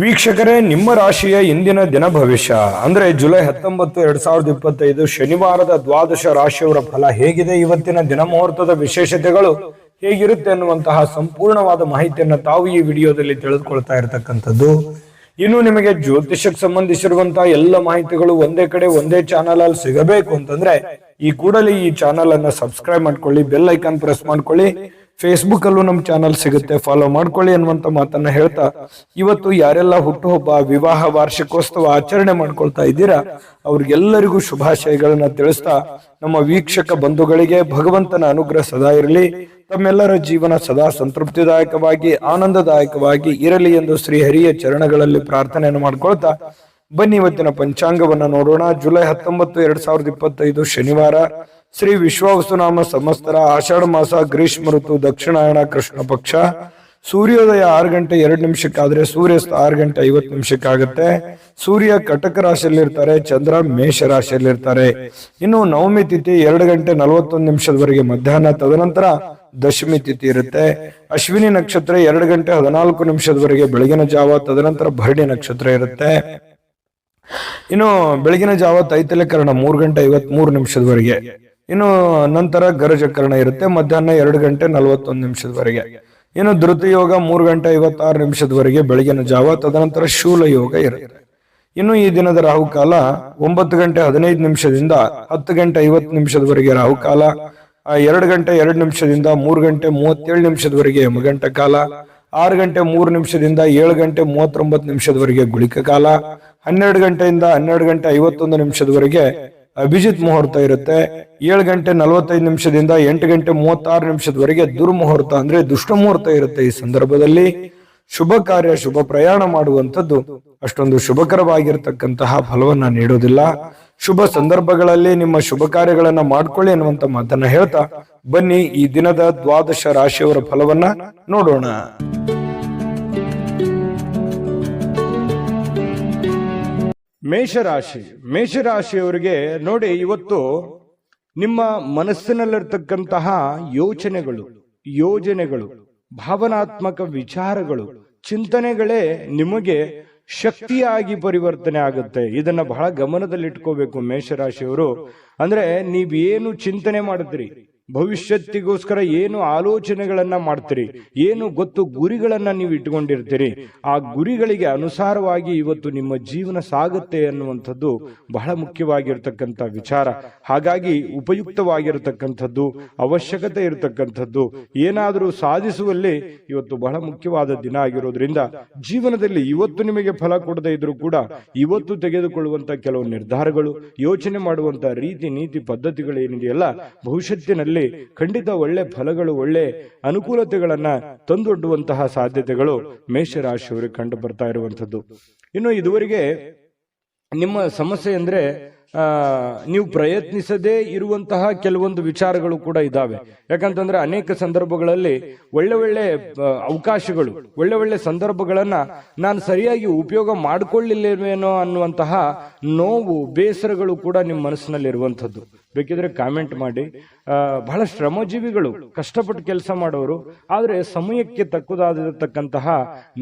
ವೀಕ್ಷಕರೇ, ನಿಮ್ಮ ರಾಶಿಯ ಇಂದಿನ ದಿನ ಭವಿಷ್ಯ ಅಂದ್ರೆ ಜುಲೈ 19, 2025 ಶನಿವಾರದ ದ್ವಾದಶ ರಾಶಿಯವರ ಫಲ ಹೇಗಿದೆ, ಇವತ್ತಿನ ದಿನ ಮುಹೂರ್ತದ ವಿಶೇಷತೆಗಳು ಹೇಗಿರುತ್ತೆ ಅನ್ನುವಂತಹ ಸಂಪೂರ್ಣವಾದ ಮಾಹಿತಿಯನ್ನು ತಾವು ಈ ವಿಡಿಯೋದಲ್ಲಿ ತಿಳಿದುಕೊಳ್ತಾ ಇರತಕ್ಕಂಥದ್ದು. ಇನ್ನು ನಿಮಗೆ ಜ್ಯೋತಿಷಕ್ಕೆ ಸಂಬಂಧಿಸಿರುವಂತಹ ಎಲ್ಲ ಮಾಹಿತಿಗಳು ಒಂದೇ ಕಡೆ ಒಂದೇ ಚಾನಲ್ ಅಲ್ಲಿ ಸಿಗಬೇಕು ಅಂತಂದ್ರೆ ಈ ಕೂಡಲೇ ಈ ಚಾನಲ್ ಅನ್ನ ಸಬ್ಸ್ಕ್ರೈಬ್ ಮಾಡ್ಕೊಳ್ಳಿ, ಬೆಲ್ ಐಕಾನ್ ಪ್ರೆಸ್ ಮಾಡ್ಕೊಳ್ಳಿ. ಫೇಸ್ಬುಕ್ ಅಲ್ಲೂ ನಮ್ಮ ಚಾನಲ್ ಸಿಗುತ್ತೆ, ಫಾಲೋ ಮಾಡ್ಕೊಳ್ಳಿ ಅನ್ನುವಂತ ಮಾತನ್ನ ಹೇಳ್ತಾ, ಇವತ್ತು ಯಾರೆಲ್ಲ ಹುಟ್ಟುಹಬ್ಬ, ವಿವಾಹ, ವಾರ್ಷಿಕೋತ್ಸವ ಆಚರಣೆ ಮಾಡ್ಕೊಳ್ತಾ ಇದ್ದೀರಾ ಅವ್ರಿಗೆಲ್ಲರಿಗೂ ಶುಭಾಶಯಗಳನ್ನ ತಿಳಿಸ್ತಾ, ನಮ್ಮ ವೀಕ್ಷಕ ಬಂಧುಗಳಿಗೆ ಭಗವಂತನ ಅನುಗ್ರಹ ಸದಾ ಇರಲಿ, ತಮ್ಮೆಲ್ಲರ ಜೀವನ ಸದಾ ಸಂತೃಪ್ತಿದಾಯಕವಾಗಿ ಆನಂದದಾಯಕವಾಗಿ ಇರಲಿ ಎಂದು ಶ್ರೀಹರಿಯ ಚರಣಗಳಲ್ಲಿ ಪ್ರಾರ್ಥನೆಯನ್ನು ಮಾಡ್ಕೊಳ್ತಾ ಬನ್ನಿ ಇವತ್ತಿನ ಪಂಚಾಂಗವನ್ನ ನೋಡೋಣ. ಜುಲೈ 19, 2025 ಶನಿವಾರ, ಶ್ರೀ ವಿಶ್ವಾವಸುನಾಮ ಸಂವತ್ಸರ, ಆಷಾಢ ಮಾಸ, ಗ್ರೀಷ್ಮ ಋತು, ದಕ್ಷಿಣಾಯಣ, ಕೃಷ್ಣ ಪಕ್ಷ. ಸೂರ್ಯೋದಯ 6 ಗಂಟೆ 2 ನಿಮಿಷಕ್ಕಾದ್ರೆ ಸೂರ್ಯಾಸ್ತ 6 ಗಂಟೆ 50 ನಿಮಿಷಕ್ಕಾಗತ್ತೆ. ಸೂರ್ಯ ಕಟಕ ರಾಶಿಯಲ್ಲಿರ್ತಾರೆ, ಚಂದ್ರ ಮೇಷ ರಾಶಿಯಲ್ಲಿರ್ತಾರೆ. ಇನ್ನು ನವಮಿ ತಿಥಿ 2 ಗಂಟೆ 41 ನಿಮಿಷದವರೆಗೆ ಮಧ್ಯಾಹ್ನ, ತದನಂತರ ದಶಮಿ ತಿಥಿ ಇರುತ್ತೆ. ಅಶ್ವಿನಿ ನಕ್ಷತ್ರ 2 ಗಂಟೆ 14 ನಿಮಿಷದವರೆಗೆ ಬೆಳಗಿನ ಜಾವ, ತದನಂತರ ಭರಣಿ ನಕ್ಷತ್ರ ಇರುತ್ತೆ. ಇನ್ನು ಬೆಳಗಿನ ಜಾವ ತೈತಲಕರಣ 3 ಗಂಟೆ 53 ನಿಮಿಷದವರೆಗೆ. ಇನ್ನು ನಂತರ ಗರಜಕರಣ ಇರುತ್ತೆ ಮಧ್ಯಾಹ್ನ 2 ಗಂಟೆ 41 ನಿಮಿಷದವರೆಗೆ. ಇನ್ನು ಧೃತ ಯೋಗ 3 ಗಂಟೆ 56 ನಿಮಿಷದವರೆಗೆ ಬೆಳಗಿನ ಜಾವ, ತದನಂತರ ಶೂಲ ಯೋಗ ಇರುತ್ತೆ. ಇನ್ನು ಈ ದಿನದ ರಾಹುಕಾಲ 9 ಗಂಟೆ 15 ನಿಮಿಷದಿಂದ 10 ಗಂಟೆ 50 ನಿಮಿಷದವರೆಗೆ ರಾಹುಕಾಲ, 2 ಗಂಟೆ 2 ನಿಮಿಷದಿಂದ 3 ಗಂಟೆ 37 ನಿಮಿಷದವರೆಗೆ ಯಮಗಂಟ ಕಾಲ, 6 ಗಂಟೆ 3 ನಿಮಿಷದಿಂದ 7 ಗಂಟೆ 39 ನಿಮಿಷದವರೆಗೆ ಗುಳಿಕ ಕಾಲ, 12 ಗಂಟೆಯಿಂದ 12 ಗಂಟೆ 51 ನಿಮಿಷದವರೆಗೆ ಅಭಿಜಿತ್ ಮುಹೂರ್ತ ಇರುತ್ತೆ. 7 ಗಂಟೆ 45 ನಿಮಿಷದಿಂದ 8 ಗಂಟೆ 36 ನಿಮಿಷದವರೆಗೆ ದುರ್ಮುಹೂರ್ತ ಅಂದ್ರೆ ದುಷ್ಟ ಮುಹೂರ್ತ ಇರುತ್ತೆ. ಈ ಸಂದರ್ಭದಲ್ಲಿ ಶುಭ ಕಾರ್ಯ, ಶುಭ ಪ್ರಯಾಣ ಮಾಡುವಂಥದ್ದು ಅಷ್ಟೊಂದು ಶುಭಕರವಾಗಿರ್ತಕ್ಕಂತಹ ಫಲವನ್ನ ನೀಡೋದಿಲ್ಲ. ಶುಭ ಸಂದರ್ಭಗಳಲ್ಲಿ ನಿಮ್ಮ ಶುಭ ಕಾರ್ಯಗಳನ್ನ ಮಾಡ್ಕೊಳ್ಳಿ ಅನ್ನುವಂತ ಮಾತನ್ನ ಹೇಳ್ತಾ ಬನ್ನಿ ಈ ದಿನದ ದ್ವಾದಶ ರಾಶಿಯವರ ಫಲವನ್ನ ನೋಡೋಣ. ಮೇಷರಾಶಿ, ಮೇಷರಾಶಿಯವರಿಗೆ ನೋಡಿ, ಇವತ್ತು ನಿಮ್ಮ ಮನಸ್ಸಿನಲ್ಲಿರ್ತಕ್ಕಂತಹ ಯೋಜನೆಗಳು, ಭಾವನಾತ್ಮಕ ವಿಚಾರಗಳು, ಚಿಂತನೆಗಳೇ ನಿಮಗೆ ಶಕ್ತಿಯಾಗಿ ಪರಿವರ್ತನೆ ಆಗುತ್ತೆ. ಇದನ್ನ ಬಹಳ ಗಮನದಲ್ಲಿಟ್ಕೋಬೇಕು ಮೇಷರಾಶಿಯವರು. ಅಂದ್ರೆ ನೀವೇನು ಚಿಂತನೆ ಮಾಡಿದ್ರಿ, ಭವಿಷ್ಯತ್ತಿಗೋಸ್ಕರ ಏನು ಆಲೋಚನೆಗಳನ್ನ ಮಾಡ್ತೀರಿ, ಏನು ಗೊತ್ತು ಗುರಿಗಳನ್ನ ನೀವು ಇಟ್ಕೊಂಡಿರ್ತೀರಿ, ಆ ಗುರಿಗಳಿಗೆ ಅನುಸಾರವಾಗಿ ಇವತ್ತು ನಿಮ್ಮ ಜೀವನ ಸಾಗುತ್ತೆ ಅನ್ನುವಂಥದ್ದು ಬಹಳ ಮುಖ್ಯವಾಗಿರ್ತಕ್ಕಂಥ ವಿಚಾರ. ಹಾಗಾಗಿ ಉಪಯುಕ್ತವಾಗಿರತಕ್ಕಂಥದ್ದು, ಅವಶ್ಯಕತೆ ಇರತಕ್ಕಂಥದ್ದು, ಏನಾದರೂ ಸಾಧಿಸುವಲ್ಲಿ ಇವತ್ತು ಬಹಳ ಮುಖ್ಯವಾದ ದಿನ ಆಗಿರೋದ್ರಿಂದ ಜೀವನದಲ್ಲಿ ಇವತ್ತು ನಿಮಗೆ ಫಲ ಕೊಡದೇ ಇದ್ರೂ ಕೂಡ ಇವತ್ತು ತೆಗೆದುಕೊಳ್ಳುವಂತ ಕೆಲವು ನಿರ್ಧಾರಗಳು, ಯೋಚನೆ ಮಾಡುವಂತ ರೀತಿ ನೀತಿ ಪದ್ಧತಿಗಳು ಏನಿದೆಯಲ್ಲ, ಭವಿಷ್ಯತ್ತಿನಲ್ಲಿ ಖಂಡಿತ ಒಳ್ಳೆ ಫಲಗಳು, ಒಳ್ಳೆ ಅನುಕೂಲತೆಗಳನ್ನ ತಂದೊಡ್ಡುವಂತಹ ಸಾಧ್ಯತೆಗಳು ಮೇಷರಾಶಿಯವರಿಗೆ ಕಂಡು ಬರ್ತಾ ಇರುವಂತದ್ದು. ಇನ್ನು ಇದುವರೆಗೆ ನಿಮ್ಮ ಸಮಸ್ಯೆ ಅಂದ್ರೆ ನೀವು ಪ್ರಯತ್ನಿಸದೇ ಇರುವಂತಹ ಕೆಲವೊಂದು ವಿಚಾರಗಳು ಕೂಡ ಇದಾವೆ. ಯಾಕಂತಂದ್ರೆ ಅನೇಕ ಸಂದರ್ಭಗಳಲ್ಲಿ ಒಳ್ಳೆ ಅವಕಾಶಗಳು, ಒಳ್ಳೆ ಸಂದರ್ಭಗಳನ್ನ ನಾನು ಸರಿಯಾಗಿ ಉಪಯೋಗ ಮಾಡಿಕೊಳ್ಳಿಲ್ವೇನೋ ಅನ್ನುವಂತಹ ನೋವು, ಬೇಸರಗಳು ಕೂಡ ನಿಮ್ಮ ಮನಸ್ಸಿನಲ್ಲಿ ಇರುವಂತದ್ದು. ಬೇಕಿದ್ರೆ ಕಾಮೆಂಟ್ ಮಾಡಿ. ಬಹಳ ಶ್ರಮಜೀವಿಗಳು, ಕಷ್ಟಪಟ್ಟು ಕೆಲಸ ಮಾಡೋರು, ಆದ್ರೆ ಸಮಯಕ್ಕೆ ತಕ್ಕುದಾಗಿರತಕ್ಕಂತಹ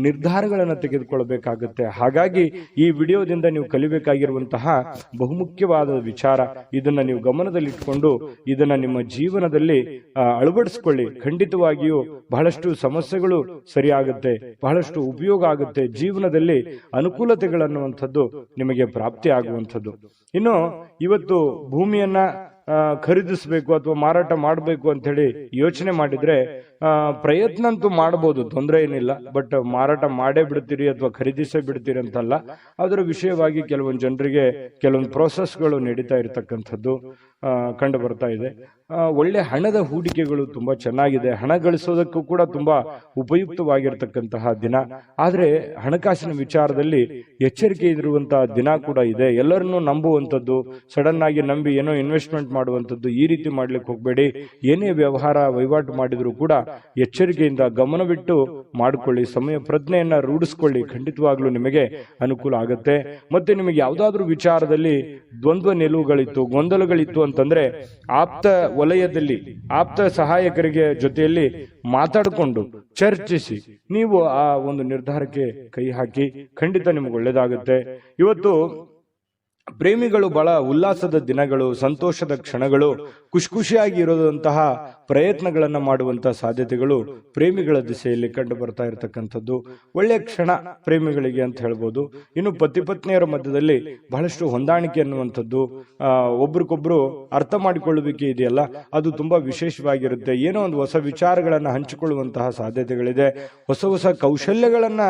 ನಿರ್ಧಾರಗಳನ್ನು ತೆಗೆದುಕೊಳ್ಳಬೇಕಾಗುತ್ತೆ. ಹಾಗಾಗಿ ಈ ವಿಡಿಯೋದಿಂದ ನೀವು ಕಲಿಬೇಕಾಗಿರುವಂತಹ ಬಹುಮುಖ್ಯವಾದ ವಿಚಾರ, ಇದನ್ನ ನೀವು ಗಮನದಲ್ಲಿಟ್ಕೊಂಡು ಇದನ್ನ ನಿಮ್ಮ ಜೀವನದಲ್ಲಿ ಅಳವಡಿಸ್ಕೊಳ್ಳಿ. ಖಂಡಿತವಾಗಿಯೂ ಬಹಳಷ್ಟು ಸಮಸ್ಯೆಗಳು ಸರಿಯಾಗುತ್ತೆ, ಬಹಳಷ್ಟು ಉಪಯೋಗ ಆಗುತ್ತೆ, ಜೀವನದಲ್ಲಿ ಅನುಕೂಲತೆಗಳನ್ನುವಂಥದ್ದು ನಿಮಗೆ ಪ್ರಾಪ್ತಿ ಆಗುವಂಥದ್ದು. ಇನ್ನು ಇವತ್ತು ಭೂಮಿಯನ್ನ ಖರೀದಿಸಬೇಕು ಅಥವಾ ಮಾರಾಟ ಮಾಡಬೇಕು ಅಂತ ಹೇಳಿ ಯೋಚನೆ ಮಾಡಿದ್ರೆ ಪ್ರಯತ್ನ ಅಂತೂ ಮಾಡಬಹುದು, ತೊಂದರೆ ಏನಿಲ್ಲ. ಬಟ್ ಮಾರಾಟ ಮಾಡೇ ಬಿಡ್ತೀರಿ ಅಥವಾ ಖರೀದಿಸೇ ಬಿಡ್ತೀರಿ ಅಂತಲ್ಲ. ಅದರ ವಿಷಯವಾಗಿ ಕೆಲವೊಂದು ಜನರಿಗೆ ಕೆಲವೊಂದು ಪ್ರೋಸೆಸ್ಗಳು ನಡೀತಾ ಇರತಕ್ಕಂಥದ್ದು ಕಂಡು ಬರ್ತಾ ಇದೆ. ಒಳ್ಳೆ ಹಣದ ಹೂಡಿಕೆಗಳು ತುಂಬಾ ಚೆನ್ನಾಗಿದೆ, ಹಣ ಗಳಿಸೋದಕ್ಕೂ ಕೂಡ ತುಂಬಾ ಉಪಯುಕ್ತವಾಗಿರ್ತಕ್ಕಂತಹ ದಿನ. ಆದ್ರೆ ಹಣಕಾಸಿನ ವಿಚಾರದಲ್ಲಿ ಎಚ್ಚರಿಕೆ ಇರುವಂತಹ ದಿನ ಕೂಡ ಇದೆ. ಎಲ್ಲರನ್ನೂ ನಂಬುವಂಥದ್ದು, ಸಡನ್ ಆಗಿ ನಂಬಿ ಏನೋ ಇನ್ವೆಸ್ಟ್ಮೆಂಟ್ ಮಾಡುವಂಥದ್ದು, ಈ ರೀತಿ ಮಾಡ್ಲಿಕ್ಕೆ ಹೋಗ್ಬೇಡಿ. ಏನೇ ವಹಿವಾಟು ಮಾಡಿದ್ರು ಕೂಡ ಎಚ್ಚರಿಕೆಯಿಂದ ಗಮನವಿಟ್ಟು ಮಾಡಿಕೊಳ್ಳಿ, ಸಮಯ ಪ್ರಜ್ಞೆಯನ್ನ ರೂಢಿಸ್ಕೊಳ್ಳಿ. ಖಂಡಿತವಾಗ್ಲೂ ನಿಮಗೆ ಅನುಕೂಲ ಆಗುತ್ತೆ. ಮತ್ತೆ ನಿಮಗೆ ಯಾವುದಾದ್ರೂ ವಿಚಾರದಲ್ಲಿ ದ್ವಂದ್ವ ನಿಲುವುಗಳಿತ್ತು, ಗೊಂದಲಗಳಿತ್ತು ಅಂತಂದ್ರೆ ಆಪ್ತ ವಲಯದಲ್ಲಿ ಆಪ್ತ ಸಹಾಯಕರಿಗೆ ಜೊತೆಯಲ್ಲಿ ಮಾತಾಡಿಕೊಂಡು ಚರ್ಚಿಸಿ ನೀವು ಆ ಒಂದು ನಿರ್ಧಾರಕ್ಕೆ ಕೈ ಹಾಕಿ. ಖಂಡಿತ ನಿಮಗೆ ಒಳ್ಳೇದಾಗುತ್ತೆ. ಇವತ್ತು ಪ್ರೇಮಿಗಳು ಬಹಳ ಉಲ್ಲಾಸದ ದಿನಗಳು, ಸಂತೋಷದ ಕ್ಷಣಗಳು, ಖುಷಿಯಾಗಿ ಇರೋದಂತಹ ಪ್ರಯತ್ನಗಳನ್ನ ಮಾಡುವಂತಹ ಸಾಧ್ಯತೆಗಳು ಪ್ರೇಮಿಗಳ ದಿಸೆಯಲ್ಲಿ ಕಂಡು ಬರ್ತಾ ಇರತಕ್ಕಂಥದ್ದು ಒಳ್ಳೆಯ ಕ್ಷಣ ಪ್ರೇಮಿಗಳಿಗೆ ಅಂತ ಹೇಳ್ಬೋದು. ಇನ್ನು ಪತಿ ಪತ್ನಿಯರ ಮಧ್ಯದಲ್ಲಿ ಬಹಳಷ್ಟು ಹೊಂದಾಣಿಕೆ ಅನ್ನುವಂಥದ್ದು, ಒಬ್ರಿಗೊಬ್ರು ಅರ್ಥ ಮಾಡಿಕೊಳ್ಳುವಿಕೆ ಇದೆಯಲ್ಲ, ಅದು ತುಂಬಾ ವಿಶೇಷವಾಗಿರುತ್ತೆ. ಏನೋ ಒಂದು ಹೊಸ ವಿಚಾರಗಳನ್ನ ಹಂಚಿಕೊಳ್ಳುವಂತಹ ಸಾಧ್ಯತೆಗಳಿದೆ. ಹೊಸ ಹೊಸ ಕೌಶಲ್ಯಗಳನ್ನ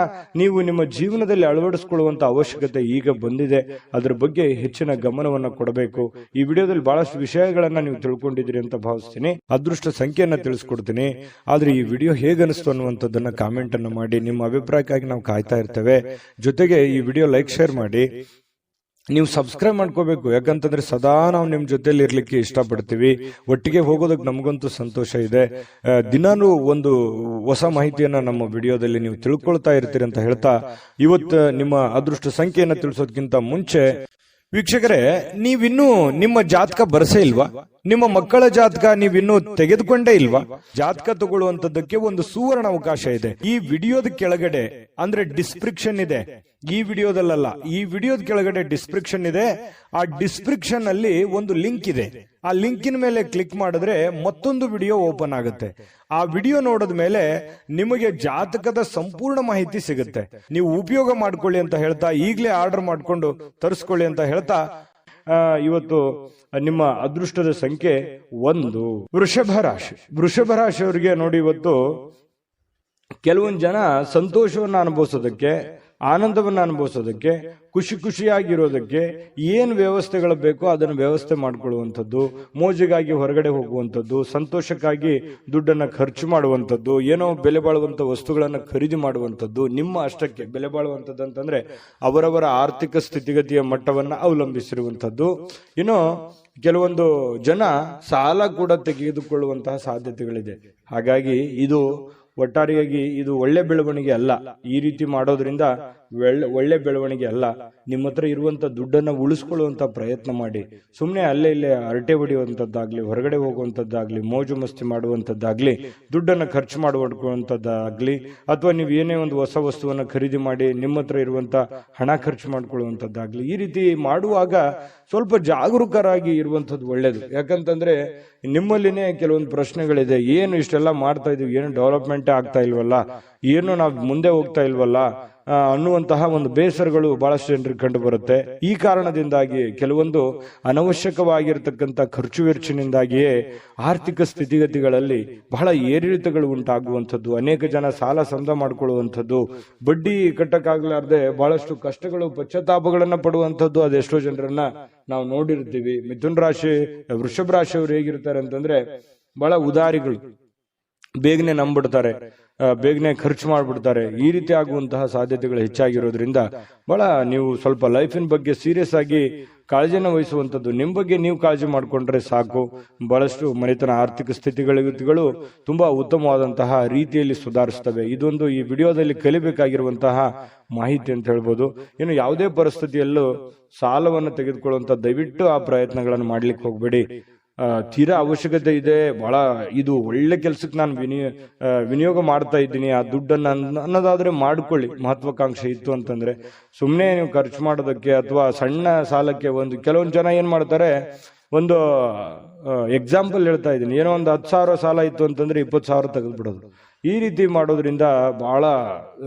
ನೀವು ನಿಮ್ಮ ಜೀವನದಲ್ಲಿ ಅಳವಡಿಸಿಕೊಳ್ಳುವಂತ ಅವಶ್ಯಕತೆ ಈಗ ಬಂದಿದೆ. ಅದರ ಬಗ್ಗೆ ಹೆಚ್ಚಿನ ಗಮನವನ್ನ ಕೊಡಬೇಕು. ಈ ವಿಡಿಯೋದಲ್ಲಿ ಬಹಳಷ್ಟು ವಿಷಯಗಳನ್ನ ನೀವು ತಿಳ್ಕೊಂಡಿದ್ದೀರಿ ಅಂತ ಭಾವಿಸ್ತೀನಿ. ಅದೃಷ್ಟ ಸಂಖ್ಯೆಯನ್ನ ತಿಳಿಸ್ಕೊಡ್ತೀನಿ. ಆದ್ರೆ ಈ ವಿಡಿಯೋ ಹೇಗನಿಸ್ತು ಅನ್ನುವಂಥದ್ದನ್ನ ಕಾಮೆಂಟ್ ಅನ್ನು ಮಾಡಿ. ನಿಮ್ಮ ಅಭಿಪ್ರಾಯಕ್ಕಾಗಿ ನಾವು ಕಾಯ್ತಾ ಇರ್ತೇವೆ. ಜೊತೆಗೆ ಈ ವಿಡಿಯೋ ಲೈಕ್, ಶೇರ್ ಮಾಡಿ. ನೀವು ಸಬ್ಸ್ಕ್ರೈಬ್ ಮಾಡ್ಕೋಬೇಕು, ಯಾಕಂತಂದ್ರೆ ಸದಾ ನಾವು ನಿಮ್ ಜೊತೆಲಿ ಇರ್ಲಿಕ್ಕೆ ಇಷ್ಟಪಡ್ತೀವಿ. ಒಟ್ಟಿಗೆ ಹೋಗೋದಕ್ಕೆ ನಮಗಂತೂ ಸಂತೋಷ ಇದೆ. ದಿನಾನು ಒಂದು ಹೊಸ ಮಾಹಿತಿಯನ್ನ ನಮ್ಮ ವಿಡಿಯೋದಲ್ಲಿ ನೀವು ತಿಳ್ಕೊಳ್ತಾ ಇರ್ತೀರಿ ಅಂತ ಹೇಳ್ತಾ, ಇವತ್ತು ನಿಮ್ಮ ಅದೃಷ್ಟ ಸಂಖ್ಯೆಯನ್ನ ತಿಳಿಸೋದಕ್ಕಿಂತ ಮುಂಚೆ ವೀಕ್ಷಕರೇ, ನೀವಿನ್ನೂ ನಿಮ್ಮ ಜಾತಕ ಬರಸೇ ಇಲ್ವಾ? ನಿಮ್ಮ ಮಕ್ಕಳ ಜಾತಕ ನೀವಿನ್ನೂ ತೆಗೆದುಕೊಂಡೇ ಇಲ್ವಾ? ಜಾತಕ ತಗೊಳ್ಳುವಂತದ್ದಕ್ಕೆ ಒಂದು ಸುವರ್ಣ ಅವಕಾಶ ಇದೆ. ಈ ವಿಡಿಯೋದ ಕೆಳಗಡೆ ಅಂದ್ರೆ ಡಿಸ್ಕ್ರಿಪ್ಷನ್ ಇದೆ. ಈ ವಿಡಿಯೋದಲ್ಲ, ಈ ವಿಡಿಯೋದ ಕೆಳಗಡೆ ಡಿಸ್ಕ್ರಿಪ್ಷನ್ ಇದೆ. ಆ ಡಿಸ್ಕ್ರಿಪ್ಷನ್ ಅಲ್ಲಿ ಒಂದು ಲಿಂಕ್ ಇದೆ. ಆ ಲಿಂಕಿನ ಮೇಲೆ ಕ್ಲಿಕ್ ಮಾಡಿದ್ರೆ ಮತ್ತೊಂದು ವಿಡಿಯೋ ಓಪನ್ ಆಗುತ್ತೆ. ಆ ವಿಡಿಯೋ ನೋಡಿದ ಮೇಲೆ ನಿಮಗೆ ಜಾತಕದ ಸಂಪೂರ್ಣ ಮಾಹಿತಿ ಸಿಗುತ್ತೆ. ನೀವು ಉಪಯೋಗ ಮಾಡ್ಕೊಳ್ಳಿ ಅಂತ ಹೇಳ್ತಾ, ಈಗಲೇ ಆರ್ಡರ್ ಮಾಡ್ಕೊಂಡು ತರಿಸ್ಕೊಳ್ಳಿ ಅಂತ ಹೇಳ್ತಾ, ಇವತ್ತು ನಿಮ್ಮ ಅದೃಷ್ಟದ ಸಂಖ್ಯೆ 1 ವೃಷಭ ರಾಶಿ. ವೃಷಭ ರಾಶಿಯವರಿಗೆ ನೋಡಿ, ಇವತ್ತು ಕೆಲವೊಂದು ಜನ ಸಂತೋಷವನ್ನ ಅನುಭವಿಸೋದಕ್ಕೆ, ಆನಂದವನ್ನು ಅನುಭವಿಸೋದಕ್ಕೆ, ಖುಷಿಯಾಗಿರೋದಕ್ಕೆ ಏನ್ ವ್ಯವಸ್ಥೆಗಳು ಬೇಕೋ ಅದನ್ನು ವ್ಯವಸ್ಥೆ ಮಾಡ್ಕೊಳ್ಳುವಂಥದ್ದು, ಮೋಜಿಗಾಗಿ ಹೊರಗಡೆ ಹೋಗುವಂಥದ್ದು, ಸಂತೋಷಕ್ಕಾಗಿ ದುಡ್ಡನ್ನ ಖರ್ಚು ಮಾಡುವಂಥದ್ದು, ಏನೋ ಬೆಲೆ ಬಾಳುವಂತ ವಸ್ತುಗಳನ್ನ ಖರೀದಿ ಮಾಡುವಂಥದ್ದು, ನಿಮ್ಮ ಅಷ್ಟಕ್ಕೆ ಬೆಲೆ ಬಾಳುವಂಥದ್ದು ಅಂತಂದ್ರೆ ಅವರವರ ಆರ್ಥಿಕ ಸ್ಥಿತಿಗತಿಯ ಮಟ್ಟವನ್ನ ಅವಲಂಬಿಸಿರುವಂಥದ್ದು. ಇನ್ನು ಕೆಲವೊಂದು ಜನ ಸಾಲ ಕೂಡ ತೆಗೆದುಕೊಳ್ಳುವಂತಹ ಸಾಧ್ಯತೆಗಳಿದೆ. ಹಾಗಾಗಿ ಇದು ಒಟ್ಟಾರೆಯಾಗಿ ಇದು ಒಳ್ಳೆ ಬೆಳವಣಿಗೆ ಅಲ್ಲ. ಈ ರೀತಿ ಮಾಡೋದ್ರಿಂದ ಒಳ್ಳೆ ಬೆಳವಣಿಗೆ ಅಲ್ಲ. ನಿಮ್ಮ ಹತ್ರ ಇರುವಂತ ದುಡ್ಡನ್ನ ಉಳಿಸ್ಕೊಳ್ಳುವಂತ ಪ್ರಯತ್ನ ಮಾಡಿ. ಸುಮ್ಮನೆ ಅಲ್ಲೇ ಇಲ್ಲೇ ಹರಟೆ ಹೊಡೆಯುವಂತದ್ದಾಗ್ಲಿ, ಹೊರಗಡೆ ಹೋಗುವಂತದ್ದಾಗ್ಲಿ, ಮೋಜು ಮಸ್ತಿ ಮಾಡುವಂತದ್ದಾಗ್ಲಿ, ದುಡ್ಡನ್ನ ಖರ್ಚು ಮಾಡುವಂತದ್ದಾಗ್ಲಿ, ಅಥವಾ ನೀವು ಏನೇ ಒಂದು ಹೊಸ ವಸ್ತುವನ್ನ ಖರೀದಿ ಮಾಡಿ ನಿಮ್ಮ ಹತ್ರ ಇರುವಂತ ಹಣ ಖರ್ಚು ಮಾಡ್ಕೊಳ್ಳುವಂತದ್ದಾಗ್ಲಿ, ಈ ರೀತಿ ಮಾಡುವಾಗ ಸ್ವಲ್ಪ ಜಾಗರೂಕರಾಗಿ ಇರುವಂತದ್ದು ಒಳ್ಳೇದು. ಯಾಕಂತಂದ್ರೆ ನಿಮ್ಮಲ್ಲಿನೇ ಕೆಲವೊಂದು ಪ್ರಶ್ನೆಗಳಿದೆ. ಏನು ಇಷ್ಟೆಲ್ಲ ಮಾಡ್ತಾ ಇದೀವಿ, ಏನು ಡೆವಲಪ್ಮೆಂಟ್ ಆಗ್ತಾ ಇಲ್ವಲ್ಲ, ಏನು ನಾವು ಮುಂದೆ ಹೋಗ್ತಾ ಇಲ್ವಲ್ಲ ಅನ್ನುವಂತಹ ಒಂದು ಬೇಸರಗಳು ಬಹಳಷ್ಟು ಜನರಿಗೆ ಕಂಡು ಬರುತ್ತೆ. ಈ ಕಾರಣದಿಂದಾಗಿ ಕೆಲವೊಂದು ಅನವಶ್ಯಕವಾಗಿರ್ತಕ್ಕಂಥ ಖರ್ಚು ವೆಚ್ಚನಿಂದಾಗಿಯೇ ಆರ್ಥಿಕ ಸ್ಥಿತಿಗತಿಗಳಲ್ಲಿ ಬಹಳ ಏರಿಳಿತಗಳು ಉಂಟಾಗುವಂಥದ್ದು, ಅನೇಕ ಜನ ಸಾಲ ಸಮದ ಮಾಡಿಕೊಳ್ಳುವಂಥದ್ದು, ಬಡ್ಡಿ ಕಟ್ಟಕ್ಕಾಗಲಾರ್ದೆ ಬಹಳಷ್ಟು ಕಷ್ಟಗಳು, ಪಶ್ಚಾತ್ತಾಪಗಳನ್ನ ಪಡುವಂಥದ್ದು ಅದೆಷ್ಟೋ ಜನರನ್ನ ನಾವು ನೋಡಿರ್ತೀವಿ. ಮಿಥುನ್ ರಾಶಿ, ವೃಷಭ ರಾಶಿಯವರು ಹೇಗಿರ್ತಾರೆ ಅಂತಂದ್ರೆ ಬಹಳ ಉದಾರಿಗಳು, ಬೇಗನೆ ನಂಬಿಡ್ತಾರೆ, ಬೇಗನೆ ಖರ್ಚು ಮಾಡ್ಬಿಡ್ತಾರೆ. ಈ ರೀತಿ ಆಗುವಂತಹ ಸಾಧ್ಯತೆಗಳು ಹೆಚ್ಚಾಗಿರೋದ್ರಿಂದ ಬಹಳ ನೀವು ಸ್ವಲ್ಪ ಲೈಫಿನ ಬಗ್ಗೆ ಸೀರಿಯಸ್ ಆಗಿ ಕಾಳಜಿನ ವಹಿಸುವಂಥದ್ದು. ನಿಮ್ಮ ಬಗ್ಗೆ ನೀವು ಕಾಳಜಿ ಮಾಡ್ಕೊಂಡ್ರೆ ಸಾಕು. ಬಹಳಷ್ಟು ಮನೆತನ ಆರ್ಥಿಕ ಸ್ಥಿತಿಗಳು ತುಂಬಾ ಉತ್ತಮವಾದಂತಹ ರೀತಿಯಲ್ಲಿ ಸುಧಾರಿಸ್ತವೆ. ಇದೊಂದು ಈ ವಿಡಿಯೋದಲ್ಲಿ ಕಲಿಬೇಕಾಗಿರುವಂತಹ ಮಾಹಿತಿ ಅಂತ ಹೇಳ್ಬೋದು. ಇನ್ನು ಯಾವುದೇ ಪರಿಸ್ಥಿತಿಯಲ್ಲೂ ಸಾಲವನ್ನು ತೆಗೆದುಕೊಳ್ಳುವಂತ ದಯವಿಟ್ಟು ಆ ಪ್ರಯತ್ನಗಳನ್ನು ಮಾಡ್ಲಿಕ್ಕೆ ಹೋಗ್ಬೇಡಿ. ತೀರಾ ಅವಶ್ಯಕತೆ ಇದೆ, ಬಹಳ ಇದು ಒಳ್ಳೆ ಕೆಲ್ಸಕ್ಕೆ ನಾನು ವಿನಿಯೋಗ ಮಾಡ್ತಾ ಇದ್ದೀನಿ, ಆ ದುಡ್ಡನ್ನ ಅನ್ನೋದಾದ್ರೆ ಮಾಡ್ಕೊಳ್ಳಿ. ಮಹತ್ವಾಕಾಂಕ್ಷೆ ಇತ್ತು ಅಂತಂದ್ರೆ ಸುಮ್ಮನೆ ನೀವು ಖರ್ಚು ಮಾಡೋದಕ್ಕೆ ಅಥವಾ ಸಣ್ಣ ಸಾಲಕ್ಕೆ ಕೆಲವೊಂದು ಜನ ಏನ್ ಮಾಡ್ತಾರೆ, ಒಂದು ಎಕ್ಸಾಂಪಲ್ ಹೇಳ್ತಾ ಇದ್ದೀನಿ, ಏನೋ ಒಂದು 10,000 ಸಾಲ ಇತ್ತು ಅಂತಂದ್ರೆ 20,000 ತೆಗೆದ್ಬಿಡೋದು. ಈ ರೀತಿ ಮಾಡೋದ್ರಿಂದ ಬಹಳ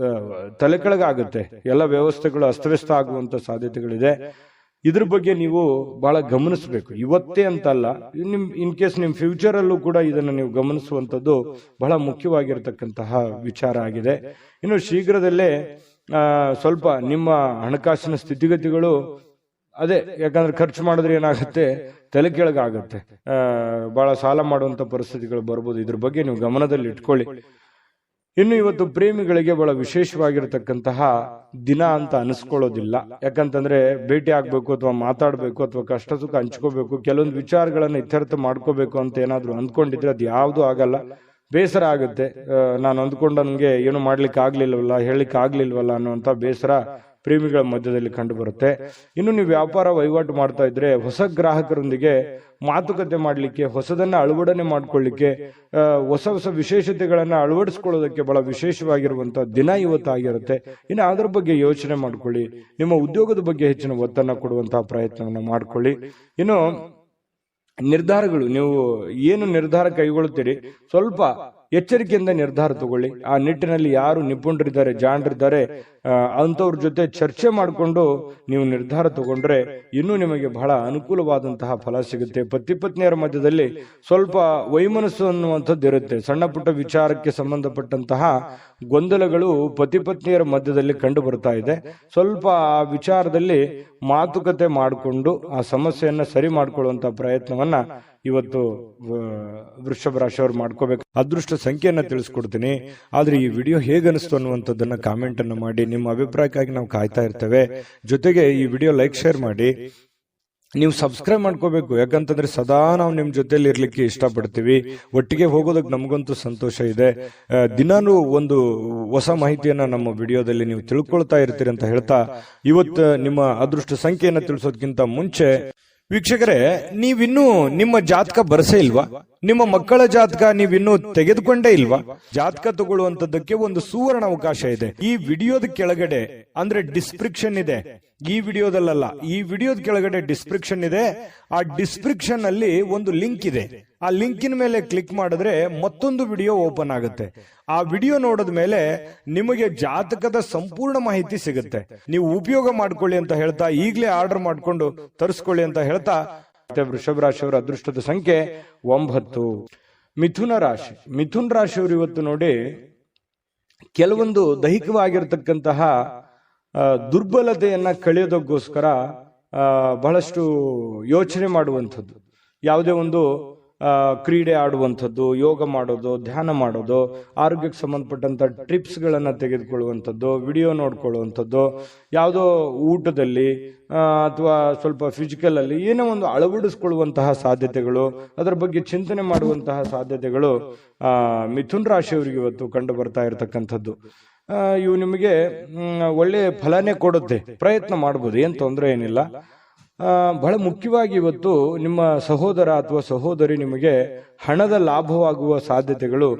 ತಲೆ ಕೆಳಗಾಗುತ್ತೆ. ಎಲ್ಲ ವ್ಯವಸ್ಥೆಗಳು ಅಸ್ತವ್ಯಸ್ತ ಆಗುವಂತ ಸಾಧ್ಯತೆಗಳಿದೆ. ಇದ್ರ ಬಗ್ಗೆ ನೀವು ಬಹಳ ಗಮನಿಸಬೇಕು. ಇವತ್ತೇ ಅಂತಲ್ಲ, ಇನ್ ಕೇಸ್ ನಿಮ್ ಫ್ಯೂಚರ್ ಅಲ್ಲೂ ಕೂಡ ಇದನ್ನ ನೀವು ಗಮನಿಸುವಂತದ್ದು ಬಹಳ ಮುಖ್ಯವಾಗಿರ್ತಕ್ಕಂತಹ ವಿಚಾರ ಆಗಿದೆ. ಇನ್ನು ಶೀಘ್ರದಲ್ಲೇ ಸ್ವಲ್ಪ ನಿಮ್ಮ ಹಣಕಾಸಿನ ಸ್ಥಿತಿಗತಿಗಳು ಅದೇ, ಯಾಕಂದ್ರೆ ಖರ್ಚು ಮಾಡಿದ್ರೆ ಏನಾಗುತ್ತೆ, ತಲೆ ಕೆಳಗಾಗುತ್ತೆ, ಬಹಳ ಸಾಲ ಮಾಡುವಂತ ಪರಿಸ್ಥಿತಿಗಳು ಬರ್ಬೋದು. ಇದ್ರ ಬಗ್ಗೆ ನೀವು ಗಮನದಲ್ಲಿ ಇಟ್ಕೊಳ್ಳಿ. ಇನ್ನು ಇವತ್ತು ಪ್ರೇಮಿಗಳಿಗೆ ಬಹಳ ವಿಶೇಷವಾಗಿರತಕ್ಕಂತಹ ದಿನ ಅಂತ ಅನಿಸ್ಕೊಳ್ಳೋದಿಲ್ಲ. ಯಾಕಂತಂದ್ರೆ ಭೇಟಿ ಆಗ್ಬೇಕು ಅಥವಾ ಮಾತಾಡ್ಬೇಕು ಅಥವಾ ಕಷ್ಟ ಸುಖ ಹಂಚ್ಕೋಬೇಕು, ಕೆಲವೊಂದು ವಿಚಾರಗಳನ್ನ ಇತ್ಯರ್ಥ ಮಾಡ್ಕೋಬೇಕು ಅಂತ ಏನಾದ್ರು ಅಂದ್ಕೊಂಡಿದ್ರೆ ಅದು ಯಾವ್ದು ಆಗಲ್ಲ. ಬೇಸರ ಆಗುತ್ತೆ. ನಾನು ಅಂದ್ಕೊಂಡ ನನಗೆ ಏನು ಮಾಡ್ಲಿಕ್ಕೆ ಆಗ್ಲಿಲ್ವಲ್ಲ, ಹೇಳಿಕ್ಕೆ ಆಗ್ಲಿಲ್ವಲ್ಲ ಅನ್ನುವಂಥ ಬೇಸರ ಪ್ರೇಮಿಗಳ ಮಧ್ಯದಲ್ಲಿ ಕಂಡು ಬರುತ್ತೆ. ಇನ್ನು ನೀವು ವ್ಯಾಪಾರ ವಹಿವಾಟು ಮಾಡ್ತಾ ಇದ್ರೆ ಹೊಸ ಗ್ರಾಹಕರೊಂದಿಗೆ ಮಾತುಕತೆ ಮಾಡಲಿಕ್ಕೆ, ಹೊಸದನ್ನ ಅಳವಡನೆ ಮಾಡ್ಕೊಳ್ಳಿಕ್ಕೆ, ಹೊಸ ಹೊಸ ವಿಶೇಷತೆಗಳನ್ನ ಅಳವಡಿಸ್ಕೊಳ್ಳೋದಕ್ಕೆ ಬಹಳ ವಿಶೇಷವಾಗಿರುವಂತಹ ದಿನ ಇವತ್ತಾಗಿರುತ್ತೆ. ಇನ್ನು ಅದರ ಬಗ್ಗೆ ಯೋಚನೆ ಮಾಡ್ಕೊಳ್ಳಿ. ನಿಮ್ಮ ಉದ್ಯೋಗದ ಬಗ್ಗೆ ಹೆಚ್ಚಿನ ಒತ್ತನ್ನು ಕೊಡುವಂತಹ ಪ್ರಯತ್ನವನ್ನ ಮಾಡ್ಕೊಳ್ಳಿ. ಇನ್ನು ನಿರ್ಧಾರಗಳು, ನೀವು ಏನು ನಿರ್ಧಾರ ಕೈಗೊಳ್ಳುತ್ತೀರಿ ಸ್ವಲ್ಪ ಎಚ್ಚರಿಕೆಯಿಂದ ನಿರ್ಧಾರ ತಗೊಳ್ಳಿ. ಆ ನಿಟ್ಟಿನಲ್ಲಿ ಯಾರು ನಿಪುಣರಿದ್ದಾರೆ, ಜಾಣರಿದ್ದಾರೆ, ಅಂಥವ್ರ ಜೊತೆ ಚರ್ಚೆ ಮಾಡಿಕೊಂಡು ನೀವು ನಿರ್ಧಾರ ತಗೊಂಡ್ರೆ ಇನ್ನೂ ನಿಮಗೆ ಬಹಳ ಅನುಕೂಲವಾದಂತಹ ಫಲ ಸಿಗುತ್ತೆ. ಪತಿ ಪತ್ನಿಯರ ಮಧ್ಯದಲ್ಲಿ ಸ್ವಲ್ಪ ವೈಮನಸ್ಸು ಅನ್ನುವಂಥದ್ದು ಇರುತ್ತೆ. ಸಣ್ಣ ಪುಟ್ಟ ವಿಚಾರಕ್ಕೆ ಸಂಬಂಧಪಟ್ಟಂತಹ ಗೊಂದಲಗಳು ಪತಿ ಪತ್ನಿಯರ ಮಧ್ಯದಲ್ಲಿ ಕಂಡು ಬರ್ತಾ ಇದೆ. ಸ್ವಲ್ಪ ಆ ವಿಚಾರದಲ್ಲಿ ಮಾತುಕತೆ ಮಾಡಿಕೊಂಡು ಆ ಸಮಸ್ಯೆಯನ್ನ ಸರಿ ಮಾಡ್ಕೊಳ್ಳುವಂತ ಪ್ರಯತ್ನವನ್ನ ಇವತ್ತು ವೃಷಭ ರಾಶಿಯವರು ಮಾಡ್ಕೋಬೇಕು. ಅದೃಷ್ಟ ಸಂಖ್ಯೆಯನ್ನ ತಿಳಿಸ್ಕೊಡ್ತೀನಿ. ಆದ್ರೆ ಈ ವಿಡಿಯೋ ಹೇಗನಿಸ್ತು ಅನ್ನುವಂಥದ್ದನ್ನ ಕಾಮೆಂಟ್ ಅನ್ನು ಮಾಡಿ. ನಿಮ್ಮ ಅಭಿಪ್ರಾಯಕ್ಕಾಗಿ ನಾವು ಕಾಯ್ತಾ ಇರ್ತೇವೆ. ಜೊತೆಗೆ ಈ ವಿಡಿಯೋ ಲೈಕ್, ಶೇರ್ ಮಾಡಿ. ನೀವು ಸಬ್ಸ್ಕ್ರೈಬ್ ಮಾಡ್ಕೋಬೇಕು. ಯಾಕಂತಂದ್ರೆ ಸದಾ ನಾವು ನಿಮ್ ಜೊತೆಲಿ ಇರ್ಲಿಕ್ಕೆ ಇಷ್ಟಪಡ್ತೀವಿ. ಒಟ್ಟಿಗೆ ಹೋಗೋದಕ್ಕೆ ನಮಗಂತೂ ಸಂತೋಷ ಇದೆ. ದಿನಾನು ಒಂದು ಹೊಸ ಮಾಹಿತಿಯನ್ನ ನಮ್ಮ ವಿಡಿಯೋದಲ್ಲಿ ನೀವು ತಿಳ್ಕೊಳ್ತಾ ಇರ್ತೀರಿ ಅಂತ ಹೇಳ್ತಾ, ಇವತ್ತು ನಿಮ್ಮ ಅದೃಷ್ಟ ಸಂಖ್ಯೆಯನ್ನ ತಿಳಿಸೋದಕ್ಕಿಂತ ಮುಂಚೆ ವೀಕ್ಷಕರೇ, ನೀವಿನ್ನೂ ನಿಮ್ಮ ಜಾತಕ ಬರಸೇ ಇಲ್ವಾ? ನಿಮ್ಮ ಮಕ್ಕಳ ಜಾತಕ ನೀವಿನ್ನೂ ತೆಗೆದುಕೊಂಡೇ ಇಲ್ವಾ? ಜಾತಕ ತಗೊಳ್ಳುವಂತದ್ದಕ್ಕೆ ಒಂದು ಸುವರ್ಣ ಅವಕಾಶ ಇದೆ. ಈ ವಿಡಿಯೋದ ಕೆಳಗಡೆ ಅಂದ್ರೆ ಡಿಸ್ಕ್ರಿಪ್ಷನ್ ಇದೆ. ಈ ವಿಡಿಯೋದಲ್ಲ, ಈ ವಿಡಿಯೋದ ಕೆಳಗಡೆ ಡಿಸ್ಕ್ರಿಪ್ಷನ್ ಇದೆ. ಆ ಡಿಸ್ಕ್ರಿಪ್ಷನ್ ಅಲ್ಲಿ ಒಂದು ಲಿಂಕ್ ಇದೆ. ಆ ಲಿಂಕಿನ ಮೇಲೆ ಕ್ಲಿಕ್ ಮಾಡಿದ್ರೆ ಮತ್ತೊಂದು ವಿಡಿಯೋ ಓಪನ್ ಆಗುತ್ತೆ. ಆ ವಿಡಿಯೋ ನೋಡಿದ ಮೇಲೆ ನಿಮಗೆ ಜಾತಕದ ಸಂಪೂರ್ಣ ಮಾಹಿತಿ ಸಿಗುತ್ತೆ. ನೀವು ಉಪಯೋಗ ಮಾಡ್ಕೊಳ್ಳಿ ಅಂತ ಹೇಳ್ತಾ, ಈಗಲೇ ಆರ್ಡರ್ ಮಾಡ್ಕೊಂಡು ತರಿಸ್ಕೊಳ್ಳಿ ಅಂತ ಹೇಳ್ತಾ, ವೃಷಭ ರಾಶಿಯವರ ಅದೃಷ್ಟದ ಸಂಖ್ಯೆ 9. ಮಿಥುನ ರಾಶಿ. ಮಿಥುನ್ ರಾಶಿಯವರು ಇವತ್ತು ನೋಡಿ ಕೆಲವೊಂದು ದೈಹಿಕವಾಗಿರ್ತಕ್ಕಂತಹ ದುರ್ಬಲತೆಯನ್ನ ಕಳೆಯೋದಕ್ಕೋಸ್ಕರ ಬಹಳಷ್ಟು ಯೋಚನೆ ಮಾಡುವಂಥದ್ದು, ಯಾವುದೇ ಒಂದು ಕ್ರೀಡೆ ಆಡುವಂಥದ್ದು, ಯೋಗ ಮಾಡೋದು, ಧ್ಯಾನ ಮಾಡೋದು, ಆರೋಗ್ಯಕ್ಕೆ ಸಂಬಂಧಪಟ್ಟಂತ ಟ್ರಿಪ್ಸ್ ಗಳನ್ನ ತೆಗೆದುಕೊಳ್ಳುವಂಥದ್ದು, ವಿಡಿಯೋ ನೋಡ್ಕೊಳ್ಳುವಂಥದ್ದು, ಯಾವುದೋ ಊಟದಲ್ಲಿ ಅಥವಾ ಸ್ವಲ್ಪ ಫಿಸಿಕಲ್ ಅಲ್ಲಿ ಏನೋ ಒಂದು ಅಳವಡಿಸ್ಕೊಳ್ಳುವಂತಹ ಸಾಧ್ಯತೆಗಳು, ಅದರ ಬಗ್ಗೆ ಚಿಂತನೆ ಮಾಡುವಂತಹ ಸಾಧ್ಯತೆಗಳು ಮಿಥುನ್ ರಾಶಿಯವರಿಗೆ ಇವತ್ತು ಕಂಡು ಬರ್ತಾ ಇರತಕ್ಕಂಥದ್ದು. ಇವು ನಿಮಗೆ ಒಳ್ಳೆ ಫಲನೇ ಕೊಡುತ್ತೆ. ಪ್ರಯತ್ನ ಮಾಡ್ಬೋದು, ಏನ್ ತೊಂದರೆ ಏನಿಲ್ಲ. ಬಹಳ ಮುಖ್ಯವಾಗಿ ಇವತ್ತು ನಿಮ್ಮ ಸಹೋದರ ಅಥವಾ ಸಹೋದರಿ ನಿಮಗೆ ಹಣದ ಲಾಭವಾಗುವ ಸಾಧ್ಯತೆಗಳು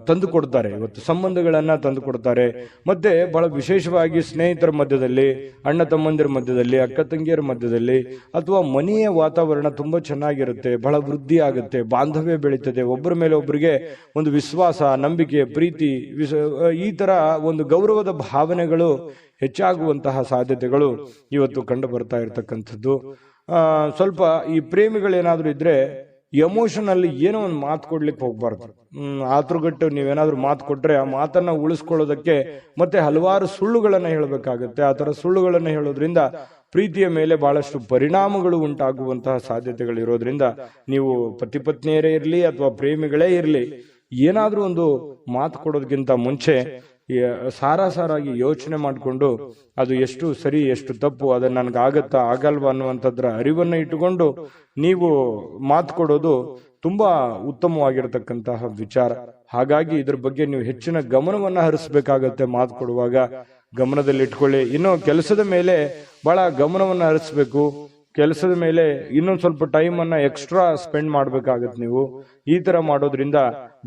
ತಂದು ಕೊಡ್ತಾರೆ. ಇವತ್ತು ಸಂಬಂಧಗಳನ್ನ ತಂದು ಕೊಡ್ತಾರೆ. ಮತ್ತೆ ಬಹಳ ವಿಶೇಷವಾಗಿ ಸ್ನೇಹಿತರ ಮಧ್ಯದಲ್ಲಿ, ಅಣ್ಣ ತಮ್ಮಂದಿರ ಮಧ್ಯದಲ್ಲಿ, ಅಕ್ಕ ತಂಗಿಯರ ಮಧ್ಯದಲ್ಲಿ ಅಥವಾ ಮನೆಯ ವಾತಾವರಣ ತುಂಬಾ ಚೆನ್ನಾಗಿರುತ್ತೆ. ಬಹಳ ವೃದ್ಧಿ ಆಗುತ್ತೆ, ಬಾಂಧವ್ಯ ಬೆಳೀತದೆ. ಒಬ್ಬರ ಮೇಲೆ ಒಬ್ಬರಿಗೆ ಒಂದು ವಿಶ್ವಾಸ, ನಂಬಿಕೆ, ಪ್ರೀತಿ, ಈ ತರ ಒಂದು ಗೌರವದ ಭಾವನೆಗಳು ಹೆಚ್ಚಾಗುವಂತಹ ಸಾಧ್ಯತೆಗಳು ಇವತ್ತು ಕಂಡು ಬರ್ತಾ ಇರತಕ್ಕಂಥದ್ದು. ಸ್ವಲ್ಪ ಈ ಪ್ರೇಮಿಗಳೇನಾದ್ರೂ ಇದ್ರೆ ಎಮೋಷನ್ ಏನೋ ಒಂದು ಮಾತು ಕೊಡ್ಲಿಕ್ಕೆ ಹೋಗ್ಬಾರ್ದು. ಆತುರಗಟ್ಟು ನೀವೇನಾದ್ರೂ ಮಾತು ಕೊಟ್ರೆ ಆ ಮಾತನ್ನ ಉಳಿಸ್ಕೊಳ್ಳೋದಕ್ಕೆ ಮತ್ತೆ ಹಲವಾರು ಸುಳ್ಳುಗಳನ್ನ ಹೇಳಬೇಕಾಗುತ್ತೆ. ಆ ತರ ಸುಳ್ಳುಗಳನ್ನ ಹೇಳೋದ್ರಿಂದ ಪ್ರೀತಿಯ ಮೇಲೆ ಬಹಳಷ್ಟು ಪರಿಣಾಮಗಳು ಉಂಟಾಗುವಂತಹ ಸಾಧ್ಯತೆಗಳು ಇರೋದ್ರಿಂದ ನೀವು ಪತಿ ಪತ್ನಿಯರೇ ಇರ್ಲಿ ಅಥವಾ ಪ್ರೇಮಿಗಳೇ ಇರ್ಲಿ, ಏನಾದ್ರೂ ಒಂದು ಮಾತು ಕೊಡೋದಕ್ಕಿಂತ ಮುಂಚೆ ಸಾರಾಗಿ ಯೋಚನೆ ಮಾಡಿಕೊಂಡು ಅದು ಎಷ್ಟು ಸರಿ ಎಷ್ಟು ತಪ್ಪು, ಅದನ್ನ ನನ್ಗೆ ಆಗತ್ತಾ ಆಗಲ್ವಾ ಅನ್ನುವಂಥದ್ರ ಅರಿವನ್ನ ಇಟ್ಟುಕೊಂಡು ನೀವು ಮಾತು ಕೊಡೋದು ತುಂಬಾ ಉತ್ತಮವಾಗಿರತಕ್ಕಂತಹ ವಿಚಾರ. ಹಾಗಾಗಿ ಇದ್ರ ಬಗ್ಗೆ ನೀವು ಹೆಚ್ಚಿನ ಗಮನವನ್ನ ಹರಿಸಬೇಕಾಗತ್ತೆ. ಮಾತು ಕೊಡುವಾಗ ಗಮನದಲ್ಲಿ ಇಟ್ಕೊಳ್ಳಿ. ಇನ್ನು ಕೆಲಸದ ಮೇಲೆ ಬಹಳ ಗಮನವನ್ನ ಹರಿಸಬೇಕು. ಕೆಲಸದ ಮೇಲೆ ಇನ್ನೊಂದು ಸ್ವಲ್ಪ ಟೈಮ್ ಅನ್ನ ಎಕ್ಸ್ಟ್ರಾ ಸ್ಪೆಂಡ್ ಮಾಡ್ಬೇಕಾಗತ್ತೆ. ನೀವು ಈ ತರ ಮಾಡೋದ್ರಿಂದ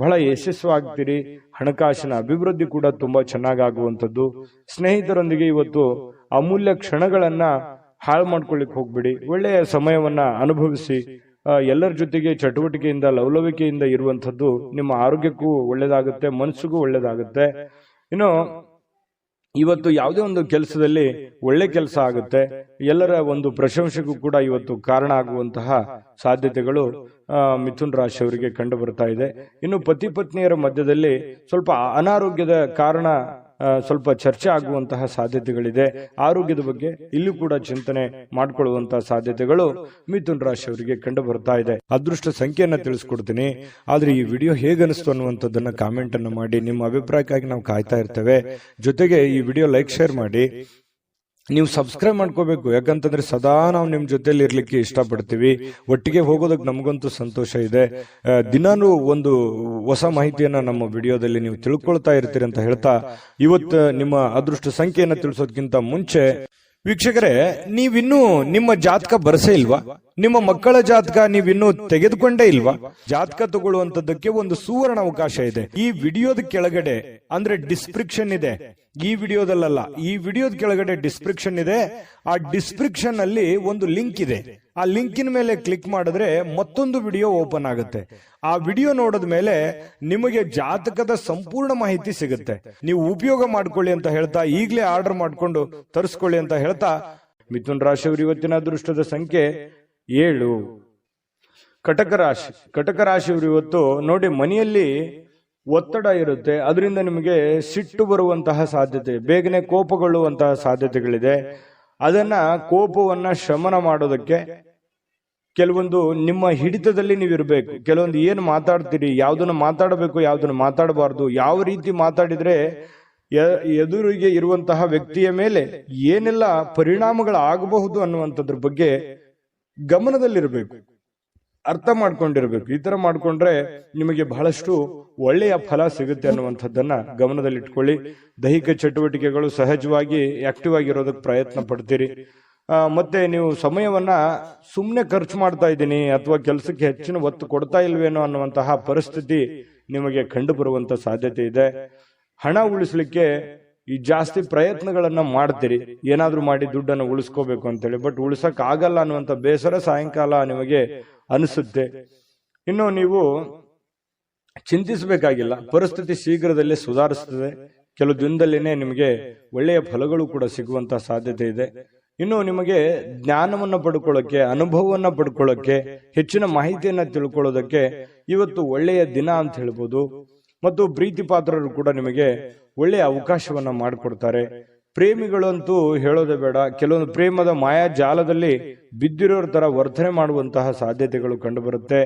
ಬಹಳ ಯಶಸ್ವಾಗ್ತೀರಿ. ಹಣಕಾಸಿನ ಅಭಿವೃದ್ಧಿ ಕೂಡ ತುಂಬಾ ಚೆನ್ನಾಗಾಗುವಂಥದ್ದು. ಸ್ನೇಹಿತರೊಂದಿಗೆ ಇವತ್ತು ಅಮೂಲ್ಯ ಕ್ಷಣಗಳನ್ನ ಹಾಳು ಮಾಡ್ಕೊಳ್ಳಿಕ್ ಹೋಗ್ಬಿಡಿ. ಒಳ್ಳೆಯ ಸಮಯವನ್ನ ಅನುಭವಿಸಿ. ಎಲ್ಲರ ಜೊತೆಗೆ ಚಟುವಟಿಕೆಯಿಂದ, ಲವಲವಿಕೆಯಿಂದ ಇರುವಂಥದ್ದು ನಿಮ್ಮ ಆರೋಗ್ಯಕ್ಕೂ ಒಳ್ಳೇದಾಗುತ್ತೆ, ಮನಸ್ಸಿಗೂ ಒಳ್ಳೇದಾಗುತ್ತೆ. ಇನ್ನು ಇವತ್ತು ಯಾವುದೇ ಒಂದು ಕೆಲಸದಲ್ಲಿ ಒಳ್ಳೆ ಕೆಲಸ ಆಗುತ್ತೆ. ಎಲ್ಲರ ಒಂದು ಪ್ರಶಂಸೆಗೂ ಕೂಡ ಇವತ್ತು ಕಾರಣ ಆಗುವಂತಹ ಸಾಧ್ಯತೆಗಳು ಮಿಥುನ್ ರಾಶಿಯವರಿಗೆ ಕಂಡು ಬರ್ತಾ ಇದೆ. ಇನ್ನು ಪತಿ ಪತ್ನಿಯರ ಮಧ್ಯದಲ್ಲಿ ಸ್ವಲ್ಪ ಅನಾರೋಗ್ಯದ ಕಾರಣ ಸ್ವಲ್ಪ ಚರ್ಚೆ ಆಗುವಂತಹ ಸಾಧ್ಯತೆಗಳಿದೆ. ಆರೋಗ್ಯದ ಬಗ್ಗೆ ಇಲ್ಲೂ ಕೂಡ ಚಿಂತನೆ ಮಾಡಿಕೊಳ್ಳುವಂತಹ ಸಾಧ್ಯತೆಗಳು ಮಿಥುನ್ ರಾಶಿಯವರಿಗೆ ಕಂಡು ಬರ್ತಾ ಇದೆ. ಅದೃಷ್ಟ ಸಂಖ್ಯೆಯನ್ನ ತಿಳಿಸ್ಕೊಡ್ತೀನಿ. ಆದ್ರೆ ಈ ವಿಡಿಯೋ ಹೇಗನಿಸ್ತು ಅನ್ನುವಂಥದ್ದನ್ನ ಕಾಮೆಂಟ್ ಅನ್ನು ಮಾಡಿ. ನಿಮ್ಮ ಅಭಿಪ್ರಾಯಕ್ಕಾಗಿ ನಾವು ಕಾಯ್ತಾ ಇರ್ತೇವೆ. ಜೊತೆಗೆ ಈ ವಿಡಿಯೋ ಲೈಕ್, ಶೇರ್ ಮಾಡಿ. ನೀವು ಸಬ್ಸ್ಕ್ರೈಬ್ ಮಾಡ್ಕೋಬೇಕು. ಯಾಕಂತಂದ್ರೆ ಸದಾ ನಾವು ನಿಮ್ ಜೊತೆಲಿ ಇರ್ಲಿಕ್ಕೆ ಇಷ್ಟಪಡ್ತೀವಿ. ಒಟ್ಟಿಗೆ ಹೋಗೋದಕ್ಕೆ ನಮಗಂತೂ ಸಂತೋಷ ಇದೆ. ದಿನಾನು ಒಂದು ಹೊಸ ಮಾಹಿತಿಯನ್ನ ನಮ್ಮ ವಿಡಿಯೋದಲ್ಲಿ ನೀವು ತಿಳ್ಕೊಳ್ತಾ ಇರ್ತೀರಿ ಅಂತ ಹೇಳ್ತಾ, ಇವತ್ತು ನಿಮ್ಮ ಅದೃಷ್ಟ ಸಂಖ್ಯೆಯನ್ನ ತಿಳಿಸೋದಕ್ಕಿಂತ ಮುಂಚೆ ವೀಕ್ಷಕರೇ, ನೀವಿನ್ನೂ ನಿಮ್ಮ ಜಾತಕ ಬರಸೇ ಇಲ್ವಾ? ನಿಮ್ಮ ಮಕ್ಕಳ ಜಾತಕ ನೀವಿನ್ನೂ ತೆಗೆದುಕೊಂಡೇ ಇಲ್ವಾ? ಜಾತಕ ತಗೊಳ್ಳುವಂತದ್ದಕ್ಕೆ ಒಂದು ಸುವರ್ಣ ಅವಕಾಶ ಇದೆ. ಈ ವಿಡಿಯೋದ ಕೆಳಗಡೆ ಅಂದ್ರೆ ಡಿಸ್ಕ್ರಿಪ್ಷನ್ ಇದೆ. ಈ ವಿಡಿಯೋದಲ್ಲ, ಈ ವಿಡಿಯೋದ ಕೆಳಗಡೆ ಡಿಸ್ಕ್ರಿಪ್ಷನ್ ಇದೆ. ಆ ಡಿಸ್ಕ್ರಿಪ್ಷನ್ ಅಲ್ಲಿ ಒಂದು ಲಿಂಕ್ ಇದೆ. ಆ ಲಿಂಕಿನ ಮೇಲೆ ಕ್ಲಿಕ್ ಮಾಡಿದ್ರೆ ಮತ್ತೊಂದು ವಿಡಿಯೋ ಓಪನ್ ಆಗುತ್ತೆ. ಆ ವಿಡಿಯೋ ನೋಡಿದ ಮೇಲೆ ನಿಮಗೆ ಜಾತಕದ ಸಂಪೂರ್ಣ ಮಾಹಿತಿ ಸಿಗುತ್ತೆ. ನೀವು ಉಪಯೋಗ ಮಾಡ್ಕೊಳ್ಳಿ ಅಂತ ಹೇಳ್ತಾ, ಈಗಲೇ ಆರ್ಡರ್ ಮಾಡ್ಕೊಂಡು ತರಿಸ್ಕೊಳ್ಳಿ ಅಂತ ಹೇಳ್ತಾ, ಮಿಥುನ್ ರಾಶಿಯವರು ಇವತ್ತಿನ ಅದೃಷ್ಟದ ಸಂಖ್ಯೆ 7. ಕಟಕ ರಾಶಿ. ಕಟಕ ರಾಶಿಯವರು ಇವತ್ತು ನೋಡಿ, ಮನೆಯಲ್ಲಿ ಒತ್ತಡ ಇರುತ್ತೆ, ಅದರಿಂದ ನಿಮಗೆ ಸಿಟ್ಟು ಬರುವಂತಹ ಸಾಧ್ಯತೆ, ಬೇಗನೆ ಕೋಪಗೊಳ್ಳುವಂತಹ ಸಾಧ್ಯತೆಗಳಿದೆ. ಅದನ್ನ ಕೋಪವನ್ನ ಶಮನ ಮಾಡೋದಕ್ಕೆ ಕೆಲವೊಂದು ನಿಮ್ಮ ಹಿಡಿತದಲ್ಲಿ ನೀವಿರಬೇಕು. ಕೆಲವೊಂದು ಏನು ಮಾತಾಡ್ತೀರಿ, ಯಾವ್ದನ್ನ ಮಾತಾಡಬೇಕು, ಯಾವ್ದನ್ನ ಮಾತಾಡಬಾರ್ದು, ಯಾವ ರೀತಿ ಮಾತಾಡಿದ್ರೆ ಎದುರಿಗೆ ಇರುವಂತಹ ವ್ಯಕ್ತಿಯ ಮೇಲೆ ಏನೆಲ್ಲ ಪರಿಣಾಮಗಳಾಗಬಹುದು ಅನ್ನುವಂಥದ್ರ ಬಗ್ಗೆ ಗಮನದಲ್ಲಿರಬೇಕು, ಅರ್ಥ ಮಾಡ್ಕೊಂಡಿರ್ಬೇಕು. ಈ ತರ ಮಾಡ್ಕೊಂಡ್ರೆ ನಿಮಗೆ ಬಹಳಷ್ಟು ಒಳ್ಳೆಯ ಫಲ ಸಿಗುತ್ತೆ ಅನ್ನುವಂಥದ್ದನ್ನ ಗಮನದಲ್ಲಿಟ್ಕೊಳ್ಳಿ. ದೈಹಿಕ ಚಟುವಟಿಕೆಗಳು ಸಹಜವಾಗಿ ಆಕ್ಟಿವ್ ಆಗಿರೋದಕ್ಕೆ ಪ್ರಯತ್ನ ಪಡ್ತೀರಿ. ಮತ್ತೆ ನೀವು ಸಮಯವನ್ನ ಸುಮ್ಮನೆ ಖರ್ಚು ಮಾಡ್ತಾ ಇದ್ದೀನಿ ಅಥವಾ ಕೆಲಸಕ್ಕೆ ಹೆಚ್ಚಿನ ಒತ್ತು ಕೊಡ್ತಾ ಇಲ್ವೇನೋ ಅನ್ನುವಂತಹ ಪರಿಸ್ಥಿತಿ ನಿಮಗೆ ಕಂಡು ಬರುವಂತ ಸಾಧ್ಯತೆ ಇದೆ. ಹಣ ಉಳಿಸ್ಲಿಕ್ಕೆ ಈ ಜಾಸ್ತಿ ಪ್ರಯತ್ನಗಳನ್ನ ಮಾಡ್ತೀರಿ, ಏನಾದ್ರೂ ಮಾಡಿ ದುಡ್ಡನ್ನು ಉಳಿಸ್ಕೋಬೇಕು ಅಂತೇಳಿ. ಬಟ್ ಉಳಿಸಕ್ ಆಗಲ್ಲ ಅನ್ನುವಂತ ಬೇಸರ ಸಾಯಂಕಾಲ ನಿಮಗೆ ಅನಿಸುತ್ತೆ. ಇನ್ನು ನೀವು ಚಿಂತಿಸಬೇಕಾಗಿಲ್ಲ, ಪರಿಸ್ಥಿತಿ ಶೀಘ್ರದಲ್ಲೇ ಸುಧಾರಿಸ್ತದೆ. ಕೆಲವು ದಿನದಲ್ಲೇನೆ ನಿಮಗೆ ಒಳ್ಳೆಯ ಫಲಗಳು ಕೂಡ ಸಿಗುವಂತ ಸಾಧ್ಯತೆ ಇದೆ. ಇನ್ನು ನಿಮಗೆ ಜ್ಞಾನವನ್ನ ಪಡ್ಕೊಳ್ಳೋಕೆ, ಅನುಭವವನ್ನ ಪಡ್ಕೊಳ್ಳೋಕೆ, ಹೆಚ್ಚಿನ ಮಾಹಿತಿಯನ್ನ ತಿಳ್ಕೊಳ್ಳೋದಕ್ಕೆ ಇವತ್ತು ಒಳ್ಳೆಯ ದಿನ ಅಂತ ಹೇಳ್ಬೋದು. ಮತ್ತು ಪ್ರೀತಿ ಪಾತ್ರರು ಕೂಡ ನಿಮಗೆ ಒಳ್ಳೆಯ ಅವಕಾಶವನ್ನ ಮಾಡಿಕೊಡ್ತಾರೆ. ಪ್ರೇಮಿಗಳಂತೂ ಹೇಳೋದೇ ಬೇಡ, ಕೆಲವೊಂದು ಪ್ರೇಮದ ಮಾಯಾ ಜಾಲದಲ್ಲಿ ಬಿದ್ದಿರೋರ ತರ ವರ್ತನೆ ಮಾಡುವಂತಹ ಸಾಧ್ಯತೆಗಳು ಕಂಡುಬರುತ್ತೆ.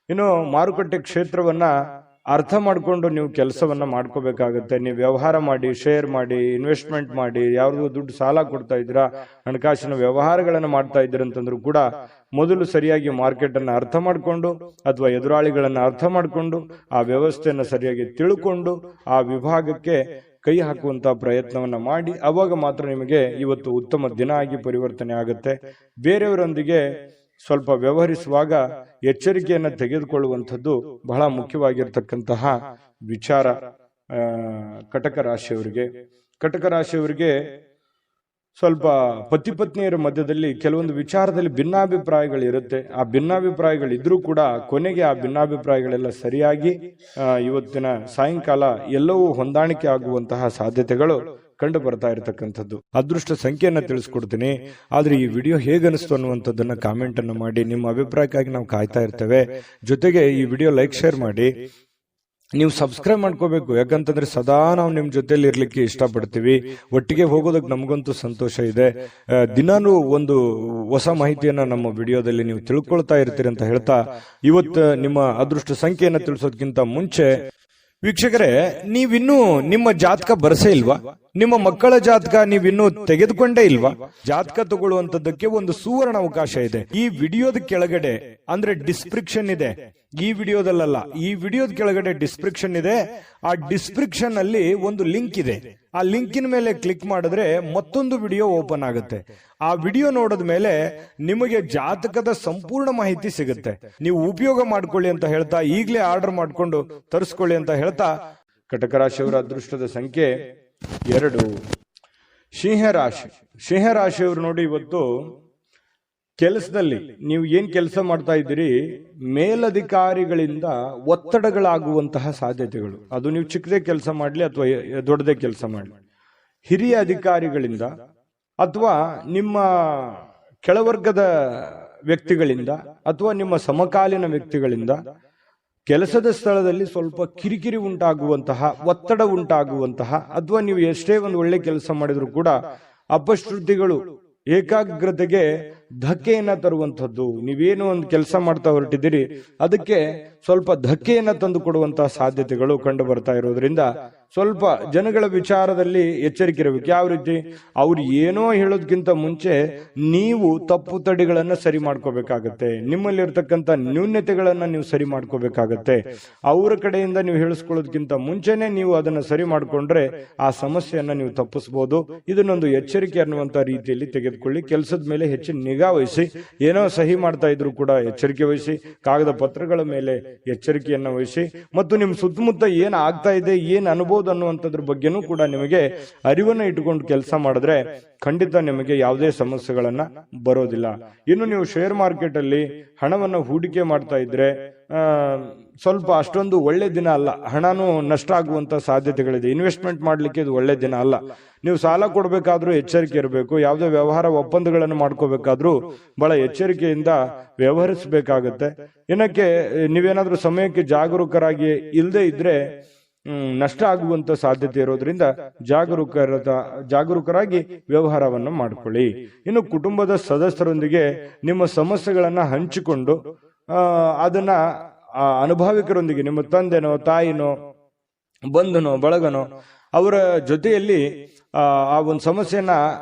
ಇನ್ನು ಮಾರುಕಟ್ಟೆ ಕ್ಷೇತ್ರವನ್ನ ಅರ್ಥ ಮಾಡಿಕೊಂಡು ನೀವು ಕೆಲಸವನ್ನ ಮಾಡ್ಕೋಬೇಕಾಗತ್ತೆ. ನೀವು ವ್ಯವಹಾರ ಮಾಡಿ, ಶೇರ್ ಮಾಡಿ, ಇನ್ವೆಸ್ಟ್ಮೆಂಟ್ ಮಾಡಿ, ಯಾವ್ದು ದುಡ್ಡು ಸಾಲ ಕೊಡ್ತಾ ಇದ್ದೀರಾ, ಹಣಕಾಸಿನ ವ್ಯವಹಾರಗಳನ್ನ ಮಾಡ್ತಾ ಇದ್ದೀರ ಅಂತಂದ್ರೂ ಕೂಡ ಮೊದಲು ಸರಿಯಾಗಿ ಮಾರ್ಕೆಟ್ ಅನ್ನ ಅರ್ಥ ಮಾಡಿಕೊಂಡು ಅಥವಾ ಎದುರಾಳಿಗಳನ್ನ ಅರ್ಥ ಮಾಡಿಕೊಂಡು ಆ ವ್ಯವಸ್ಥೆಯನ್ನ ಸರಿಯಾಗಿ ತಿಳ್ಕೊಂಡು ಆ ವಿಭಾಗಕ್ಕೆ ಕೈ ಹಾಕುವಂತ ಪ್ರಯತ್ನವನ್ನ ಮಾಡಿ, ಅವಾಗ ಮಾತ್ರ ನಿಮಗೆ ಇವತ್ತು ಉತ್ತಮ ದಿನ ಆಗಿ ಪರಿವರ್ತನೆ ಆಗುತ್ತೆ. ಬೇರೆಯವರೊಂದಿಗೆ ಸ್ವಲ್ಪ ವ್ಯವಹರಿಸುವಾಗ ಎಚ್ಚರಿಕೆಯನ್ನು ತೆಗೆದುಕೊಳ್ಳುವಂಥದ್ದು ಬಹಳ ಮುಖ್ಯವಾಗಿರ್ತಕ್ಕಂತಹ ವಿಚಾರ. ಕಟಕ ರಾಶಿಯವರಿಗೆ, ಕಟಕ ರಾಶಿಯವರಿಗೆ ಸ್ವಲ್ಪ ಪತಿ ಪತ್ನಿಯರ ಮಧ್ಯದಲ್ಲಿ ಕೆಲವೊಂದು ವಿಚಾರದಲ್ಲಿ ಭಿನ್ನಾಭಿಪ್ರಾಯಗಳಿರುತ್ತೆ. ಆ ಭಿನ್ನಾಭಿಪ್ರಾಯಗಳಿದ್ರೂ ಕೂಡ ಕೊನೆಗೆ ಆ ಭಿನ್ನಾಭಿಪ್ರಾಯಗಳೆಲ್ಲ ಸರಿಯಾಗಿ ಇವತ್ತಿನ ಸಾಯಂಕಾಲ ಎಲ್ಲವೂ ಹೊಂದಾಣಿಕೆ ಆಗುವಂತಹ ಸಾಧ್ಯತೆಗಳು ಕಂಡು ಬರ್ತಾ ಇರತಕ್ಕಂಥದ್ದು. ಅದೃಷ್ಟ ಸಂಖ್ಯೆಯನ್ನ ತಿಳಿಸ್ಕೊಡ್ತೀನಿ. ಆದ್ರೆ ಈ ವಿಡಿಯೋ ಹೇಗನಿಸ್ತು ಅನ್ನುವಂಥದ್ದನ್ನ ಕಾಮೆಂಟ್ ಅನ್ನು ಮಾಡಿ. ನಿಮ್ಮ ಅಭಿಪ್ರಾಯಕ್ಕಾಗಿ ನಾವು ಕಾಯ್ತಾ ಇರ್ತೇವೆ. ಜೊತೆಗೆ ಈ ವಿಡಿಯೋ ಲೈಕ್, ಶೇರ್ ಮಾಡಿ. ನೀವು ಸಬ್ಸ್ಕ್ರೈಬ್ ಮಾಡ್ಕೋಬೇಕು. ಯಾಕಂತಂದ್ರೆ ಸದಾ ನಾವು ನಿಮ್ ಜೊತೆಲಿ ಇರ್ಲಿಕ್ಕೆ ಇಷ್ಟಪಡ್ತೀವಿ. ಒಟ್ಟಿಗೆ ಹೋಗೋದಕ್ಕೆ ನಮಗಂತೂ ಸಂತೋಷ ಇದೆ. ದಿನಾನು ಒಂದು ಹೊಸ ಮಾಹಿತಿಯನ್ನ ನಮ್ಮ ವಿಡಿಯೋದಲ್ಲಿ ನೀವು ತಿಳ್ಕೊಳ್ತಾ ಇರ್ತೀರಿ ಅಂತ ಹೇಳ್ತಾ, ಇವತ್ತು ನಿಮ್ಮ ಅದೃಷ್ಟ ಸಂಖ್ಯೆಯನ್ನ ತಿಳಿಸೋದಕ್ಕಿಂತ ಮುಂಚೆ ವೀಕ್ಷಕರೇ, ನೀವಿನ್ನೂ ನಿಮ್ಮ ಜಾತಕ ಬರಸೇ ಇಲ್ವಾ? ನಿಮ್ಮ ಮಕ್ಕಳ ಜಾತಕ ನೀವಿನ್ನೂ ತೆಗೆದುಕೊಂಡೇ ಇಲ್ವಾ? ಜಾತಕ ತಗೊಳ್ಳುವಂತದ್ದಕ್ಕೆ ಒಂದು ಸುವರ್ಣ ಅವಕಾಶ ಇದೆ. ಈ ವಿಡಿಯೋದ ಕೆಳಗಡೆ ಅಂದ್ರೆ ಡಿಸ್ಕ್ರಿಪ್ಷನ್ ಇದೆ. ಈ ವಿಡಿಯೋದಲ್ಲ, ಈ ವಿಡಿಯೋದ ಕೆಳಗಡೆ ಡಿಸ್ಕ್ರಿಪ್ಷನ್ ಇದೆ. ಆ ಡಿಸ್ಕ್ರಿಪ್ಷನ್ ಅಲ್ಲಿ ಒಂದು ಲಿಂಕ್ ಇದೆ. ಆ ಲಿಂಕಿನ ಮೇಲೆ ಕ್ಲಿಕ್ ಮಾಡಿದ್ರೆ ಮತ್ತೊಂದು ವಿಡಿಯೋ ಓಪನ್ ಆಗುತ್ತೆ. ಆ ವಿಡಿಯೋ ನೋಡಿದ ಮೇಲೆ ನಿಮಗೆ ಜಾತಕದ ಸಂಪೂರ್ಣ ಮಾಹಿತಿ ಸಿಗುತ್ತೆ. ನೀವು ಉಪಯೋಗ ಮಾಡ್ಕೊಳ್ಳಿ ಅಂತ ಹೇಳ್ತಾ, ಈಗಲೇ ಆರ್ಡರ್ ಮಾಡ್ಕೊಂಡು ತರಿಸ್ಕೊಳ್ಳಿ ಅಂತ ಹೇಳ್ತಾ, ಕಟಕ ರಾಶಿಯವರ ಅದೃಷ್ಟದ ಸಂಖ್ಯೆ 2. ಸಿಂಹರಾಶಿ. ಸಿಂಹರಾಶಿಯವರು ನೋಡಿ, ಇವತ್ತು ಕೆಲಸದಲ್ಲಿ ನೀವು ಏನ್ ಕೆಲಸ ಮಾಡ್ತಾ ಇದ್ದೀರಿ, ಮೇಲಧಿಕಾರಿಗಳಿಂದ ಒತ್ತಡಗಳಾಗುವಂತಹ ಸಾಧ್ಯತೆಗಳು. ಅದು ನೀವು ಚಿಕ್ಕದೇ ಕೆಲಸ ಮಾಡ್ಲಿ ಅಥವಾ ದೊಡ್ಡದೇ ಕೆಲಸ ಮಾಡ್ಲಿ, ಹಿರಿಯ ಅಧಿಕಾರಿಗಳಿಂದ ಅಥವಾ ನಿಮ್ಮ ಕೆಳವರ್ಗದ ವ್ಯಕ್ತಿಗಳಿಂದ ಅಥವಾ ನಿಮ್ಮ ಸಮಕಾಲೀನ ವ್ಯಕ್ತಿಗಳಿಂದ ಕೆಲಸದ ಸ್ಥಳದಲ್ಲಿ ಸ್ವಲ್ಪ ಕಿರಿಕಿರಿ ಉಂಟಾಗುವಂತಹ, ಒತ್ತಡ ಉಂಟಾಗುವಂತಹ, ಅಥವಾ ನೀವು ಎಷ್ಟೇ ಒಂದು ಒಳ್ಳೆ ಕೆಲಸ ಮಾಡಿದ್ರು ಕೂಡ ಅಪಶ್ರುತಿಗಳು, ಏಕಾಗ್ರತೆಗೆ ಧಕ್ಕೆಯನ್ನ ತರುವಂತದ್ದು. ನೀವೇನು ಒಂದು ಕೆಲಸ ಮಾಡ್ತಾ ಹೊರಟಿದ್ದೀರಿ ಅದಕ್ಕೆ ಸ್ವಲ್ಪ ಧಕ್ಕೆಯನ್ನ ತಂದು ಕೊಡುವಂತಹ ಸಾಧ್ಯತೆಗಳು ಕಂಡು ಬರ್ತಾ ಇರೋದ್ರಿಂದ ಸ್ವಲ್ಪ ಜನಗಳ ವಿಚಾರದಲ್ಲಿ ಎಚ್ಚರಿಕೆ ಇರಬೇಕು. ಯಾವ ರೀತಿ? ಅವ್ರು ಏನೋ ಹೇಳೋದಕ್ಕಿಂತ ಮುಂಚೆ ನೀವು ತಪ್ಪು ತಡೆಗಳನ್ನ ಸರಿ ಮಾಡ್ಕೋಬೇಕಾಗತ್ತೆ. ನಿಮ್ಮಲ್ಲಿರ್ತಕ್ಕಂಥ ನ್ಯೂನ್ಯತೆಗಳನ್ನ ನೀವು ಸರಿ ಮಾಡ್ಕೋಬೇಕಾಗತ್ತೆ. ಅವರ ಕಡೆಯಿಂದ ನೀವು ಹೇಳಿಸ್ಕೊಳ್ಳೋದಕ್ಕಿಂತ ಮುಂಚೆನೆ ನೀವು ಅದನ್ನ ಸರಿ ಮಾಡ್ಕೊಂಡ್ರೆ ಆ ಸಮಸ್ಯೆಯನ್ನ ನೀವು ತಪ್ಪಿಸಬಹುದು. ಇದನ್ನೊಂದು ಎಚ್ಚರಿಕೆ ಅನ್ನುವಂತ ರೀತಿಯಲ್ಲಿ ತೆಗೆದುಕೊಳ್ಳಿ. ಕೆಲಸದ ಮೇಲೆ ಹೆಚ್ಚಿನ ನಿಗಾ ವಹಿಸಿ. ಏನೋ ಸಹಿ ಮಾಡ್ತಾ ಇದ್ರು ಕೂಡ ಎಚ್ಚರಿಕೆ ವಹಿಸಿ. ಕಾಗದ ಪತ್ರಗಳ ಮೇಲೆ ಎಚ್ಚರಿಕೆಯನ್ನ ವಹಿಸಿ. ಮತ್ತು ನಿಮ್ ಸುತ್ತಮುತ್ತ ಏನ್ ಆಗ್ತಾ ಇದೆ, ಏನ್ ಅನುಭವ ಅನ್ನುವಂಥದ್ರ ಬಗ್ಗೆನೂ ಕೂಡ ನಿಮಗೆ ಅರಿವನ್ನ ಇಟ್ಟುಕೊಂಡು ಕೆಲಸ ಮಾಡಿದ್ರೆ ಖಂಡಿತ ನಿಮಗೆ ಯಾವುದೇ ಸಮಸ್ಯೆಗಳನ್ನ ಬರೋದಿಲ್ಲ. ಇನ್ನು ನೀವು ಶೇರ್ ಮಾರ್ಕೆಟ್ ಅಲ್ಲಿ ಹಣವನ್ನು ಹೂಡಿಕೆ ಮಾಡ್ತಾ ಇದ್ರೆ ಸ್ವಲ್ಪ ಅಷ್ಟೊಂದು ಒಳ್ಳೆ ದಿನ ಅಲ್ಲ. ಹಣನೂ ನಷ್ಟ ಆಗುವಂತ ಸಾಧ್ಯತೆಗಳಿದೆ. ಇನ್ವೆಸ್ಟ್ಮೆಂಟ್ ಮಾಡ್ಲಿಕ್ಕೆ ಇದು ಒಳ್ಳೆ ದಿನ ಅಲ್ಲ. ನೀವು ಸಾಲ ಕೊಡಬೇಕಾದ್ರೂ ಎಚ್ಚರಿಕೆ ಇರಬೇಕು. ಯಾವುದೇ ವ್ಯವಹಾರ ಒಪ್ಪಂದಗಳನ್ನು ಮಾಡ್ಕೋಬೇಕಾದ್ರೂ ಬಹಳ ಎಚ್ಚರಿಕೆಯಿಂದ ವ್ಯವಹರಿಸಬೇಕಾಗತ್ತೆ. ಇನ್ನಕ್ಕೆ ನೀವೇನಾದ್ರೂ ಸಮಯಕ್ಕೆ ಜಾಗರೂಕರಾಗಿ ಇಲ್ಲದೆ ಇದ್ರೆ ನಷ್ಟ ಆಗುವಂತ ಸಾಧ್ಯತೆ ಇರೋದ್ರಿಂದ ಜಾಗರೂಕರಾಗಿ ವ್ಯವಹಾರವನ್ನು ಮಾಡ್ಕೊಳ್ಳಿ. ಇನ್ನು ಕುಟುಂಬದ ಸದಸ್ಯರೊಂದಿಗೆ ನಿಮ್ಮ ಸಮಸ್ಯೆಗಳನ್ನ ಹಂಚಿಕೊಂಡು ಅದನ್ನ ಅನುಭವಿಕರೊಂದಿಗೆ, ನಿಮ್ಮ ತಂದೆನೋ ತಾಯಿನೋ ಬಂಧುನೋ ಬಳಗನೋ ಅವರ ಜೊತೆಯಲ್ಲಿ ಆ ಒಂದು ಸಮಸ್ಯೆಯನ್ನ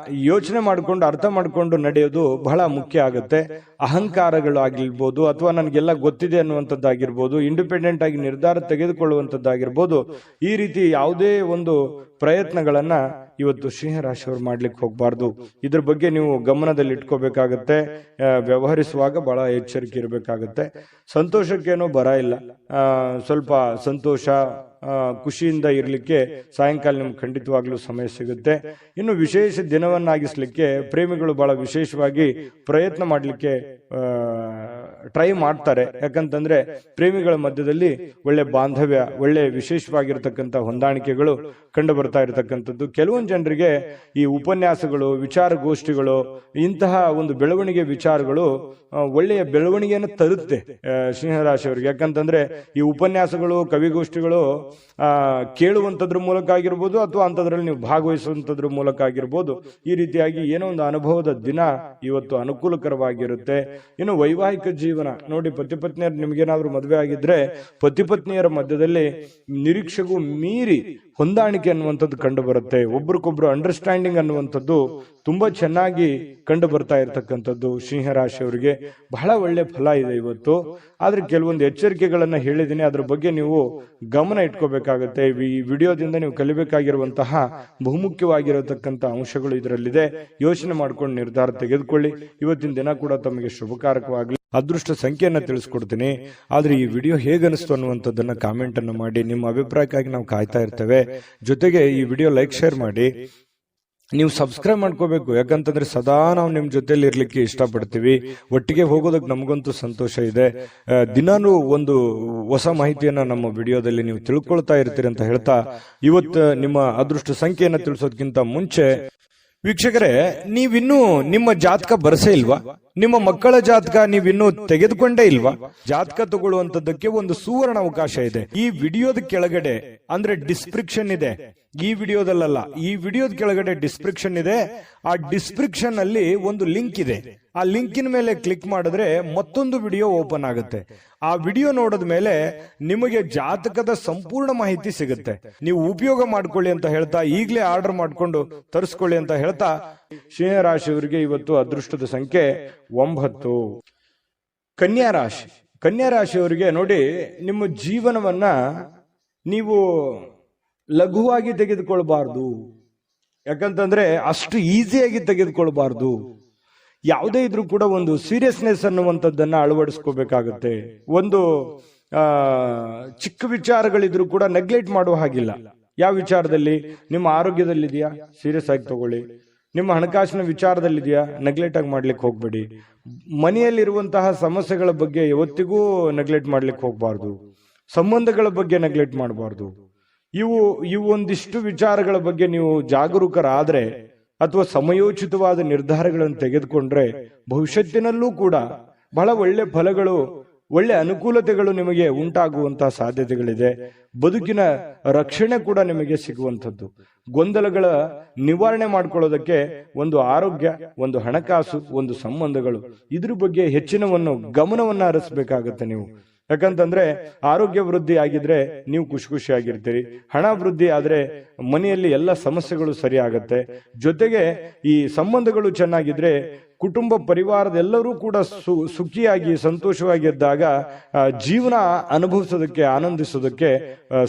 ಯೋಚನೆ ಮಾಡಿಕೊಂಡು ಅರ್ಥ ಮಾಡಿಕೊಂಡು ನಡೆಯೋದು ಬಹಳ ಮುಖ್ಯ ಆಗುತ್ತೆ. ಅಹಂಕಾರಗಳು ಆಗಿರ್ಬೋದು ಅಥವಾ ನನಗೆಲ್ಲ ಗೊತ್ತಿದೆ ಅನ್ನುವಂಥದ್ದಾಗಿರ್ಬೋದು, ಇಂಡಿಪೆಂಡೆಂಟ್ ಆಗಿ ನಿರ್ಧಾರ ತೆಗೆದುಕೊಳ್ಳುವಂಥದ್ದಾಗಿರ್ಬೋದು, ಈ ರೀತಿ ಯಾವುದೇ ಒಂದು ಪ್ರಯತ್ನಗಳನ್ನ ಇವತ್ತು ಸಿಂಹರಾಶಿಯವರು ಮಾಡ್ಲಿಕ್ಕೆ ಹೋಗ್ಬಾರ್ದು. ಇದ್ರ ಬಗ್ಗೆ ನೀವು ಗಮನದಲ್ಲಿ ಇಟ್ಕೋಬೇಕಾಗತ್ತೆ. ವ್ಯವಹರಿಸುವಾಗ ಬಹಳ ಎಚ್ಚರಿಕೆ ಇರಬೇಕಾಗತ್ತೆ. ಸಂತೋಷಕ್ಕೇನೋ ಬರ ಇಲ್ಲ. ಸ್ವಲ್ಪ ಸಂತೋಷ ಖುಷಿಯಿಂದ ಇರಲಿಕ್ಕೆ ಸಾಯಂಕಾಲ ನಿಮ್ಗೆ ಖಂಡಿತವಾಗ್ಲೂ ಸಮಯ ಸಿಗುತ್ತೆ. ಇನ್ನು ವಿಶೇಷ ದಿನವನ್ನಾಗಿಸ್ಲಿಕ್ಕೆ ಪ್ರೇಮಿಗಳು ಬಹಳ ವಿಶೇಷವಾಗಿ ಪ್ರಯತ್ನ ಮಾಡಲಿಕ್ಕೆ ಟ್ರೈ ಮಾಡ್ತಾರೆ. ಯಾಕಂತಂದ್ರೆ ಪ್ರೇಮಿಗಳ ಮಧ್ಯದಲ್ಲಿ ಒಳ್ಳೆ ಬಾಂಧವ್ಯ, ಒಳ್ಳೆ ವಿಶೇಷವಾಗಿರ್ತಕ್ಕಂಥ ಹೊಂದಾಣಿಕೆಗಳು ಕಂಡು ಬರ್ತಾ ಇರತಕ್ಕಂಥದ್ದು. ಕೆಲವೊಂದು ಜನರಿಗೆ ಈ ಉಪನ್ಯಾಸಗಳು, ವಿಚಾರಗೋಷ್ಠಿಗಳು, ಇಂತಹ ಒಂದು ಬೆಳವಣಿಗೆ ವಿಚಾರಗಳು ಒಳ್ಳೆಯ ಬೆಳವಣಿಗೆಯನ್ನು ತರುತ್ತೆ ಸಿಂಹರಾಶಿಯವರಿಗೆ. ಯಾಕಂತಂದ್ರೆ ಈ ಉಪನ್ಯಾಸಗಳು, ಕವಿಗೋಷ್ಠಿಗಳು ಕೇಳುವಂತದ್ರ ಮೂಲಕ ಆಗಿರ್ಬೋದು ಅಥವಾ ಅಂತದ್ರಲ್ಲಿ ನೀವು ಭಾಗವಹಿಸುವಂತದ್ರ ಮೂಲಕ ಆಗಿರ್ಬೋದು, ಈ ರೀತಿಯಾಗಿ ಏನೋ ಒಂದು ಅನುಭವದ ದಿನ ಇವತ್ತು ಅನುಕೂಲಕರವಾಗಿರುತ್ತೆ. ಇನ್ನು ವೈವಾಹಿಕ ಜೀವನ ನೋಡಿ, ಪತಿ ಪತ್ನಿಯರು ನಿಮ್ಗೇನಾದ್ರೂ ಮದುವೆ ಆಗಿದ್ರೆ ಪತಿ ಪತ್ನಿಯರ ಮಧ್ಯದಲ್ಲಿ ನಿರೀಕ್ಷೆಗೂ ಮೀರಿ ಹೊಂದಾಣಿಕೆ ಅನ್ನುವಂಥದ್ದು ಕಂಡು ಬರುತ್ತೆ. ಒಬ್ರಿಗೊಬ್ರು ಅಂಡರ್ಸ್ಟ್ಯಾಂಡಿಂಗ್ ಅನ್ನುವಂಥದ್ದು ತುಂಬಾ ಚೆನ್ನಾಗಿ ಕಂಡು ಬರ್ತಾ ಇರತಕ್ಕಂಥದ್ದು ಸಿಂಹರಾಶಿಯವರಿಗೆ ಬಹಳ ಒಳ್ಳೆ ಫಲ ಇದೆ ಇವತ್ತು. ಆದ್ರೆ ಕೆಲವೊಂದು ಎಚ್ಚರಿಕೆಗಳನ್ನ ಹೇಳಿದ್ದೀನಿ, ಅದ್ರ ಬಗ್ಗೆ ನೀವು ಗಮನ ಇಟ್ಕೋಬೇಕಾಗತ್ತೆ. ಈ ವಿಡಿಯೋದಿಂದ ನೀವು ಕಲಿಬೇಕಾಗಿರುವಂತಹ ಬಹುಮುಖ್ಯವಾಗಿರತಕ್ಕಂಥ ಅಂಶಗಳು ಇದರಲ್ಲಿದೆ. ಯೋಚನೆ ಮಾಡ್ಕೊಂಡು ನಿರ್ಧಾರ ತೆಗೆದುಕೊಳ್ಳಿ. ಇವತ್ತಿನ ದಿನ ಕೂಡ ತಮಗೆ ಶುಭಕಾರಕವಾಗಲಿ. ಅದೃಷ್ಟ ಸಂಖ್ಯೆಯನ್ನ ತಿಳಿಸ್ಕೊಡ್ತೀನಿ. ಆದ್ರೆ ಈ ವಿಡಿಯೋ ಹೇಗನಿಸ್ತು ಅನ್ನುವಂಥದ್ದನ್ನ ಕಾಮೆಂಟ್ ಅನ್ನು ಮಾಡಿ. ನಿಮ್ಮ ಅಭಿಪ್ರಾಯಕ್ಕಾಗಿ ನಾವು ಕಾಯ್ತಾ ಇರ್ತೇವೆ. ಜೊತೆಗೆ ಈ ವಿಡಿಯೋ ಲೈಕ್, ಶೇರ್ ಮಾಡಿ. ನೀವು ಸಬ್ಸ್ಕ್ರೈಬ್ ಮಾಡ್ಕೋಬೇಕು. ಯಾಕಂತಂದ್ರೆ ಸದಾ ನಾವು ನಿಮ್ ಜೊತೆಲಿ ಇರ್ಲಿಕ್ಕೆ ಇಷ್ಟಪಡ್ತೀವಿ. ಒಟ್ಟಿಗೆ ಹೋಗೋದಕ್ಕೆ ನಮಗಂತೂ ಸಂತೋಷ ಇದೆ. ದಿನಾನು ಒಂದು ಹೊಸ ಮಾಹಿತಿಯನ್ನ ನಮ್ಮ ವಿಡಿಯೋದಲ್ಲಿ ನೀವು ತಿಳ್ಕೊಳ್ತಾ ಇರ್ತೀರಿ ಅಂತ ಹೇಳ್ತಾ, ಇವತ್ತು ನಿಮ್ಮ ಅದೃಷ್ಟ ಸಂಖ್ಯೆಯನ್ನ ತಿಳಿಸೋದಕ್ಕಿಂತ ಮುಂಚೆ ವೀಕ್ಷಕರೇ, ನೀವಿನ್ನೂ ನಿಮ್ಮ ಜಾತಕ ಬರಸೇ ಇಲ್ವಾ? ನಿಮ್ಮ ಮಕ್ಕಳ ಜಾತಕ ನೀವಿನ್ನೂ ತೆಗೆದುಕೊಂಡೇ ಇಲ್ವಾ? ಜಾತಕ ತಗೊಳ್ಳುವಂತದ್ದಕ್ಕೆ ಒಂದು ಸುವರ್ಣ ಅವಕಾಶ ಇದೆ. ಈ ವಿಡಿಯೋದ ಕೆಳಗಡೆ ಅಂದ್ರೆ ಡಿಸ್ಕ್ರಿಪ್ಷನ್ ಇದೆ. ಈ ವಿಡಿಯೋದಲ್ಲ, ಈ ವಿಡಿಯೋದ ಕೆಳಗಡೆ ಡಿಸ್ಕ್ರಿಪ್ಷನ್ ಇದೆ. ಆ ಡಿಸ್ಕ್ರಿಪ್ಷನ್ ಅಲ್ಲಿ ಒಂದು ಲಿಂಕ್ ಇದೆ. ಆ ಲಿಂಕಿನ ಮೇಲೆ ಕ್ಲಿಕ್ ಮಾಡಿದ್ರೆ ಮತ್ತೊಂದು ವಿಡಿಯೋ ಓಪನ್ ಆಗುತ್ತೆ. ಆ ವಿಡಿಯೋ ನೋಡಿದ ಮೇಲೆ ನಿಮಗೆ ಜಾತಕದ ಸಂಪೂರ್ಣ ಮಾಹಿತಿ ಸಿಗುತ್ತೆ. ನೀವು ಉಪಯೋಗ ಮಾಡ್ಕೊಳ್ಳಿ ಅಂತ ಹೇಳ್ತಾ, ಈಗಲೇ ಆರ್ಡರ್ ಮಾಡ್ಕೊಂಡು ತರಿಸ್ಕೊಳ್ಳಿ ಅಂತ ಹೇಳ್ತಾ, ಸಿಂಹರಾಶಿಯವರಿಗೆ ಇವತ್ತು ಅದೃಷ್ಟದ ಸಂಖ್ಯೆ 9. ಕನ್ಯಾ ರಾಶಿ. ಕನ್ಯಾ ರಾಶಿಯವರಿಗೆ ನೋಡಿ, ನಿಮ್ಮ ಜೀವನವನ್ನ ನೀವು ಲಘುವಾಗಿ ತೆಗೆದುಕೊಳ್ಬಾರ್ದು. ಯಾಕಂತಂದ್ರೆ ಅಷ್ಟು ಈಸಿಯಾಗಿ ತೆಗೆದುಕೊಳ್ಬಾರ್ದು. ಯಾವುದೇ ಇದ್ರೂ ಕೂಡ ಒಂದು ಸೀರಿಯಸ್ನೆಸ್ ಅನ್ನುವಂಥದ್ದನ್ನ ಅಳವಡಿಸ್ಕೋಬೇಕಾಗತ್ತೆ. ಒಂದು ಚಿಕ್ಕ ವಿಚಾರಗಳಿದ್ರು ಕೂಡ ನೆಗ್ಲೆಕ್ಟ್ ಮಾಡುವ ಹಾಗಿಲ್ಲ. ಯಾವ ವಿಚಾರದಲ್ಲಿ? ನಿಮ್ಮ ಆರೋಗ್ಯದಲ್ಲಿದೆಯಾ, ಸೀರಿಯಸ್ ಆಗಿ ತಗೊಳ್ಳಿ. ನಿಮ್ಮ ಹಣಕಾಸಿನ ವಿಚಾರದಲ್ಲಿದೆಯಾ, ನೆಗ್ಲೆಕ್ಟ್ ಆಗಿ ಮಾಡ್ಲಿಕ್ಕೆ ಹೋಗ್ಬೇಡಿ. ಮನೆಯಲ್ಲಿರುವಂತಹ ಸಮಸ್ಯೆಗಳ ಬಗ್ಗೆ ಯಾವತ್ತಿಗೂ ನೆಗ್ಲೆಕ್ಟ್ ಮಾಡ್ಲಿಕ್ಕೆ ಹೋಗ್ಬಾರ್ದು. ಸಂಬಂಧಗಳ ಬಗ್ಗೆ ನೆಗ್ಲೆಕ್ಟ್ ಮಾಡಬಾರ್ದು. ಇವು ಒಂದಿಷ್ಟು ವಿಚಾರಗಳ ಬಗ್ಗೆ ನೀವು ಜಾಗರೂಕರಾದ್ರೆ ಅಥವಾ ಸಮಯೋಚಿತವಾದ ನಿರ್ಧಾರಗಳನ್ನು ತೆಗೆದುಕೊಂಡ್ರೆ ಭವಿಷ್ಯತ್ತಿನಲ್ಲೂ ಕೂಡ ಬಹಳ ಒಳ್ಳೆ ಫಲಗಳು ಒಳ್ಳೆ ಅನುಕೂಲತೆಗಳು ನಿಮಗೆ ಉಂಟಾಗುವಂತಹ ಸಾಧ್ಯತೆಗಳಿದೆ. ಬದುಕಿನ ರಕ್ಷಣೆ ಕೂಡ ನಿಮಗೆ ಸಿಗುವಂಥದ್ದು. ಗೊಂದಲಗಳ ನಿವಾರಣೆ ಮಾಡ್ಕೊಳ್ಳೋದಕ್ಕೆ ಒಂದು ಆರೋಗ್ಯ, ಒಂದು ಹಣಕಾಸು, ಒಂದು ಸಂಬಂಧಗಳು, ಇದ್ರ ಬಗ್ಗೆ ಹೆಚ್ಚಿನವನ್ನು ಗಮನವನ್ನ ಹರಿಸಬೇಕಾಗತ್ತೆ ನೀವು. ಯಾಕಂತಂದ್ರೆ ಆರೋಗ್ಯ ವೃದ್ಧಿ ಆಗಿದ್ರೆ ನೀವು ಖುಷಿಯಾಗಿರ್ತೀರಿ. ಹಣ ವೃದ್ಧಿ ಆದ್ರೆ ಮನೆಯಲ್ಲಿ ಎಲ್ಲ ಸಮಸ್ಯೆಗಳು ಸರಿ ಆಗತ್ತೆ. ಜೊತೆಗೆ ಈ ಸಂಬಂಧಗಳು ಚೆನ್ನಾಗಿದ್ರೆ ಕುಟುಂಬ ಪರಿವಾರದೆಲ್ಲರೂ ಕೂಡ ಸುಖಿಯಾಗಿ ಸಂತೋಷವಾಗಿದ್ದಾಗ ಜೀವನ ಅನುಭವಿಸೋದಕ್ಕೆ, ಆನಂದಿಸೋದಕ್ಕೆ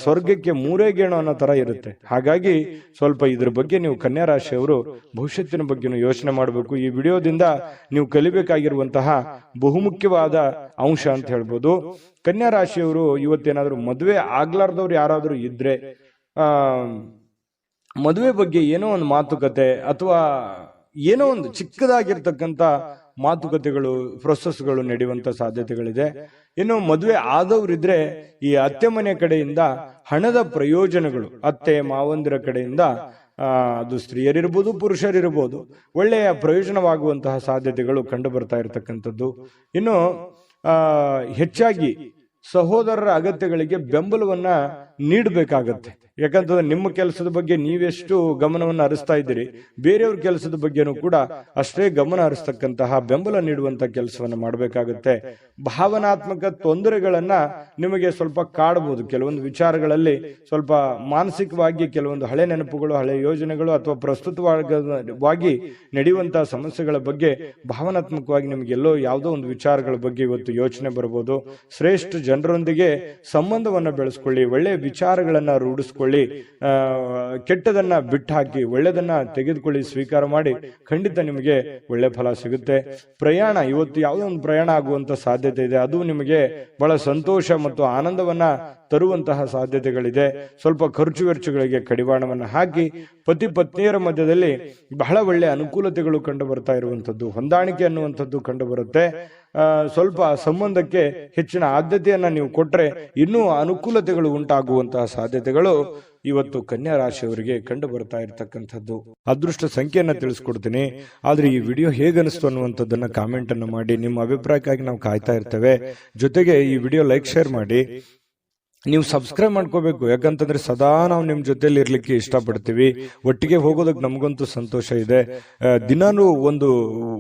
ಸ್ವರ್ಗಕ್ಕೆ ಮೂರೇ ಗೇಣು ಅನ್ನೋ ತರ ಇರುತ್ತೆ. ಹಾಗಾಗಿ ಸ್ವಲ್ಪ ಇದ್ರ ಬಗ್ಗೆ ನೀವು ಕನ್ಯಾ ರಾಶಿಯವರು ಭವಿಷ್ಯತ್ತಿನ ಬಗ್ಗೆ ಯೋಚನೆ ಮಾಡಬೇಕು. ಈ ವಿಡಿಯೋದಿಂದ ನೀವು ಕಲಿಬೇಕಾಗಿರುವಂತಹ ಬಹುಮುಖ್ಯವಾದ ಅಂಶ ಅಂತ ಹೇಳ್ಬೋದು. ಕನ್ಯಾ ರಾಶಿಯವರು ಇವತ್ತೇನಾದ್ರೂ ಮದುವೆ ಆಗ್ಲಾರ್ದವ್ರು ಯಾರಾದ್ರೂ ಇದ್ರೆ ಮದುವೆ ಬಗ್ಗೆ ಏನೋ ಒಂದು ಮಾತುಕತೆ ಅಥವಾ ಏನೋ ಒಂದು ಚಿಕ್ಕದಾಗಿರ್ತಕ್ಕಂಥ ಮಾತುಕತೆಗಳು, ಪ್ರೊಸೆಸ್ಗಳು ನಡೆಯುವಂತ ಸಾಧ್ಯತೆಗಳಿದೆ. ಇನ್ನು ಮದುವೆ ಆದವರಿದ್ರೆ ಈ ಅತ್ತೆ ಮನೆ ಕಡೆಯಿಂದ ಹಣದ ಪ್ರಯೋಜನಗಳು, ಅತ್ತೆ ಮಾವಂದಿರ ಕಡೆಯಿಂದ ಅದು ಸ್ತ್ರೀಯರಿರ್ಬೋದು ಪುರುಷರಿರ್ಬೋದು, ಒಳ್ಳೆಯ ಪ್ರಯೋಜನವಾಗುವಂತಹ ಸಾಧ್ಯತೆಗಳು ಕಂಡು ಬರ್ತಾ ಇರತಕ್ಕಂಥದ್ದು. ಇನ್ನು ಹೆಚ್ಚಾಗಿ ಸಹೋದರರ ಅಗತ್ಯಗಳಿಗೆ ಬೆಂಬಲವನ್ನ ನೀಡಬೇಕಾಗತ್ತೆ. ಯಾಕಂತಂದ್ರೆ ನಿಮ್ಮ ಕೆಲಸದ ಬಗ್ಗೆ ನೀವೆಷ್ಟು ಗಮನವನ್ನು ಹರಿಸ್ತಾ ಇದ್ದೀರಿ, ಬೇರೆಯವ್ರ ಕೆಲಸದ ಬಗ್ಗೆನೂ ಕೂಡ ಅಷ್ಟೇ ಗಮನ ಹರಿಸ್ತಕ್ಕಂತಹ ಬೆಂಬಲ ನೀಡುವಂತ ಕೆಲಸವನ್ನ ಮಾಡಬೇಕಾಗುತ್ತೆ. ಭಾವನಾತ್ಮಕ ತೊಂದರೆಗಳನ್ನ ನಿಮಗೆ ಸ್ವಲ್ಪ ಕಾಡಬಹುದು. ಕೆಲವೊಂದು ವಿಚಾರಗಳಲ್ಲಿ ಸ್ವಲ್ಪ ಮಾನಸಿಕವಾಗಿ ಕೆಲವೊಂದು ಹಳೆ ನೆನಪುಗಳು, ಹಳೆ ಯೋಜನೆಗಳು ಅಥವಾ ಪ್ರಸ್ತುತವಾಗಿ ನಡೆಯುವಂತಹ ಸಮಸ್ಯೆಗಳ ಬಗ್ಗೆ ಭಾವನಾತ್ಮಕವಾಗಿ ನಿಮ್ಗೆ ಎಲ್ಲೋ ಯಾವುದೋ ಒಂದು ವಿಚಾರಗಳ ಬಗ್ಗೆ ಇವತ್ತು ಯೋಚನೆ ಬರಬಹುದು. ಶ್ರೇಷ್ಠ ಜನರೊಂದಿಗೆ ಸಂಬಂಧವನ್ನ ಬೆಳೆಸ್ಕೊಳ್ಳಿ, ಒಳ್ಳೆಯ ವಿಚಾರಗಳನ್ನ ರೂಢಿಸ್ಕೊಳ್ಳಿ, ಕೆಟ್ಟದನ್ನ ಬಿಟ್ಟು ಹಾಕಿ ಒಳ್ಳೆದನ್ನ ತೆಗೆದುಕೊಳ್ಳಿ, ಸ್ವೀಕಾರ ಮಾಡಿ. ಖಂಡಿತ ನಿಮಗೆ ಒಳ್ಳೆ ಫಲ ಸಿಗುತ್ತೆ. ಪ್ರಯಾಣ, ಇವತ್ತು ಯಾವುದೋ ಒಂದು ಪ್ರಯಾಣ ಆಗುವಂತ ಸಾಧ್ಯತೆ ಇದೆ. ಅದು ನಿಮಗೆ ಬಹಳ ಸಂತೋಷ ಮತ್ತು ಆನಂದವನ್ನ ತರುವಂತಹ ಸಾಧ್ಯತೆಗಳಿದೆ. ಸ್ವಲ್ಪ ಖರ್ಚು ವೆಚ್ಚಗಳಿಗೆ ಕಡಿವಾಣವನ್ನ ಹಾಕಿ ಪತಿ ಪತ್ನಿಯರ ಮಧ್ಯದಲ್ಲಿ ಬಹಳ ಒಳ್ಳೆ ಅನುಕೂಲತೆಗಳು ಕಂಡು ಬರ್ತಾ ಇರುವಂತದ್ದು, ಹೊಂದಾಣಿಕೆ ಅನ್ನುವಂಥದ್ದು ಕಂಡು ಬರುತ್ತೆ. ಸ್ವಲ್ಪ ಸಂಬಂಧಕ್ಕೆ ಹೆಚ್ಚಿನ ಆದ್ಯತೆಯನ್ನ ನೀವು ಕೊಟ್ರೆ ಇನ್ನೂ ಅನುಕೂಲತೆಗಳು ಉಂಟಾಗುವಂತಹ ಸಾಧ್ಯತೆಗಳು ಇವತ್ತು ಕನ್ಯಾ ರಾಶಿಯವರಿಗೆ ಕಂಡು ಬರ್ತಾ ಇರತಕ್ಕಂಥದ್ದು. ಅದೃಷ್ಟ ಸಂಖ್ಯೆಯನ್ನ ತಿಳಿಸ್ಕೊಡ್ತೀನಿ. ಆದ್ರೆ ಈ ವಿಡಿಯೋ ಹೇಗನಿಸ್ತು ಅನ್ನುವಂಥದ್ದನ್ನ ಕಾಮೆಂಟ್ ಅನ್ನು ಮಾಡಿ. ನಿಮ್ಮ ಅಭಿಪ್ರಾಯಕ್ಕಾಗಿ ನಾವು ಕಾಯ್ತಾ ಇರ್ತೇವೆ. ಜೊತೆಗೆ ಈ ವಿಡಿಯೋ ಲೈಕ್, ಶೇರ್ ಮಾಡಿ. ನೀವು ಸಬ್ಸ್ಕ್ರೈಬ್ ಮಾಡ್ಕೋಬೇಕು. ಯಾಕಂತಂದ್ರೆ ಸದಾ ನಾವು ನಿಮ್ ಜೊತೆಲಿ ಇರ್ಲಿಕ್ಕೆ ಇಷ್ಟಪಡ್ತೀವಿ. ಒಟ್ಟಿಗೆ ಹೋಗೋದಕ್ಕೆ ನಮಗಂತೂ ಸಂತೋಷ ಇದೆ. ದಿನಾನು ಒಂದು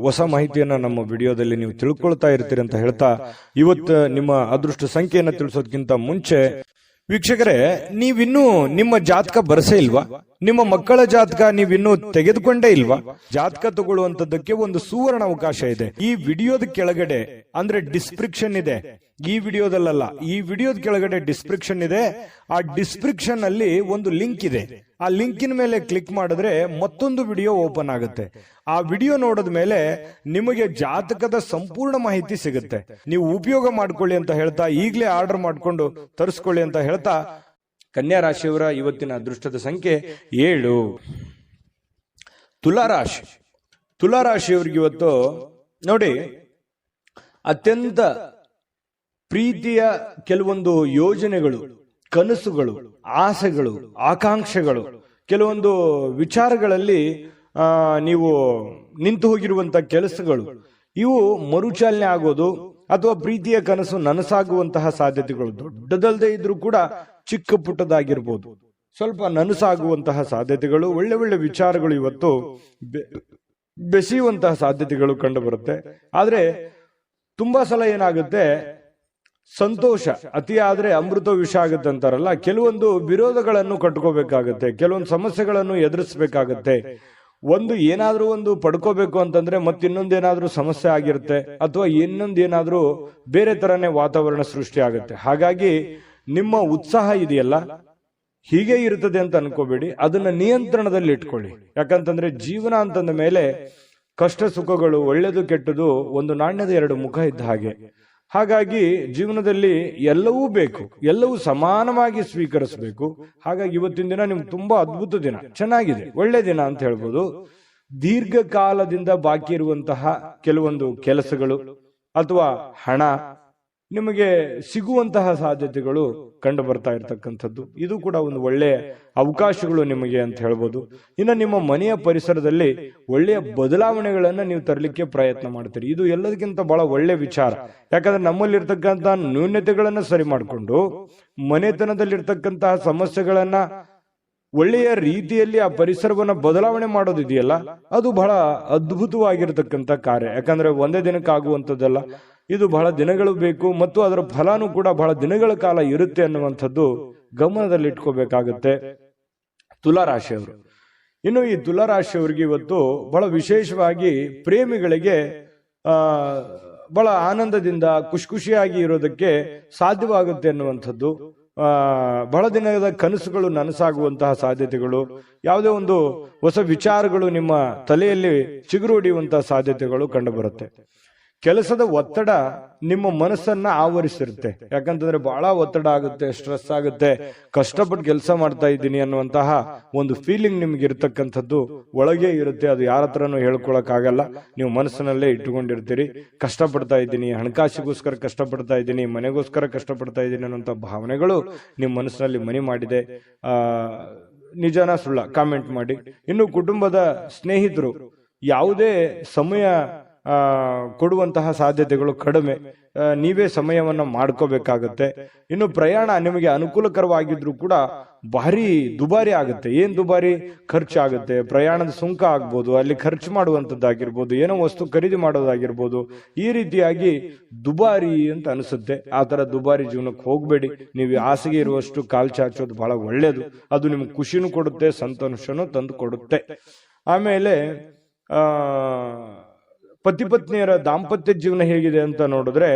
ಹೊಸ ಮಾಹಿತಿಯನ್ನ ನಮ್ಮ ವಿಡಿಯೋದಲ್ಲಿ ನೀವು ತಿಳ್ಕೊಳ್ತಾ ಇರ್ತೀರಿ ಅಂತ ಹೇಳ್ತಾ, ಇವತ್ತು ನಿಮ್ಮ ಅದೃಷ್ಟ ಸಂಖ್ಯೆಯನ್ನ ತಿಳಿಸೋದಕ್ಕಿಂತ ಮುಂಚೆ ವೀಕ್ಷಕರೇ, ನೀವಿನ್ನೂ ನಿಮ್ಮ ಜಾತಕ ಬರಸೇ ಇಲ್ವಾ? ನಿಮ್ಮ ಮಕ್ಕಳ ಜಾತಕ ನೀವಿನ್ನೂ ತೆಗೆದುಕೊಂಡೇ ಇಲ್ವಾ? ಜಾತಕ ತಗೊಳ್ಳುವಂತದ್ದಕ್ಕೆ ಒಂದು ಸುವರ್ಣ ಅವಕಾಶ ಇದೆ. ಈ ವಿಡಿಯೋದ ಕೆಳಗಡೆ ಅಂದ್ರೆ ಡಿಸ್ಕ್ರಿಪ್ಷನ್ ಇದೆ. ಈ ವಿಡಿಯೋದಲ್ಲ, ಈ ವಿಡಿಯೋದ ಕೆಳಗಡೆ ಡಿಸ್ಕ್ರಿಪ್ಷನ್ ಇದೆ. ಆ ಡಿಸ್ಕ್ರಿಪ್ಷನ್ ಅಲ್ಲಿ ಒಂದು ಲಿಂಕ್ ಇದೆ. ಆ ಲಿಂಕಿನ ಮೇಲೆ ಕ್ಲಿಕ್ ಮಾಡಿದ್ರೆ ಮತ್ತೊಂದು ವಿಡಿಯೋ ಓಪನ್ ಆಗುತ್ತೆ. ಆ ವಿಡಿಯೋ ನೋಡಿದ ಮೇಲೆ ನಿಮಗೆ ಜಾತಕದ ಸಂಪೂರ್ಣ ಮಾಹಿತಿ ಸಿಗುತ್ತೆ. ನೀವು ಉಪಯೋಗ ಮಾಡ್ಕೊಳ್ಳಿ ಅಂತ ಹೇಳ್ತಾ, ಈಗಲೇ ಆರ್ಡರ್ ಮಾಡ್ಕೊಂಡು ತರಿಸ್ಕೊಳ್ಳಿ ಅಂತ ಹೇಳ್ತಾ, ಕನ್ಯಾ ರಾಶಿಯವರ ಇವತ್ತಿನ ಅದೃಷ್ಟದ ಸಂಖ್ಯೆ 7. ತುಲಾರಾಶಿ. ತುಲಾರಾಶಿಯವರಿಗೆ ಇವತ್ತು ನೋಡಿ, ಅತ್ಯಂತ ಪ್ರೀತಿಯ ಕೆಲವೊಂದು ಯೋಜನೆಗಳು, ಕನಸುಗಳು, ಆಸೆಗಳು, ಆಕಾಂಕ್ಷೆಗಳು, ಕೆಲವೊಂದು ವಿಚಾರಗಳಲ್ಲಿ ನೀವು ನಿಂತು ಹೋಗಿರುವಂತ ಕೆಲಸಗಳು, ಇವು ಮರುಚಾಲನೆ ಆಗೋದು ಅಥವಾ ಪ್ರೀತಿಯ ಕನಸು ನನಸಾಗುವಂತಹ ಸಾಧ್ಯತೆಗಳು ದೊಡ್ಡದಲ್ಲದೆ ಇದ್ರೂ ಕೂಡ ಚಿಕ್ಕ ಪುಟ್ಟದಾಗಿರ್ಬೋದು, ಸ್ವಲ್ಪ ನನಸಾಗುವಂತಹ ಸಾಧ್ಯತೆಗಳು, ಒಳ್ಳೆ ಒಳ್ಳೆ ವಿಚಾರಗಳು ಇವತ್ತು ಬೆಸೆಯುವಂತಹ ಸಾಧ್ಯತೆಗಳು ಕಂಡು ಬರುತ್ತೆ. ಆದ್ರೆ ತುಂಬಾ ಸಲ ಏನಾಗುತ್ತೆ, ಸಂತೋಷ ಅತಿಯಾದ್ರೆ ಅಮೃತ ವಿಷ ಆಗುತ್ತೆ ಅಂತಾರಲ್ಲ, ಕೆಲವೊಂದು ವಿರೋಧಗಳನ್ನು ಕಟ್ಕೋಬೇಕಾಗತ್ತೆ, ಕೆಲವೊಂದು ಸಮಸ್ಯೆಗಳನ್ನು ಎದುರಿಸಬೇಕಾಗತ್ತೆ. ಒಂದು ಏನಾದ್ರೂ ಒಂದು ಪಡ್ಕೋಬೇಕು ಅಂತಂದ್ರೆ ಮತ್ತಿನ್ನೊಂದೇನಾದ್ರೂ ಸಮಸ್ಯೆ ಆಗಿರುತ್ತೆ ಅಥವಾ ಇನ್ನೊಂದೇನಾದ್ರೂ ಬೇರೆ ತರನೇ ವಾತಾವರಣ ಸೃಷ್ಟಿ ಆಗುತ್ತೆ. ಹಾಗಾಗಿ ನಿಮ್ಮ ಉತ್ಸಾಹ ಇದೆಯಲ್ಲ, ಹೀಗೆ ಇರ್ತದೆ ಅಂತ ಅನ್ಕೋಬೇಡಿ, ಅದನ್ನ ನಿಯಂತ್ರಣದಲ್ಲಿ ಇಟ್ಕೊಳ್ಳಿ. ಯಾಕಂತಂದ್ರೆ ಜೀವನ ಅಂತಂದ ಮೇಲೆ ಕಷ್ಟ ಸುಖಗಳು, ಒಳ್ಳೆದು ಕೆಟ್ಟದು ಒಂದು ನಾಣ್ಯದ ಎರಡು ಮುಖ ಇದ್ದ ಹಾಗೆ. ಹಾಗಾಗಿ ಜೀವನದಲ್ಲಿ ಎಲ್ಲವೂ ಬೇಕು, ಎಲ್ಲವೂ ಸಮಾನವಾಗಿ ಸ್ವೀಕರಿಸಬೇಕು. ಹಾಗಾಗಿ ಇವತ್ತಿನ ದಿನ ನಿಮ್ಗೆ ತುಂಬಾ ಅದ್ಭುತ ದಿನ, ಚೆನ್ನಾಗಿದೆ, ಒಳ್ಳೆ ದಿನ ಅಂತ ಹೇಳ್ಬೋದು. ದೀರ್ಘಕಾಲದಿಂದ ಬಾಕಿ ಇರುವಂತಹ ಕೆಲವೊಂದು ಕೆಲಸಗಳು ಅಥವಾ ಹಣ ನಿಮಗೆ ಸಿಗುವಂತಹ ಸಾಧ್ಯತೆಗಳು ಕಂಡು ಬರ್ತಾ ಇರತಕ್ಕಂಥದ್ದು. ಇದು ಕೂಡ ಒಂದು ಒಳ್ಳೆಯ ಅವಕಾಶಗಳು ನಿಮಗೆ ಅಂತ ಹೇಳ್ಬೋದು. ಇನ್ನು ನಿಮ್ಮ ಮನೆಯ ಪರಿಸರದಲ್ಲಿ ಒಳ್ಳೆಯ ಬದಲಾವಣೆಗಳನ್ನ ನೀವು ತರಲಿಕ್ಕೆ ಪ್ರಯತ್ನ ಮಾಡ್ತೀರಿ. ಇದು ಎಲ್ಲದಕ್ಕಿಂತ ಬಹಳ ಒಳ್ಳೆ ವಿಚಾರ. ಯಾಕಂದ್ರೆ ನಮ್ಮಲ್ಲಿರ್ತಕ್ಕಂತಹ ನ್ಯೂನತೆಗಳನ್ನ ಸರಿ ಮಾಡಿಕೊಂಡು ಮನೆತನದಲ್ಲಿರ್ತಕ್ಕಂತಹ ಸಮಸ್ಯೆಗಳನ್ನ ಒಳ್ಳೆಯ ರೀತಿಯಲ್ಲಿ ಆ ಪರಿಸರವನ್ನ ಬದಲಾವಣೆ ಮಾಡೋದಿದೆಯಲ್ಲ, ಅದು ಬಹಳ ಅದ್ಭುತವಾಗಿರತಕ್ಕಂಥ ಕಾರ್ಯ. ಯಾಕಂದ್ರೆ ಒಂದೇ ದಿನಕ್ಕಾಗುವಂಥದ್ದಲ್ಲ, ಇದು ಬಹಳ ದಿನಗಳು ಬೇಕು ಮತ್ತು ಅದರ ಫಲಾನು ಕೂಡ ಬಹಳ ದಿನಗಳ ಕಾಲ ಇರುತ್ತೆ ಅನ್ನುವಂಥದ್ದು ಗಮನದಲ್ಲಿ ಇಟ್ಕೋಬೇಕಾಗುತ್ತೆ ತುಲಾರಾಶಿಯವರು. ಇನ್ನು ಈ ತುಲಾರಾಶಿಯವರಿಗೆ ಇವತ್ತು ಬಹಳ ವಿಶೇಷವಾಗಿ ಪ್ರೇಮಿಗಳಿಗೆ ಬಹಳ ಆನಂದದಿಂದ ಖುಷಿಯಾಗಿ ಇರೋದಕ್ಕೆ ಸಾಧ್ಯವಾಗುತ್ತೆ ಅನ್ನುವಂಥದ್ದು. ಬಹಳ ದಿನದ ಕನಸುಗಳು ನನಸಾಗುವಂತಹ ಸಾಧ್ಯತೆಗಳು, ಯಾವುದೇ ಒಂದು ಹೊಸ ವಿಚಾರಗಳು ನಿಮ್ಮ ತಲೆಯಲ್ಲಿ ಚಿಗುರು ಹೊಡೆಯುವಂತಹ ಸಾಧ್ಯತೆಗಳು ಕಂಡು ಬರುತ್ತೆ. ಕೆಲಸದ ಒತ್ತಡ ನಿಮ್ಮ ಮನಸ್ಸನ್ನ ಆವರಿಸಿರುತ್ತೆ. ಯಾಕಂತಂದ್ರೆ ಬಹಳ ಒತ್ತಡ ಆಗುತ್ತೆ, ಸ್ಟ್ರೆಸ್ ಆಗುತ್ತೆ, ಕಷ್ಟಪಟ್ಟು ಕೆಲಸ ಮಾಡ್ತಾ ಇದ್ದೀನಿ ಅನ್ನುವಂತಹ ಒಂದು ಫೀಲಿಂಗ್ ನಿಮ್ಗೆ ಇರತಕ್ಕಂಥದ್ದು ಒಳಗೆ ಇರುತ್ತೆ. ಅದು ಯಾರ ಹತ್ರನೂ ಹೇಳ್ಕೊಳಕ್ ಆಗಲ್ಲ, ನೀವು ಮನಸ್ಸಿನಲ್ಲೇ ಇಟ್ಟುಕೊಂಡಿರ್ತೀರಿ. ಕಷ್ಟಪಡ್ತಾ ಇದ್ದೀನಿ, ಹಣಕಾಸಿಗೋಸ್ಕರ ಕಷ್ಟಪಡ್ತಾ ಇದ್ದೀನಿ, ಮನೆಗೋಸ್ಕರ ಕಷ್ಟಪಡ್ತಾ ಇದ್ದೀನಿ ಅನ್ನುವಂಥ ಭಾವನೆಗಳು ನಿಮ್ಮ ಮನಸ್ಸಿನಲ್ಲಿ ಮನೆ ಮಾಡಿದೆ. ನಿಜಾನ ಸುಳ್ಳ ಕಾಮೆಂಟ್ ಮಾಡಿ. ಇನ್ನು ಕುಟುಂಬದ ಸ್ನೇಹಿತರು ಯಾವುದೇ ಸಮಯ ಕೊಡುವಂತಹ ಸಾಧ್ಯತೆಗಳು ಕಡಿಮೆ, ನೀವೇ ಸಮಯವನ್ನ ಮಾಡ್ಕೋಬೇಕಾಗತ್ತೆ. ಇನ್ನು ಪ್ರಯಾಣ ನಿಮಗೆ ಅನುಕೂಲಕರವಾಗಿದ್ರು ಕೂಡ ಭಾರಿ ದುಬಾರಿ ಆಗುತ್ತೆ. ಏನ್ ದುಬಾರಿ ಖರ್ಚಾಗುತ್ತೆ, ಪ್ರಯಾಣದ ಸುಂಕ ಆಗ್ಬೋದು, ಅಲ್ಲಿ ಖರ್ಚು ಮಾಡುವಂತದ್ದಾಗಿರ್ಬೋದು, ಏನೋ ವಸ್ತು ಖರೀದಿ ಮಾಡೋದಾಗಿರ್ಬೋದು, ಈ ರೀತಿಯಾಗಿ ದುಬಾರಿ ಅಂತ ಅನಿಸುತ್ತೆ. ಆ ತರ ದುಬಾರಿ ಜೀವನಕ್ಕೆ ಹೋಗ್ಬೇಡಿ. ನೀವು ಹಾಸಿಗೆ ಇರುವಷ್ಟು ಕಾಲ್ ಚಾಚೋದು ಬಹಳ ಒಳ್ಳೇದು. ಅದು ನಿಮ್ಗೆ ಖುಷಿನೂ ಕೊಡುತ್ತೆ, ಸಂತೋಷನೂ ತಂದು ಕೊಡುತ್ತೆ. ಆಮೇಲೆ ಪತಿ ಪತ್ನಿಯರ ದಾಂಪತ್ಯ ಜೀವನ ಹೇಗಿದೆ ಅಂತ ನೋಡಿದ್ರೆ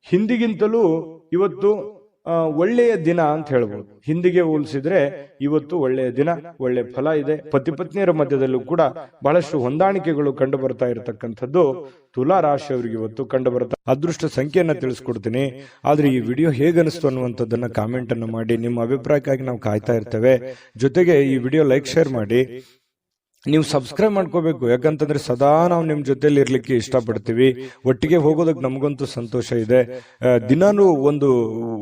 ಹಿಂದಿಗಿಂತಲೂ ಇವತ್ತು ಒಳ್ಳೆಯ ದಿನ ಅಂತ ಹೇಳ್ಬೋದು. ಹಿಂದಿಗೆ ಹೋಲಿಸಿದ್ರೆ ಇವತ್ತು ಒಳ್ಳೆಯ ದಿನ, ಒಳ್ಳೆ ಫಲ ಇದೆ. ಪತಿ ಪತ್ನಿಯರ ಮಧ್ಯದಲ್ಲೂ ಕೂಡ ಬಹಳಷ್ಟು ಹೊಂದಾಣಿಕೆಗಳು ಕಂಡು ಬರ್ತಾ ಇರತಕ್ಕಂಥದ್ದು ತುಲಾ ರಾಶಿಯವರಿಗೆ ಇವತ್ತು ಕಂಡು ಬರ್ತಾ. ಅದೃಷ್ಟ ಸಂಖ್ಯೆಯನ್ನ ತಿಳಿಸ್ಕೊಡ್ತೀನಿ. ಆದ್ರೆ ಈ ವಿಡಿಯೋ ಹೇಗನಿಸ್ತು ಅನ್ನುವಂಥದ್ದನ್ನ ಕಾಮೆಂಟ್ ಅನ್ನು ಮಾಡಿ. ನಿಮ್ಮ ಅಭಿಪ್ರಾಯಕ್ಕಾಗಿ ನಾವು ಕಾಯ್ತಾ ಇರ್ತೇವೆ. ಜೊತೆಗೆ ಈ ವಿಡಿಯೋ ಲೈಕ್ ಶೇರ್ ಮಾಡಿ. ನೀವು ಸಬ್ಸ್ಕ್ರೈಬ್ ಮಾಡ್ಕೋಬೇಕು. ಯಾಕಂತಂದ್ರೆ ಸದಾ ನಾವು ನಿಮ್ ಜೊತೆಲಿ ಇರ್ಲಿಕ್ಕೆ ಇಷ್ಟಪಡ್ತೀವಿ. ಒಟ್ಟಿಗೆ ಹೋಗೋದಕ್ಕೆ ನಮಗಂತೂ ಸಂತೋಷ ಇದೆ. ದಿನಾನು ಒಂದು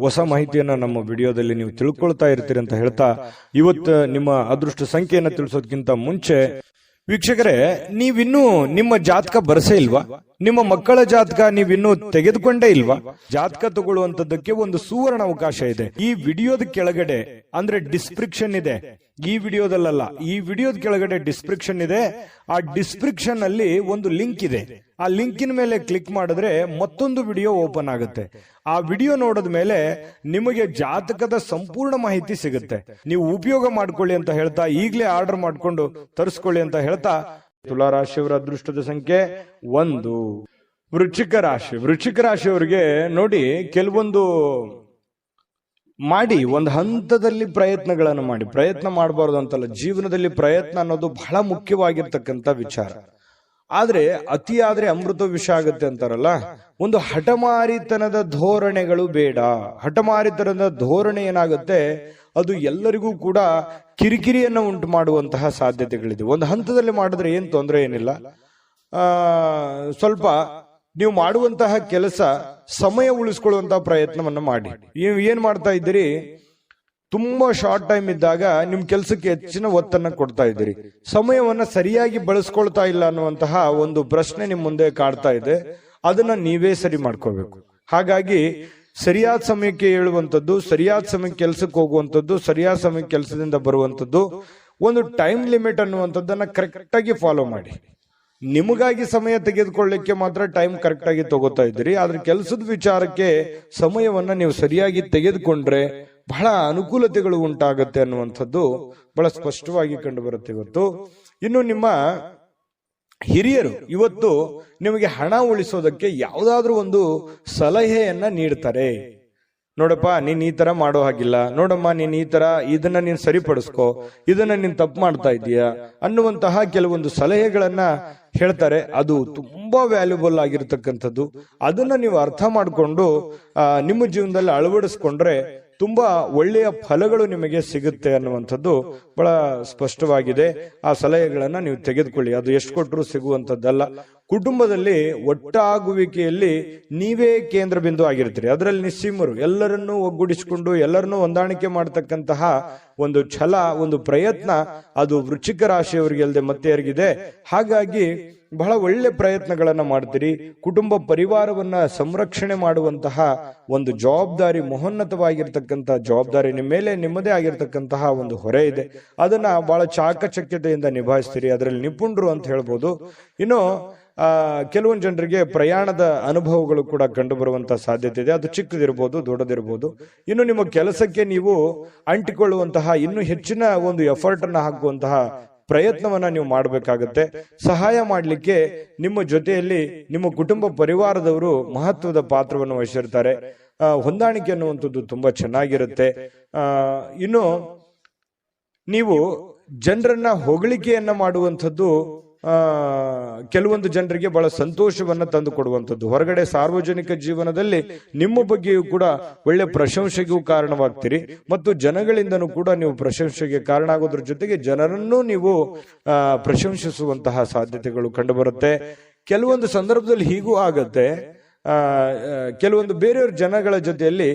ಹೊಸ ಮಾಹಿತಿಯನ್ನ ನಮ್ಮ ವಿಡಿಯೋದಲ್ಲಿ ನೀವು ತಿಳ್ಕೊಳ್ತಾ ಇರ್ತೀರಿ ಅಂತ ಹೇಳ್ತಾ, ಇವತ್ತು ನಿಮ್ಮ ಅದೃಷ್ಟ ಸಂಖ್ಯೆಯನ್ನ ತಿಳಿಸೋದಕ್ಕಿಂತ ಮುಂಚೆ ವೀಕ್ಷಕರೇ, ನೀವಿನ್ನೂ ನಿಮ್ಮ ಜಾತಕ ಬರಸೇ ಇಲ್ವಾ? ನಿಮ್ಮ ಮಕ್ಕಳ ಜಾತಕ ನೀವಿನ್ನೂ ತೆಗೆದುಕೊಂಡೇ ಇಲ್ವಾ? ಜಾತಕ ತಗೊಳ್ಳುವಂತದ್ದಕ್ಕೆ ಒಂದು ಸುವರ್ಣ ಅವಕಾಶ ಇದೆ. ಈ ವಿಡಿಯೋದ ಕೆಳಗಡೆ ಅಂದ್ರೆ ಡಿಸ್ಕ್ರಿಪ್ಷನ್ ಇದೆ. ಈ ವಿಡಿಯೋದಲ್ಲ, ಈ ವಿಡಿಯೋದ ಕೆಳಗಡೆ ಡಿಸ್ಕ್ರಿಪ್ಷನ್ ಇದೆ. ಆ ಡಿಸ್ಕ್ರಿಪ್ಷನ್ ಅಲ್ಲಿ ಒಂದು ಲಿಂಕ್ ಇದೆ. ಆ ಲಿಂಕಿನ ಮೇಲೆ ಕ್ಲಿಕ್ ಮಾಡಿದ್ರೆ ಮತ್ತೊಂದು ವಿಡಿಯೋ ಓಪನ್ ಆಗುತ್ತೆ. ಆ ವಿಡಿಯೋ ನೋಡಿದ ಮೇಲೆ ನಿಮಗೆ ಜಾತಕದ ಸಂಪೂರ್ಣ ಮಾಹಿತಿ ಸಿಗುತ್ತೆ. ನೀವು ಉಪಯೋಗ ಮಾಡ್ಕೊಳ್ಳಿ ಅಂತ ಹೇಳ್ತಾ, ಈಗಲೇ ಆರ್ಡರ್ ಮಾಡ್ಕೊಂಡು ತರಿಸ್ಕೊಳ್ಳಿ ಅಂತ ಹೇಳ್ತಾ, ತುಲಾರಾಶಿಯವರ ಅದೃಷ್ಟದ ಸಂಖ್ಯೆ 1. ವೃಶ್ಚಿಕ ರಾಶಿ. ವೃಶ್ಚಿಕ ರಾಶಿಯವರಿಗೆ ನೋಡಿ, ಕೆಲವೊಂದು ಮಾಡಿ ಒಂದು ಹಂತದಲ್ಲಿ ಪ್ರಯತ್ನಗಳನ್ನು ಮಾಡಿ. ಪ್ರಯತ್ನ ಮಾಡಬಾರ್ದು ಅಂತಲ್ಲ, ಜೀವನದಲ್ಲಿ ಪ್ರಯತ್ನ ಅನ್ನೋದು ಬಹಳ ಮುಖ್ಯವಾಗಿರ್ತಕ್ಕಂಥ ವಿಚಾರ. ಆದ್ರೆ ಅತಿಯಾದ್ರೆ ಅಮೃತ ವಿಷ ಆಗುತ್ತೆ ಅಂತಾರಲ್ಲ, ಒಂದು ಹಠಮಾರಿತನದ ಧೋರಣೆಗಳು ಬೇಡ. ಹಠಮಾರಿತನದ ಧೋರಣೆ ಏನಾಗುತ್ತೆ, ಅದು ಎಲ್ಲರಿಗೂ ಕೂಡ ಕಿರಿಕಿರಿಯನ್ನ ಉಂಟು ಮಾಡುವಂತಹ ಸಾಧ್ಯತೆಗಳಿದೆ. ಒಂದು ಹಂತದಲ್ಲಿ ಮಾಡಿದ್ರೆ ಏನ್ ತೊಂದರೆ ಏನಿಲ್ಲ. ಸ್ವಲ್ಪ ನೀವು ಮಾಡುವಂತಹ ಕೆಲಸ ಸಮಯ ಉಳಿಸ್ಕೊಳ್ಳುವಂತಹ ಪ್ರಯತ್ನವನ್ನ ಮಾಡಿ. ನೀವು ಏನ್ ಮಾಡ್ತಾ ಇದ್ದೀರಿ, ತುಂಬಾ ಶಾರ್ಟ್ ಟೈಮ್ ಇದ್ದಾಗ ನಿಮ್ ಕೆಲಸಕ್ಕೆ ಹೆಚ್ಚಿನ ಒತ್ತನ್ನ ಕೊಡ್ತಾ ಇದ್ದೀರಿ, ಸಮಯವನ್ನ ಸರಿಯಾಗಿ ಬಳಸ್ಕೊಳ್ತಾ ಇಲ್ಲ ಅನ್ನುವಂತಹ ಒಂದು ಪ್ರಶ್ನೆ ನಿಮ್ ಮುಂದೆ ಕಾಡ್ತಾ ಇದೆ. ಅದನ್ನ ನೀವೇ ಸರಿ ಮಾಡ್ಕೋಬೇಕು. ಹಾಗಾಗಿ ಸರಿಯಾದ ಸಮಯಕ್ಕೆ ಹೇಳುವಂಥದ್ದು, ಸರಿಯಾದ ಸಮಯಕ್ಕೆ ಕೆಲಸಕ್ಕೆ ಹೋಗುವಂಥದ್ದು, ಸರಿಯಾದ ಸಮಯಕ್ಕೆ ಕೆಲಸದಿಂದ ಬರುವಂಥದ್ದು, ಒಂದು ಟೈಮ್ ಲಿಮಿಟ್ ಅನ್ನುವಂಥದ್ದನ್ನ ಕರೆಕ್ಟ್ ಆಗಿ ಫಾಲೋ ಮಾಡಿ. ನಿಮಗಾಗಿ ಸಮಯ ತೆಗೆದುಕೊಳ್ಳಿಕ್ಕೆ ಮಾತ್ರ ಟೈಮ್ ಕರೆಕ್ಟ್ ಆಗಿ ತಗೋತಾ ಇದ್ದೀರಿ. ಆದ್ರೆ ಕೆಲಸದ ವಿಚಾರಕ್ಕೆ ಸಮಯವನ್ನ ನೀವು ಸರಿಯಾಗಿ ತೆಗೆದುಕೊಂಡ್ರೆ ಬಹಳ ಅನುಕೂಲತೆಗಳು ಉಂಟಾಗತ್ತೆ ಅನ್ನುವಂಥದ್ದು ಬಹಳ ಸ್ಪಷ್ಟವಾಗಿ ಕಂಡು ಬರುತ್ತೆ ಇವತ್ತು. ಇನ್ನು ನಿಮ್ಮ ಹಿರಿಯರು ಇವತ್ತು ನಿಮಗೆ ಹಣ ಉಳಿಸೋದಕ್ಕೆ ಯಾವುದಾದ್ರೂ ಒಂದು ಸಲಹೆಯನ್ನ ನೀಡ್ತಾರೆ. ನೋಡಪ್ಪ, ನೀನ್ ಈ ತರ ಮಾಡೋ ಹಾಗಿಲ್ಲ, ನೋಡಮ್ಮ ನೀನ್ ಈ ತರ ಇದನ್ನ ನೀನ್ ಸರಿಪಡಿಸ್ಕೋ, ಇದನ್ನ ನೀನ್ ತಪ್ಪು ಮಾಡ್ತಾ ಇದೀಯಾ ಅನ್ನುವಂತಹ ಕೆಲವೊಂದು ಸಲಹೆಗಳನ್ನ ಹೇಳ್ತಾರೆ. ಅದು ತುಂಬಾ ವ್ಯಾಲ್ಯೂಬಲ್ ಆಗಿರ್ತಕ್ಕಂಥದ್ದು. ಅದನ್ನ ನೀವು ಅರ್ಥ ಮಾಡಿಕೊಂಡು ನಿಮ್ಮ ಜೀವನದಲ್ಲಿ ಅಳವಡಿಸ್ಕೊಂಡ್ರೆ ತುಂಬಾ ಒಳ್ಳೆಯ ಫಲಗಳು ನಿಮಗೆ ಸಿಗುತ್ತೆ ಅನ್ನುವಂಥದ್ದು ಬಹಳ ಸ್ಪಷ್ಟವಾಗಿದೆ. ಆ ಸಲಹೆಗಳನ್ನ ನೀವು ತೆಗೆದುಕೊಳ್ಳಿ. ಅದು ಎಷ್ಟು ಕೊಟ್ಟರು ಸಿಗುವಂತದ್ದಲ್ಲ. ಕುಟುಂಬದಲ್ಲಿ ಒಟ್ಟಾಗುವಿಕೆಯಲ್ಲಿ ನೀವೇ ಕೇಂದ್ರ ಬಿಂದು ಆಗಿರ್ತೀರಿ. ಅದರಲ್ಲಿ ನಿಸ್ಸೀಮರು, ಎಲ್ಲರನ್ನೂ ಒಗ್ಗೂಡಿಸಿಕೊಂಡು ಎಲ್ಲರನ್ನೂ ಹೊಂದಾಣಿಕೆ ಮಾಡತಕ್ಕಂತಹ ಒಂದು ಛಲ, ಒಂದು ಪ್ರಯತ್ನ ಅದು ವೃಶ್ಚಿಕ ರಾಶಿಯವರಿಗೆ ಅಲ್ಲದೆ ಮತ್ತೆ ಯಾರಿಗಿದೆ. ಹಾಗಾಗಿ ಬಹಳ ಒಳ್ಳೆ ಪ್ರಯತ್ನಗಳನ್ನ ಮಾಡ್ತೀರಿ. ಕುಟುಂಬ ಪರಿವಾರವನ್ನ ಸಂರಕ್ಷಣೆ ಮಾಡುವಂತಹ ಒಂದು ಜವಾಬ್ದಾರಿ, ಮಹೋನ್ನತವಾಗಿರ್ತಕ್ಕಂತಹ ಜವಾಬ್ದಾರಿ ನಿಮ್ಮ ಮೇಲೆ, ನಿಮ್ಮದೇ ಆಗಿರ್ತಕ್ಕಂತಹ ಒಂದು ಹೊರೆ ಇದೆ. ಅದನ್ನ ಬಹಳ ಚಾಕಚಕ್ಯತೆಯಿಂದ ನಿಭಾಯಿಸ್ತೀರಿ. ಅದರಲ್ಲಿ ನಿಪುಣರು ಅಂತ ಹೇಳ್ಬೋದು. ಇನ್ನು ಕೆಲವೊಂದು ಜನರಿಗೆ ಪ್ರಯಾಣದ ಅನುಭವಗಳು ಕೂಡ ಕಂಡು ಬರುವಂತಹ ಸಾಧ್ಯತೆ ಇದೆ. ಅದು ಚಿಕ್ಕದಿರ್ಬೋದು, ದೊಡ್ಡದಿರ್ಬೋದು. ಇನ್ನು ನಿಮ್ಮ ಕೆಲಸಕ್ಕೆ ನೀವು ಅಂಟಿಕೊಳ್ಳುವಂತಹ, ಇನ್ನೂ ಹೆಚ್ಚಿನ ಒಂದು ಎಫರ್ಟ್ ಅನ್ನ ಹಾಕುವಂತಹ ಪ್ರಯತ್ನವನ್ನ ನೀವು ಮಾಡಬೇಕಾಗತ್ತೆ. ಸಹಾಯ ಮಾಡಲಿಕ್ಕೆ ನಿಮ್ಮ ಜೊತೆಯಲ್ಲಿ ನಿಮ್ಮ ಕುಟುಂಬ ಪರಿವಾರದವರು ಮಹತ್ವದ ಪಾತ್ರವನ್ನು ವಹಿಸಿರ್ತಾರೆ. ಹೊಂದಾಣಿಕೆ ಅನ್ನುವಂಥದ್ದು ತುಂಬಾ ಚೆನ್ನಾಗಿರುತ್ತೆ. ಇನ್ನು ನೀವು ಜನರನ್ನ ಹೊಗಳಿಕೆಯನ್ನ ಮಾಡುವಂಥದ್ದು ಕೆಲವೊಂದು ಜನರಿಗೆ ಬಹಳ ಸಂತೋಷವನ್ನ ತಂದು ಕೊಡುವಂಥದ್ದು. ಹೊರಗಡೆ ಸಾರ್ವಜನಿಕ ಜೀವನದಲ್ಲಿ ನಿಮ್ಮ ಬಗ್ಗೆಯೂ ಕೂಡ ಒಳ್ಳೆ ಪ್ರಶಂಸೆಗೂ ಕಾರಣವಾಗ್ತೀರಿ ಮತ್ತು ಜನಗಳಿಂದನೂ ಕೂಡ ನೀವು ಪ್ರಶಂಸೆಗೆ ಕಾರಣ ಆಗೋದ್ರ ಜೊತೆಗೆ ಜನರನ್ನೂ ನೀವು ಪ್ರಶಂಸಿಸುವಂತಹ ಸಾಧ್ಯತೆಗಳು ಕಂಡುಬರುತ್ತೆ. ಕೆಲವೊಂದು ಸಂದರ್ಭದಲ್ಲಿ ಹೀಗೂ ಆಗತ್ತೆ, ಕೆಲವೊಂದು ಬೇರೆಯವ್ರ ಜನಗಳ ಜೊತೆಯಲ್ಲಿ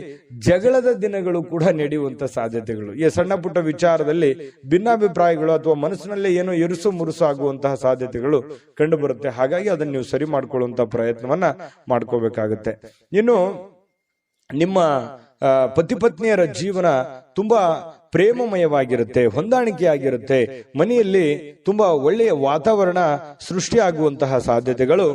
ಜಗಳದ ದಿನಗಳು ಕೂಡ ನಡೆಯುವಂತ ಸಾಧ್ಯತೆಗಳು, ಈ ಸಣ್ಣ ಪುಟ್ಟ ವಿಚಾರದಲ್ಲಿ ಭಿನ್ನಾಭಿಪ್ರಾಯಗಳು ಅಥವಾ ಮನಸ್ಸಿನಲ್ಲೇ ಏನೋ ಇರುಸು ಮುರುಸು ಆಗುವಂತಹ ಸಾಧ್ಯತೆಗಳು ಕಂಡು ಬರುತ್ತೆ. ಹಾಗಾಗಿ ಅದನ್ನು ನೀವು ಸರಿ ಮಾಡ್ಕೊಳ್ಳುವಂತ ಪ್ರಯತ್ನವನ್ನ ಮಾಡ್ಕೋಬೇಕಾಗತ್ತೆ. ಇನ್ನು ನಿಮ್ಮ ಪತಿ ಪತ್ನಿಯರ ಜೀವನ ತುಂಬಾ ಪ್ರೇಮಮಯವಾಗಿರುತ್ತೆ, ಹೊಂದಾಣಿಕೆ ಆಗಿರುತ್ತೆ. ಮನೆಯಲ್ಲಿ ತುಂಬಾ ಒಳ್ಳೆಯ ವಾತಾವರಣ ಸೃಷ್ಟಿಯಾಗುವಂತಹ ಸಾಧ್ಯತೆಗಳು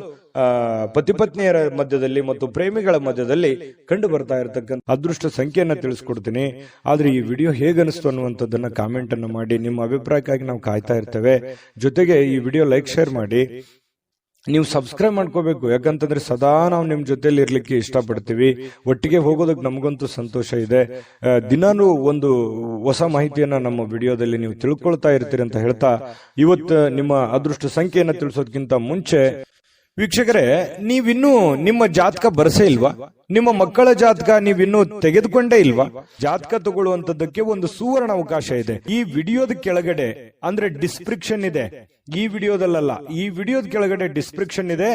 ಪತಿ ಪತ್ನಿಯರ ಮಧ್ಯದಲ್ಲಿ ಮತ್ತು ಪ್ರೇಮಿಗಳ ಮಧ್ಯದಲ್ಲಿ ಕಂಡು ಬರ್ತಾ ಇರತಕ್ಕಂಥ ಅದೃಷ್ಟ ಸಂಖ್ಯೆಯನ್ನ ತಿಳಿಸ್ಕೊಡ್ತೀನಿ. ಆದ್ರೆ ಈ ವಿಡಿಯೋ ಹೇಗನಿಸ್ತು ಅನ್ನುವಂಥದ್ದನ್ನ ಕಾಮೆಂಟ್ ಅನ್ನು ಮಾಡಿ. ನಿಮ್ಮ ಅಭಿಪ್ರಾಯಕ್ಕಾಗಿ ನಾವು ಕಾಯ್ತಾ ಇರ್ತೇವೆ. ಜೊತೆಗೆ ಈ ವಿಡಿಯೋ ಲೈಕ್, ಶೇರ್ ಮಾಡಿ. ನೀವು ಸಬ್ಸ್ಕ್ರೈಬ್ ಮಾಡ್ಕೋಬೇಕು, ಯಾಕಂತಂದ್ರೆ ಸದಾ ನಾವು ನಿಮ್ ಜೊತೆಲಿ ಇರ್ಲಿಕ್ಕೆ ಇಷ್ಟಪಡ್ತೀವಿ. ಒಟ್ಟಿಗೆ ಹೋಗೋದಕ್ಕೆ ನಮಗಂತೂ ಸಂತೋಷ ಇದೆ. ದಿನಾನು ಒಂದು ಹೊಸ ಮಾಹಿತಿಯನ್ನ ನಮ್ಮ ವಿಡಿಯೋದಲ್ಲಿ ನೀವು ತಿಳ್ಕೊಳ್ತಾ ಇರ್ತೀರಿ ಅಂತ ಹೇಳ್ತಾ, ಇವತ್ತು ನಿಮ್ಮ ಅದೃಷ್ಟ ಸಂಖ್ಯೆಯನ್ನ ತಿಳಿಸೋದಕ್ಕಿಂತ ಮುಂಚೆ ವೀಕ್ಷಕರೇ, ನೀವಿನ್ನೂ ನಿಮ್ಮ ಜಾತಕ ಬರಸೇ ಇಲ್ವಾ? ನಿಮ್ಮ ಮಕ್ಕಳ ಜಾತಕ ನೀವಿನ್ನೂ ತೆಗೆದುಕೊಂಡೇ ಇಲ್ವಾ? ಜಾತಕ ತಗೊಳ್ಳುವಂತದ್ದಕ್ಕೆ ಒಂದು ಸುವರ್ಣ ಅವಕಾಶ ಇದೆ. ಈ ವಿಡಿಯೋದ ಕೆಳಗಡೆ ಅಂದ್ರೆ ಡಿಸ್ಕ್ರಿಪ್ಷನ್ ಇದೆ. ಈ ವಿಡಿಯೋದಲ್ಲ, ಈ ವಿಡಿಯೋದ ಕೆಳಗಡೆ ಡಿಸ್ಕ್ರಿಪ್ಷನ್ ಇದೆ.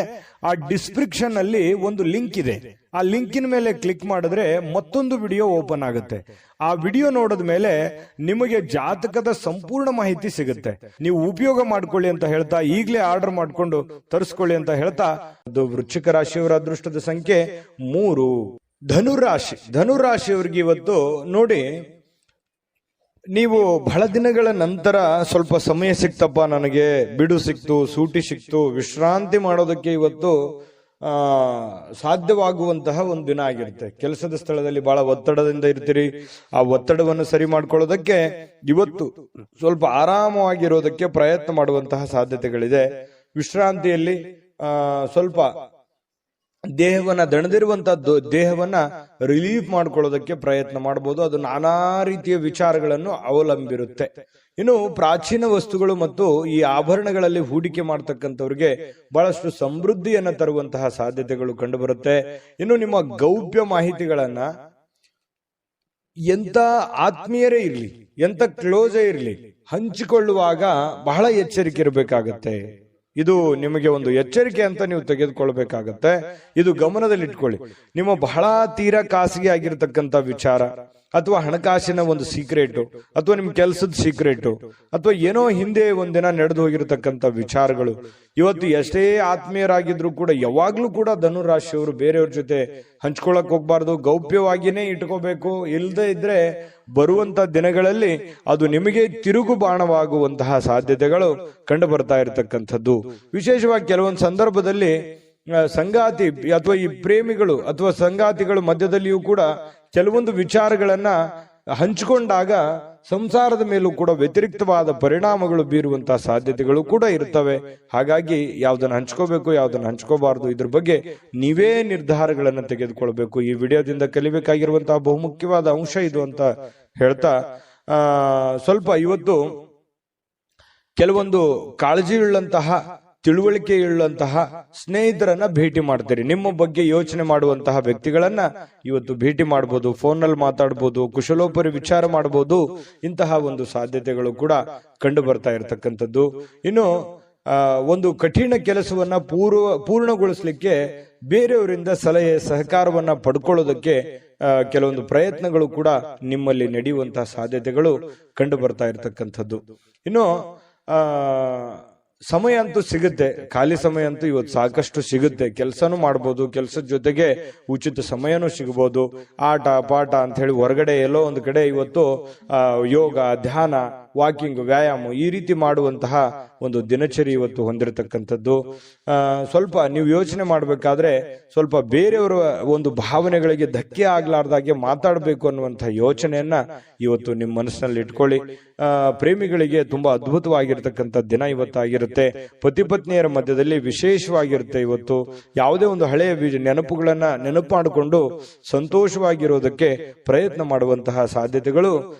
ಆ ಡಿಸ್ಕ್ರಿಪ್ಷನ್ ಅಲ್ಲಿ ಒಂದು ಲಿಂಕ್ ಇದೆ. ಆ ಲಿಂಕಿನ ಮೇಲೆ ಕ್ಲಿಕ್ ಮಾಡಿದ್ರೆ ಮತ್ತೊಂದು ವಿಡಿಯೋ ಓಪನ್ ಆಗುತ್ತೆ. ಆ ವಿಡಿಯೋ ನೋಡಿದ ಮೇಲೆ ನಿಮಗೆ ಜಾತಕದ ಸಂಪೂರ್ಣ ಮಾಹಿತಿ ಸಿಗುತ್ತೆ. ನೀವು ಉಪಯೋಗ ಮಾಡ್ಕೊಳ್ಳಿ ಅಂತ ಹೇಳ್ತಾ, ಈಗಲೇ ಆರ್ಡರ್ ಮಾಡ್ಕೊಂಡು ತರಿಸ್ಕೊಳ್ಳಿ ಅಂತ ಹೇಳ್ತಾ, ಅದು ವೃಶ್ಚಿಕ ರಾಶಿಯವರ ಅದೃಷ್ಟದ ಸಂಖ್ಯೆ 3. ಧನುರಾಶಿ, ಧನುರಾಶಿಯವರಿಗೆ ಇವತ್ತು ನೋಡಿ, ನೀವು ಬಹಳ ದಿನಗಳ ನಂತರ ಸ್ವಲ್ಪ ಸಮಯ ಸಿಕ್ತಪ್ಪ, ನನಗೆ ಬಿಡು ಸಿಕ್ತು, ಸೂಟಿ ಸಿಕ್ತು, ವಿಶ್ರಾಂತಿ ಮಾಡೋದಕ್ಕೆ ಇವತ್ತು ಸಾಧ್ಯವಾಗುವಂತಹ ಒಂದು ದಿನ ಆಗಿರುತ್ತೆ. ಕೆಲಸದ ಸ್ಥಳದಲ್ಲಿ ಬಹಳ ಒತ್ತಡದಿಂದ ಇರ್ತೀರಿ. ಆ ಒತ್ತಡವನ್ನು ಸರಿ ಮಾಡ್ಕೊಳ್ಳೋದಕ್ಕೆ ಇವತ್ತು ಸ್ವಲ್ಪ ಆರಾಮವಾಗಿರೋದಕ್ಕೆ ಪ್ರಯತ್ನ ಮಾಡುವಂತಹ ಸಾಧ್ಯತೆಗಳಿದೆ. ವಿಶ್ರಾಂತಿಯಲ್ಲಿ ಸ್ವಲ್ಪ ದೇಹವನ್ನ, ದಣದಿರುವಂತಹ ದೇಹವನ್ನ ರಿಲೀಫ್ ಮಾಡ್ಕೊಳ್ಳೋದಕ್ಕೆ ಪ್ರಯತ್ನ ಮಾಡಬಹುದು. ಅದು ನಾನಾ ರೀತಿಯ ವಿಚಾರಗಳನ್ನು ಅವಲಂಬಿರುತ್ತೆ. ಇನ್ನು ಪ್ರಾಚೀನ ವಸ್ತುಗಳು ಮತ್ತು ಈ ಆಭರಣಗಳಲ್ಲಿ ಹೂಡಿಕೆ ಮಾಡ್ತಕ್ಕಂಥವ್ರಿಗೆ ಬಹಳಷ್ಟು ಸಮೃದ್ಧಿಯನ್ನ ತರುವಂತಹ ಸಾಧ್ಯತೆಗಳು ಕಂಡು ಬರುತ್ತೆ. ಇನ್ನು ನಿಮ್ಮ ಗೌಪ್ಯ ಮಾಹಿತಿಗಳನ್ನ ಎಂತ ಆತ್ಮೀಯರೇ ಇರ್ಲಿ, ಎಂತ ಕ್ಲೋಸೇ ಇರ್ಲಿ, ಹಂಚಿಕೊಳ್ಳುವಾಗ ಬಹಳ ಎಚ್ಚರಿಕೆ ಇರಬೇಕಾಗತ್ತೆ. ಇದು ನಿಮಗೆ ಒಂದು ಎಚ್ಚರಿಕೆ ಅಂತ ನೀವು ತೆಗೆದುಕೊಳ್ಬೇಕಾಗತ್ತೆ. ಇದು ಗಮನದಲ್ಲಿಟ್ಕೊಳ್ಳಿ. ನಿಮ್ಮ ಬಹಳ ತೀರಾ ಖಾಸಗಿ ಆಗಿರ್ತಕ್ಕಂಥ ವಿಚಾರ ಅಥವಾ ಹಣಕಾಸಿನ ಒಂದು ಸೀಕ್ರೆಟ್ ಅಥವಾ ನಿಮ್ ಕೆಲಸದ ಸೀಕ್ರೆಟ್ ಅಥವಾ ಏನೋ ಹಿಂದೆ ಒಂದಿನ ನಡೆದು ಹೋಗಿರತಕ್ಕಂಥ ವಿಚಾರಗಳು ಇವತ್ತು ಎಷ್ಟೇ ಆತ್ಮೀಯರಾಗಿದ್ರು ಕೂಡ ಯಾವಾಗ್ಲೂ ಕೂಡ ಧನುರಾಶಿಯವರು ಬೇರೆಯವ್ರ ಜೊತೆ ಹಂಚ್ಕೊಳಕ್ ಹೋಗ್ಬಾರ್ದು, ಗೌಪ್ಯವಾಗಿಯೇ ಇಟ್ಕೋಬೇಕು. ಇಲ್ಲದೆ ಇದ್ರೆ ಬರುವಂತ ದಿನಗಳಲ್ಲಿ ಅದು ನಿಮಗೆ ತಿರುಗು ಬಾಣವಾಗುವಂತಹ ಸಾಧ್ಯತೆಗಳು ಕಂಡು ಬರ್ತಾ ಇರತಕ್ಕಂಥದ್ದು. ವಿಶೇಷವಾಗಿ ಕೆಲವೊಂದು ಸಂದರ್ಭದಲ್ಲಿ ಸಂಗಾತಿ ಅಥವಾ ಈ ಪ್ರೇಮಿಗಳು ಅಥವಾ ಸಂಗಾತಿಗಳ ಮಧ್ಯದಲ್ಲಿಯೂ ಕೂಡ ಕೆಲವೊಂದು ವಿಚಾರಗಳನ್ನ ಹಂಚಿಕೊಂಡಾಗ ಸಂಸಾರದ ಮೇಲೂ ಕೂಡ ವ್ಯತಿರಿಕ್ತವಾದ ಪರಿಣಾಮಗಳು ಬೀರುವಂತಹ ಸಾಧ್ಯತೆಗಳು ಕೂಡ ಇರ್ತವೆ. ಹಾಗಾಗಿ ಯಾವ್ದನ್ನ ಹಂಚ್ಕೋಬೇಕು, ಯಾವ್ದನ್ನ ಹಂಚ್ಕೋಬಾರ್ದು, ಇದ್ರ ಬಗ್ಗೆ ನೀವೇ ನಿರ್ಧಾರಗಳನ್ನ ತೆಗೆದುಕೊಳ್ಬೇಕು. ಈ ವಿಡಿಯೋದಿಂದ ಕಲಿಬೇಕಾಗಿರುವಂತಹ ಬಹುಮುಖ್ಯವಾದ ಅಂಶ ಇದು ಅಂತ ಹೇಳ್ತಾ, ಸ್ವಲ್ಪ ಇವತ್ತು ಕೆಲವೊಂದು ಕಾಳಜಿಯುಳ್ಳಂತಹ, ತಿಳುವಳಿಕೆಯುಳ್ಳಂತಹ ಸ್ನೇಹಿತರನ್ನ ಭೇಟಿ ಮಾಡ್ತೀರಿ. ನಿಮ್ಮ ಬಗ್ಗೆ ಯೋಚನೆ ಮಾಡುವಂತಹ ವ್ಯಕ್ತಿಗಳನ್ನ ಇವತ್ತು ಭೇಟಿ ಮಾಡಬಹುದು, ಫೋನ್ನಲ್ಲಿ ಮಾತಾಡಬಹುದು, ಕುಶಲೋಪರಿ ವಿಚಾರ ಮಾಡಬಹುದು. ಇಂತಹ ಒಂದು ಸಾಧ್ಯತೆಗಳು ಕೂಡ ಕಂಡು ಬರ್ತಾ ಇರತಕ್ಕಂಥದ್ದು. ಇನ್ನು ಒಂದು ಕಠಿಣ ಕೆಲಸವನ್ನ ಪೂರ್ಣಗೊಳಿಸಲಿಕ್ಕೆ ಬೇರೆಯವರಿಂದ ಸಲಹೆ ಸಹಕಾರವನ್ನ ಪಡ್ಕೊಳ್ಳೋದಕ್ಕೆ ಕೆಲವೊಂದು ಪ್ರಯತ್ನಗಳು ಕೂಡ ನಿಮ್ಮಲ್ಲಿ ನಡೆಯುವಂತಹ ಸಾಧ್ಯತೆಗಳು ಕಂಡು ಬರ್ತಾ ಇರತಕ್ಕಂಥದ್ದು. ಇನ್ನು ಸಮಯ ಅಂತೂ ಸಿಗುತ್ತೆ, ಖಾಲಿ ಸಮಯ ಅಂತೂ ಇವತ್ತು ಸಾಕಷ್ಟು ಸಿಗುತ್ತೆ. ಕೆಲಸನೂ ಮಾಡ್ಬೋದು, ಕೆಲಸದ ಜೊತೆಗೆ ಉಚಿತ ಸಮಯನೂ ಸಿಗಬಹುದು. ಆಟ ಪಾಠ ಅಂತ ಹೇಳಿ ಹೊರಗಡೆ ಎಲ್ಲೋ ಒಂದು ಕಡೆ ಇವತ್ತು ಯೋಗ, ಧ್ಯಾನ, ವಾಕಿಂಗ್, ವ್ಯಾಯಾಮ ಈ ರೀತಿ ಮಾಡುವಂತಹ ಒಂದು ದಿನಚರಿ ಇವತ್ತು ಹೊಂದಿರತಕ್ಕಂಥದ್ದು. ಸ್ವಲ್ಪ ನೀವು ಯೋಚನೆ ಮಾಡಬೇಕಾದ್ರೆ ಸ್ವಲ್ಪ ಬೇರೆಯವರ ಒಂದು ಭಾವನೆಗಳಿಗೆ ಧಕ್ಕೆ ಆಗ್ಲಾರ್ದಾಗೆ ಮಾತಾಡಬೇಕು ಅನ್ನುವಂತಹ ಯೋಚನೆಯನ್ನ ಇವತ್ತು ನಿಮ್ಮ ಮನಸ್ಸಿನಲ್ಲಿ ಇಟ್ಕೊಳ್ಳಿ. ಪ್ರೇಮಿಗಳಿಗೆ ತುಂಬಾ ಅದ್ಭುತವಾಗಿರ್ತಕ್ಕಂಥ ದಿನ ಇವತ್ತಾಗಿರುತ್ತೆ. ಪತಿ ಪತ್ನಿಯರ ಮಧ್ಯದಲ್ಲಿ ವಿಶೇಷವಾಗಿರುತ್ತೆ ಇವತ್ತು. ಯಾವುದೇ ಒಂದು ಹಳೆಯ ನೆನಪುಗಳನ್ನ ನೆನಪು ಮಾಡಿಕೊಂಡು ಸಂತೋಷವಾಗಿರೋದಕ್ಕೆ ಪ್ರಯತ್ನ ಮಾಡುವಂತಹ ಸಾಧ್ಯತೆಗಳು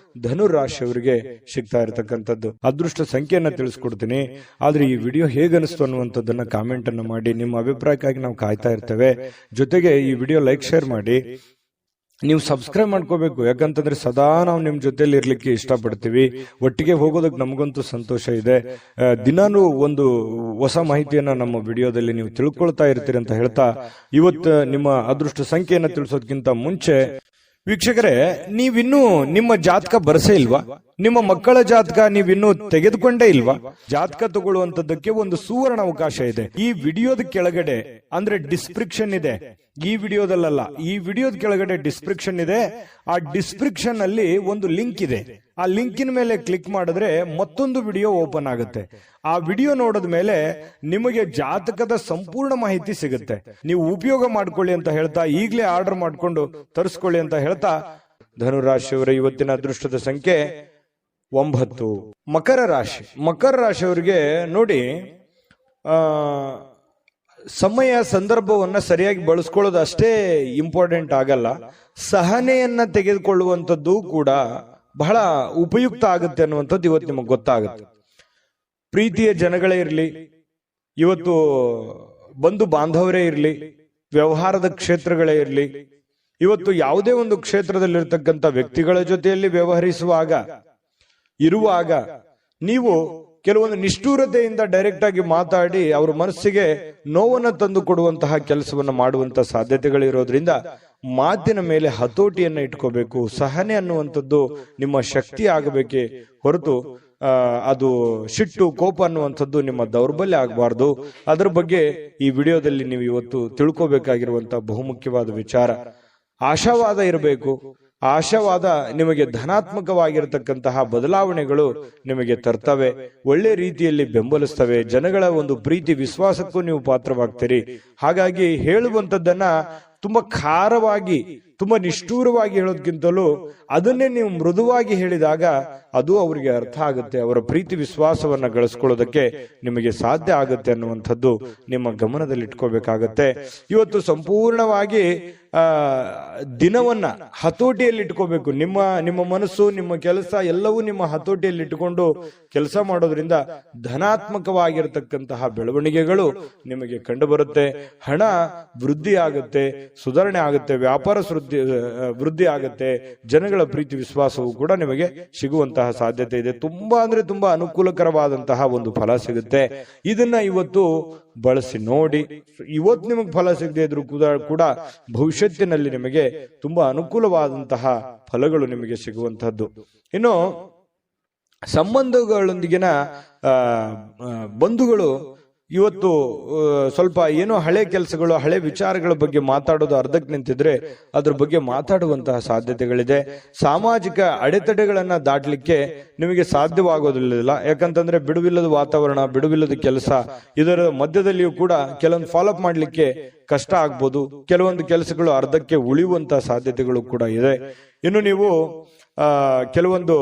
ಧನುರಾಶಿಯವರಿಗೆ ಸಿಗ್ತಾ ಇರತಕ್ಕಂಥದ್ದು. ಅದೃಷ್ಟ ಸಂಖ್ಯೆಯನ್ನ ತಿಳಿಸ್ಕೊಡ್ತೀನಿ. ಆದ್ರೆ ಈ ವಿಡಿಯೋ ಹೇಗನಿಸ್ತು ಅನ್ನುವಂಥದ್ದನ್ನ ಕಾಮೆಂಟ್ ಅನ್ನ ಮಾಡಿ. ನಿಮ್ಮ ಅಭಿಪ್ರಾಯಕ್ಕಾಗಿ ನಾವು ಕಾಯ್ತಾ ಇರ್ತೇವೆ. ಜೊತೆಗೆ ಈ ವಿಡಿಯೋ ಲೈಕ್, ಶೇರ್ ಮಾಡಿ. ನೀವು ಸಬ್ಸ್ಕ್ರೈಬ್ ಮಾಡ್ಕೋಬೇಕು, ಯಾಕಂತಂದ್ರೆ ಸದಾ ನಾವು ನಿಮ್ ಜೊತೆಲಿ ಇರ್ಲಿಕ್ಕೆ ಇಷ್ಟಪಡ್ತೀವಿ. ಒಟ್ಟಿಗೆ ಹೋಗೋದಕ್ಕೆ ನಮಗಂತೂ ಸಂತೋಷ ಇದೆ. ದಿನಾನು ಒಂದು ಹೊಸ ಮಾಹಿತಿಯನ್ನ ನಮ್ಮ ವಿಡಿಯೋದಲ್ಲಿ ನೀವು ತಿಳ್ಕೊಳ್ತಾ ಇರ್ತೀರಿ ಅಂತ ಹೇಳ್ತಾ, ಇವತ್ತು ನಿಮ್ಮ ಅದೃಷ್ಟ ಸಂಖ್ಯೆಯನ್ನ ತಿಳಿಸೋದಕ್ಕಿಂತ ಮುಂಚೆ ವೀಕ್ಷಕರೇ, ನೀವಿನ್ನೂ ನಿಮ್ಮ ಜಾತಕ ಬರಸೇ ಇಲ್ವಾ? ನಿಮ್ಮ ಮಕ್ಕಳ ಜಾತಕ ನೀವಿನ್ನೂ ತೆಗೆದುಕೊಂಡೇ ಇಲ್ವಾ? ಜಾತಕ ತಗೊಳ್ಳುವಂತದ್ದಕ್ಕೆ ಒಂದು ಸುವರ್ಣ ಅವಕಾಶ ಇದೆ. ಈ ವಿಡಿಯೋದ ಕೆಳಗಡೆ ಅಂದ್ರೆ ಡಿಸ್ಕ್ರಿಪ್ಷನ್ ಇದೆ. ಈ ವಿಡಿಯೋದಲ್ಲ, ಈ ವಿಡಿಯೋದ ಕೆಳಗಡೆ ಡಿಸ್ಕ್ರಿಪ್ಷನ್ ಇದೆ. ಆ ಡಿಸ್ಕ್ರಿಪ್ಷನ್ ಅಲ್ಲಿ ಒಂದು ಲಿಂಕ್ ಇದೆ. ಆ ಲಿಂಕಿನ ಮೇಲೆ ಕ್ಲಿಕ್ ಮಾಡಿದ್ರೆ ಮತ್ತೊಂದು ವಿಡಿಯೋ ಓಪನ್ ಆಗುತ್ತೆ. ಆ ವಿಡಿಯೋ ನೋಡಿದ ಮೇಲೆ ನಿಮಗೆ ಜಾತಕದ ಸಂಪೂರ್ಣ ಮಾಹಿತಿ ಸಿಗುತ್ತೆ. ನೀವು ಉಪಯೋಗ ಮಾಡ್ಕೊಳ್ಳಿ ಅಂತ ಹೇಳ್ತಾ, ಈಗಲೇ ಆರ್ಡರ್ ಮಾಡ್ಕೊಂಡು ತರಿಸ್ಕೊಳ್ಳಿ ಅಂತ ಹೇಳ್ತಾ, ಧನುರಾಶಿಯವರ ಇವತ್ತಿನ ಅದೃಷ್ಟದ ಸಂಖ್ಯೆ 9. ಮಕರ ರಾಶಿ. ಮಕರ ರಾಶಿಯವರಿಗೆ ನೋಡಿ, ಸಮಯ ಸಂದರ್ಭವನ್ನ ಸರಿಯಾಗಿ ಬಳಸ್ಕೊಳ್ಳೋದು ಅಷ್ಟೇ ಇಂಪಾರ್ಟೆಂಟ್ ಆಗಲ್ಲ, ಸಹನೆಯನ್ನ ತೆಗೆದುಕೊಳ್ಳುವಂಥದ್ದು ಕೂಡ ಬಹಳ ಉಪಯುಕ್ತ ಆಗುತ್ತೆ ಅನ್ನುವಂಥದ್ದು ಇವತ್ತು ನಿಮಗೆ ಗೊತ್ತಾಗುತ್ತೆ. ಪ್ರೀತಿಯ ಜನಗಳೇ ಇರಲಿ, ಇವತ್ತು ಬಂಧು ಬಾಂಧವರೇ ಇರಲಿ, ವ್ಯವಹಾರದ ಕ್ಷೇತ್ರಗಳೇ ಇರಲಿ, ಇವತ್ತು ಯಾವುದೇ ಒಂದು ಕ್ಷೇತ್ರದಲ್ಲಿರ್ತಕ್ಕಂಥ ವ್ಯಕ್ತಿಗಳ ಜೊತೆಯಲ್ಲಿ ವ್ಯವಹರಿಸುವಾಗ ಇರುವಾಗ ನೀವು ಕೆಲವೊಂದು ನಿಷ್ಠೂರತೆಯಿಂದ ಡೈರೆಕ್ಟ್ ಆಗಿ ಮಾತಾಡಿ ಅವರ ಮನಸ್ಸಿಗೆ ನೋವನ್ನು ತಂದು ಕೊಡುವಂತಹ ಕೆಲಸವನ್ನು ಮಾಡುವಂತಹ ಸಾಧ್ಯತೆಗಳಿರೋದ್ರಿಂದ ಮಾತಿನ ಮೇಲೆ ಹತೋಟಿಯನ್ನ ಇಟ್ಕೋಬೇಕು. ಸಹನೆ ಅನ್ನುವಂಥದ್ದು ನಿಮ್ಮ ಶಕ್ತಿ ಆಗಬೇಕೇ ಹೊರತು ಅದು ಸಿಟ್ಟು, ಕೋಪ ಅನ್ನುವಂಥದ್ದು ನಿಮ್ಮ ದೌರ್ಬಲ್ಯ ಆಗಬಾರ್ದು. ಅದರ ಬಗ್ಗೆ ಈ ವಿಡಿಯೋದಲ್ಲಿ ನೀವು ಇವತ್ತು ತಿಳ್ಕೋಬೇಕಾಗಿರುವಂತಹ ಬಹುಮುಖ್ಯವಾದ ವಿಚಾರ. ಆಶಾವಾದ ಇರಬೇಕು. ಆಶಾವಾದ ನಿಮಗೆ ಧನಾತ್ಮಕವಾಗಿರತಕ್ಕಂತಹ ಬದಲಾವಣೆಗಳು ನಿಮಗೆ ತರ್ತವೆ, ಒಳ್ಳೆ ರೀತಿಯಲ್ಲಿ ಬೆಂಬಲಿಸ್ತವೆ. ಜನಗಳ ಒಂದು ಪ್ರೀತಿ ವಿಶ್ವಾಸಕ್ಕೂ ನೀವು ಪಾತ್ರವಾಗ್ತೀರಿ. ಹಾಗಾಗಿ ಹೇಳುವಂಥದ್ದನ್ನ ತುಂಬಾ ಖಾರವಾಗಿ, ತುಂಬಾ ನಿಷ್ಠೂರವಾಗಿ ಹೇಳೋದಕ್ಕಿಂತಲೂ ಅದನ್ನೇ ನೀವು ಮೃದುವಾಗಿ ಹೇಳಿದಾಗ ಅದು ಅವರಿಗೆ ಅರ್ಥ ಆಗುತ್ತೆ. ಅವರ ಪ್ರೀತಿ ವಿಶ್ವಾಸವನ್ನ ಗಳಿಸ್ಕೊಳ್ಳೋದಕ್ಕೆ ನಿಮಗೆ ಸಾಧ್ಯ ಆಗುತ್ತೆ ಅನ್ನುವಂಥದ್ದು ನಿಮ್ಮ ಗಮನದಲ್ಲಿ ಇಟ್ಕೋಬೇಕಾಗತ್ತೆ. ಇವತ್ತು ಸಂಪೂರ್ಣವಾಗಿ ದಿನವನ್ನ ಹತೋಟಿಯಲ್ಲಿ ಇಟ್ಕೋಬೇಕು. ನಿಮ್ಮ ಮನಸ್ಸು, ನಿಮ್ಮ ಕೆಲಸ ಎಲ್ಲವೂ ನಿಮ್ಮ ಹತೋಟಿಯಲ್ಲಿ ಇಟ್ಟುಕೊಂಡು ಕೆಲಸ ಮಾಡೋದ್ರಿಂದ ಧನಾತ್ಮಕವಾಗಿರತಕ್ಕಂತಹ ಬೆಳವಣಿಗೆಗಳು ನಿಮಗೆ ಕಂಡು ಬರುತ್ತೆ. ಹಣ ವೃದ್ಧಿ ಆಗುತ್ತೆ, ಸುಧಾರಣೆ ಆಗುತ್ತೆ, ವ್ಯಾಪಾರ ವೃದ್ಧಿ ಆಗುತ್ತೆ, ಜನಗಳ ಪ್ರೀತಿ ವಿಶ್ವಾಸವು ಕೂಡ ನಿಮಗೆ ಸಿಗುವಂತಹ ಸಾಧ್ಯತೆ ಇದೆ. ತುಂಬಾ ಅಂದ್ರೆ ತುಂಬಾ ಅನುಕೂಲಕರವಾದಂತಹ ಒಂದು ಫಲ ಸಿಗುತ್ತೆ. ಇದನ್ನ ಇವತ್ತು ಬಳಸಿ ನೋಡಿ. ಇವತ್ತು ನಿಮಗೆ ಫಲ ಸಿಗದೆ ಇದ್ರೂ ಕೂಡ ಭವಿಷ್ಯತ್ತಿನಲ್ಲಿ ನಿಮಗೆ ತುಂಬಾ ಅನುಕೂಲವಾದಂತಹ ಫಲಗಳು ನಿಮಗೆ ಸಿಗುವಂತಹದ್ದು. ಇನ್ನು ಸಂಬಂಧಗಳೊಂದಿಗಿನ ಬಂಧುಗಳು ಇವತ್ತು ಸ್ವಲ್ಪ ಏನೋ ಹಳೆ ಕೆಲಸಗಳು, ಹಳೆ ವಿಚಾರಗಳ ಬಗ್ಗೆ ಮಾತಾಡೋದು ಅರ್ಧಕ್ಕೆ ನಿಂತಿದ್ರೆ ಅದ್ರ ಬಗ್ಗೆ ಮಾತಾಡುವಂತಹ ಸಾಧ್ಯತೆಗಳಿದೆ. ಸಾಮಾಜಿಕ ಅಡೆತಡೆಗಳನ್ನ ದಾಟಲಿಕ್ಕೆ ನಿಮಗೆ ಸಾಧ್ಯವಾಗೋದಿಲ್ಲ. ಯಾಕಂತಂದ್ರೆ ಬಿಡುವಿಲ್ಲದ ವಾತಾವರಣ, ಬಿಡುವಿಲ್ಲದ ಕೆಲಸ, ಇದರ ಮಧ್ಯದಲ್ಲಿಯೂ ಕೂಡ ಕೆಲವೊಂದು ಫಾಲೋಅಪ್ ಮಾಡ್ಲಿಕ್ಕೆ ಕಷ್ಟ ಆಗ್ಬೋದು. ಕೆಲವೊಂದು ಕೆಲಸಗಳು ಅರ್ಧಕ್ಕೆ ಉಳಿಯುವಂತಹ ಸಾಧ್ಯತೆಗಳು ಕೂಡ ಇದೆ. ಇನ್ನು ನೀವು ಕೆಲವೊಂದು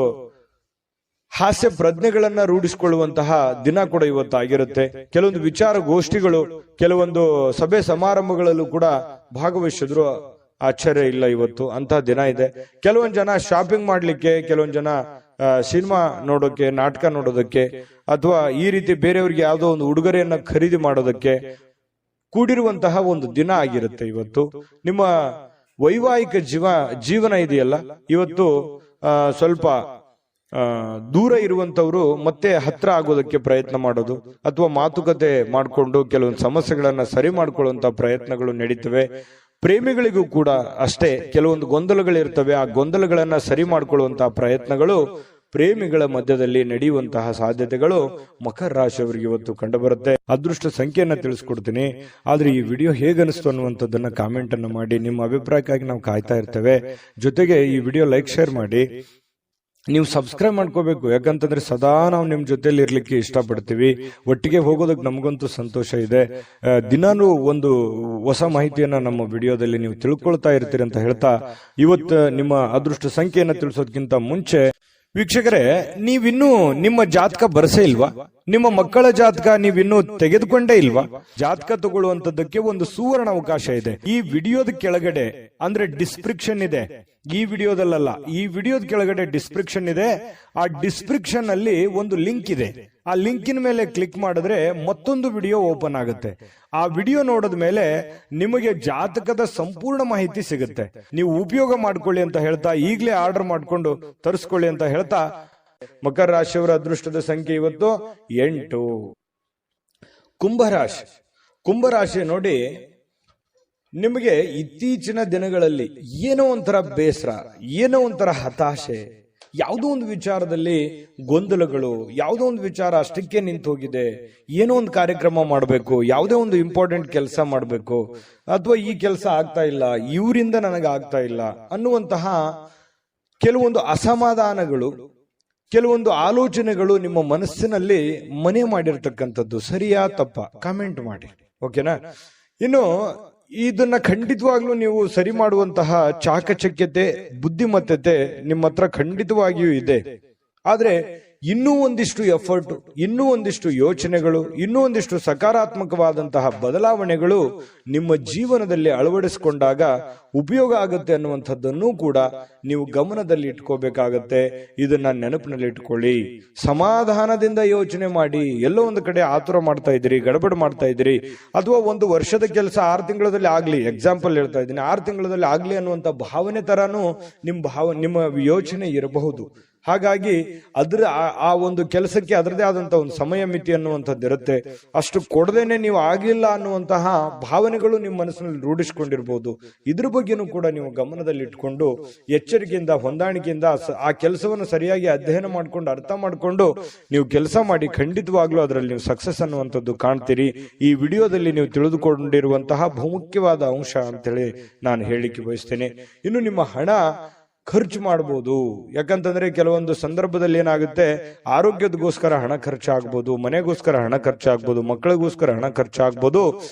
ಹಾಸ್ಯ ಪ್ರಜ್ಞೆಗಳನ್ನ ರೂಢಿಸಿಕೊಳ್ಳುವಂತಹ ದಿನ ಕೂಡ ಇವತ್ತಾಗಿರುತ್ತೆ. ಕೆಲವೊಂದು ವಿಚಾರ ಗೋಷ್ಠಿಗಳು, ಕೆಲವೊಂದು ಸಭೆ ಸಮಾರಂಭಗಳಲ್ಲೂ ಕೂಡ ಭಾಗವಹಿಸಿದ್ರು ಆಶ್ಚರ್ಯ ಇಲ್ಲ. ಇವತ್ತು ಅಂತಹ ದಿನ ಇದೆ. ಕೆಲವೊಂದು ಜನ ಶಾಪಿಂಗ್ ಮಾಡ್ಲಿಕ್ಕೆ, ಕೆಲವೊಂದು ಜನ ಸಿನಿಮಾ ನೋಡೋಕೆ, ನಾಟಕ ನೋಡೋದಕ್ಕೆ, ಅಥವಾ ಈ ರೀತಿ ಬೇರೆಯವ್ರಿಗೆ ಯಾವುದೋ ಒಂದು ಉಡುಗೊರೆಯನ್ನ ಖರೀದಿ ಮಾಡೋದಕ್ಕೆ ಕೂಡಿರುವಂತಹ ಒಂದು ದಿನ ಆಗಿರುತ್ತೆ ಇವತ್ತು. ನಿಮ್ಮ ವೈವಾಹಿಕ ಜೀವನ ಇದೆಯಲ್ಲ, ಇವತ್ತು ಸ್ವಲ್ಪ ದೂರ ಇರುವಂತವ್ರು ಮತ್ತೆ ಹತ್ರ ಆಗೋದಕ್ಕೆ ಪ್ರಯತ್ನ ಮಾಡೋದು ಅಥವಾ ಮಾತುಕತೆ ಮಾಡಿಕೊಂಡು ಕೆಲವೊಂದು ಸಮಸ್ಯೆಗಳನ್ನ ಸರಿ ಮಾಡ್ಕೊಳ್ಳುವಂತ ಪ್ರಯತ್ನಗಳು ನಡೀತವೆ. ಪ್ರೇಮಿಗಳಿಗೂ ಕೂಡ ಅಷ್ಟೇ ಕೆಲವೊಂದು ಗೊಂದಲಗಳಿರ್ತವೆ. ಆ ಗೊಂದಲಗಳನ್ನ ಸರಿ ಮಾಡ್ಕೊಳ್ಳುವಂತಹ ಪ್ರಯತ್ನಗಳು ಪ್ರೇಮಿಗಳ ಮಧ್ಯದಲ್ಲಿ ನಡೆಯುವಂತಹ ಸಾಧ್ಯತೆಗಳು ಮಕರ ರಾಶಿಯವರಿಗೆ ಇವತ್ತು ಕಂಡುಬರುತ್ತೆ. ಅದೃಷ್ಟ ಸಂಖ್ಯೆಯನ್ನ ತಿಳಿಸ್ಕೊಡ್ತೀನಿ. ಆದ್ರೆ ಈ ವಿಡಿಯೋ ಹೇಗನಿಸ್ತು ಅನ್ನುವಂಥದ್ದನ್ನ ಕಾಮೆಂಟ್ ಅನ್ನು ಮಾಡಿ. ನಿಮ್ಮ ಅಭಿಪ್ರಾಯಕ್ಕಾಗಿ ನಾವು ಕಾಯ್ತಾ ಇರ್ತೇವೆ. ಜೊತೆಗೆ ಈ ವಿಡಿಯೋ ಲೈಕ್ ಶೇರ್ ಮಾಡಿ. ನೀವು ಸಬ್ಸ್ಕ್ರೈಬ್ ಮಾಡ್ಕೋಬೇಕು, ಯಾಕಂತಂದ್ರೆ ಸದಾ ನಾವು ನಿಮ್ ಜೊತೆಲಿ ಇರ್ಲಿಕ್ಕೆ ಇಷ್ಟಪಡ್ತೀವಿ. ಒಟ್ಟಿಗೆ ಹೋಗೋದಕ್ಕೆ ನಮಗಂತೂ ಸಂತೋಷ ಇದೆ. ದಿನಾನು ಒಂದು ಹೊಸ ಮಾಹಿತಿಯನ್ನ ನಮ್ಮ ವಿಡಿಯೋದಲ್ಲಿ ನೀವು ತಿಳ್ಕೊಳ್ತಾ ಇರ್ತೀರಿ ಅಂತ ಹೇಳ್ತಾ, ಇವತ್ತು ನಿಮ್ಮ ಅದೃಷ್ಟ ಸಂಖ್ಯೆಯನ್ನ ತಿಳಿಸೋದಕ್ಕಿಂತ ಮುಂಚೆ ವೀಕ್ಷಕರೇ, ನೀವಿನ್ನೂ ನಿಮ್ಮ ಜಾತಕ ಬರಸೇ ಇಲ್ವಾ? ನಿಮ್ಮ ಮಕ್ಕಳ ಜಾತಕ ನೀವಿನ್ನೂ ತೆಗೆದುಕೊಂಡೇ ಇಲ್ವಾ? ಜಾತಕ ತಗೊಳ್ಳುವಂತದ್ದಕ್ಕೆ ಒಂದು ಸುವರ್ಣ ಅವಕಾಶ ಇದೆ. ಈ ವಿಡಿಯೋದ ಕೆಳಗಡೆ ಅಂದ್ರೆ ಡಿಸ್ಕ್ರಿಪ್ಷನ್ ಇದೆ. ಈ ವಿಡಿಯೋದಲ್ಲ, ಈ ವಿಡಿಯೋದ ಕೆಳಗಡೆ ಡಿಸ್ಕ್ರಿಪ್ಷನ್ ಇದೆ. ಆ ಡಿಸ್ಕ್ರಿಪ್ಷನ್ ಅಲ್ಲಿ ಒಂದು ಲಿಂಕ್ ಇದೆ. ಆ ಲಿಂಕಿನ ಮೇಲೆ ಕ್ಲಿಕ್ ಮಾಡಿದ್ರೆ ಮತ್ತೊಂದು ವಿಡಿಯೋ ಓಪನ್ ಆಗುತ್ತೆ. ಆ ವಿಡಿಯೋ ನೋಡಿದ ಮೇಲೆ ನಿಮಗೆ ಜಾತಕದ ಸಂಪೂರ್ಣ ಮಾಹಿತಿ ಸಿಗುತ್ತೆ. ನೀವು ಉಪಯೋಗ ಮಾಡ್ಕೊಳ್ಳಿ ಅಂತ ಹೇಳ್ತಾ, ಈಗಲೇ ಆರ್ಡರ್ ಮಾಡ್ಕೊಂಡು ತರಿಸ್ಕೊಳ್ಳಿ ಅಂತ ಹೇಳ್ತಾ, ಮಕರ ರಾಶಿಯವರ ಅದೃಷ್ಟದ ಸಂಖ್ಯೆ ಇವತ್ತು 8. ಕುಂಭರಾಶಿ. ಕುಂಭರಾಶಿ ನೋಡಿ, ನಿಮಗೆ ಇತ್ತೀಚಿನ ದಿನಗಳಲ್ಲಿ ಏನೋ ಒಂಥರ ಬೇಸರ, ಏನೋ ಒಂಥರ ಹತಾಶೆ, ಯಾವುದೋ ಒಂದು ವಿಚಾರದಲ್ಲಿ ಗೊಂದಲಗಳು, ಯಾವುದೋ ಒಂದು ವಿಚಾರ ಅಷ್ಟಕ್ಕೆ ನಿಂತು ಹೋಗಿದೆ. ಏನೋ ಒಂದು ಕಾರ್ಯಕ್ರಮ ಮಾಡಬೇಕು, ಯಾವುದೇ ಒಂದು ಇಂಪಾರ್ಟೆಂಟ್ ಕೆಲಸ ಮಾಡಬೇಕು, ಅಥವಾ ಈ ಕೆಲಸ ಆಗ್ತಾ ಇಲ್ಲ, ಇವರಿಂದ ನನಗೆ ಆಗ್ತಾ ಇಲ್ಲ ಅನ್ನುವಂತಹ ಕೆಲವೊಂದು ಅಸಮಾಧಾನಗಳು, ಕೆಲವೊಂದು ಆಲೋಚನೆಗಳು ನಿಮ್ಮ ಮನಸ್ಸಿನಲ್ಲಿ ಮನೆ ಮಾಡಿರ್ತಕ್ಕಂಥದ್ದು. ಸರಿಯಾ ತಪ್ಪ ಕಾಮೆಂಟ್ ಮಾಡಿ, ಓಕೆನಾ? ಇನ್ನು ಇದನ್ನ ಖಂಡಿತವಾಗ್ಲೂ ನೀವು ಸರಿ ಮಾಡುವಂತಹ ಚಾಕಚಕ್ಯತೆ, ಬುದ್ಧಿಮತ್ತತೆ ನಿಮ್ಮ ಹತ್ರ ಖಂಡಿತವಾಗಿಯೂ ಇದೆ. ಆದ್ರೆ ಇನ್ನೂ ಒಂದಿಷ್ಟು ಎಫರ್ಟ್, ಇನ್ನೂ ಒಂದಿಷ್ಟು ಯೋಚನೆಗಳು, ಇನ್ನೂ ಒಂದಿಷ್ಟು ಸಕಾರಾತ್ಮಕವಾದಂತಹ ಬದಲಾವಣೆಗಳು ನಿಮ್ಮ ಜೀವನದಲ್ಲಿ ಅಳವಡಿಸಿಕೊಂಡಾಗ ಉಪಯೋಗ ಆಗುತ್ತೆ ಅನ್ನುವಂಥದ್ದನ್ನು ಕೂಡ ನೀವು ಗಮನದಲ್ಲಿ ಇಟ್ಕೋಬೇಕಾಗತ್ತೆ. ಇದನ್ನ ನೆನಪಿನಲ್ಲಿ ಇಟ್ಕೊಳ್ಳಿ. ಸಮಾಧಾನದಿಂದ ಯೋಚನೆ ಮಾಡಿ. ಎಲ್ಲೋ ಒಂದು ಕಡೆ ಆತುರ ಮಾಡ್ತಾ ಇದ್ದೀರಿ, ಗಡಬಡ ಮಾಡ್ತಾ ಇದ್ದೀರಿ, ಅಥವಾ ಒಂದು ವರ್ಷದ ಕೆಲಸ 6 ತಿಂಗಳಲ್ಲಿ ಆಗ್ಲಿ, ಎಕ್ಸಾಂಪಲ್ ಹೇಳ್ತಾ ಇದ್ದೀನಿ, 6 ತಿಂಗಳಲ್ಲಿ ಆಗ್ಲಿ ಅನ್ನುವಂಥ ಭಾವನೆ ತರಾನು ನಿಮ್ಮ ಯೋಚನೆ ಇರಬಹುದು. ಹಾಗಾಗಿ ಆ ಒಂದು ಕೆಲಸಕ್ಕೆ ಅದರದೇ ಆದಂತಹ ಒಂದು ಸಮಯ ಮಿತಿ ಅನ್ನುವಂಥದ್ದು ಇರುತ್ತೆ. ಅಷ್ಟು ಕೊಡದೇನೆ ನೀವು ಆಗಿಲ್ಲ ಅನ್ನುವಂತಹ ಭಾವನೆಗಳು ನಿಮ್ಮ ಮನಸ್ಸಿನಲ್ಲಿ ರೂಢಿಸಿಕೊಂಡಿರ್ಬೋದು. ಇದ್ರ ಬಗ್ಗೆನೂ ಕೂಡ ನೀವು ಗಮನದಲ್ಲಿ ಇಟ್ಕೊಂಡು ಎಚ್ಚರಿಕೆಯಿಂದ, ಹೊಂದಾಣಿಕೆಯಿಂದ ಆ ಕೆಲಸವನ್ನು ಸರಿಯಾಗಿ ಅಧ್ಯಯನ ಮಾಡ್ಕೊಂಡು, ಅರ್ಥ ಮಾಡ್ಕೊಂಡು ನೀವು ಕೆಲಸ ಮಾಡಿ. ಖಂಡಿತವಾಗ್ಲೂ ಅದರಲ್ಲಿ ನೀವು ಸಕ್ಸಸ್ ಅನ್ನುವಂಥದ್ದು ಕಾಣ್ತೀರಿ. ಈ ವಿಡಿಯೋದಲ್ಲಿ ನೀವು ತಿಳಿದುಕೊಂಡಿರುವಂತಹ ಬಹುಮುಖ್ಯವಾದ ಅಂಶ ಅಂತೇಳಿ ನಾನು ಹೇಳಿಕೆ ಬಯಸ್ತೇನೆ. ಇನ್ನು ನಿಮ್ಮ ಹಣ ಖರ್ಚು ಮಾಡಬಹುದು. ಯಾಕಂತಂದ್ರೆ ಕೆಲವೊಂದು ಸಂದರ್ಭದಲ್ಲಿ ಏನಾಗುತ್ತೆ, ಆರೋಗ್ಯದಗೋಸ್ಕರ ಹಣ ಖರ್ಚಾಗ್ಬೋದು, ಮನೆಗೋಸ್ಕರ ಹಣ ಖರ್ಚಾಗ್ಬೋದು, ಮಕ್ಕಳಿಗೋಸ್ಕರ ಹಣ ಖರ್ಚಾಗ್ಬೋದು,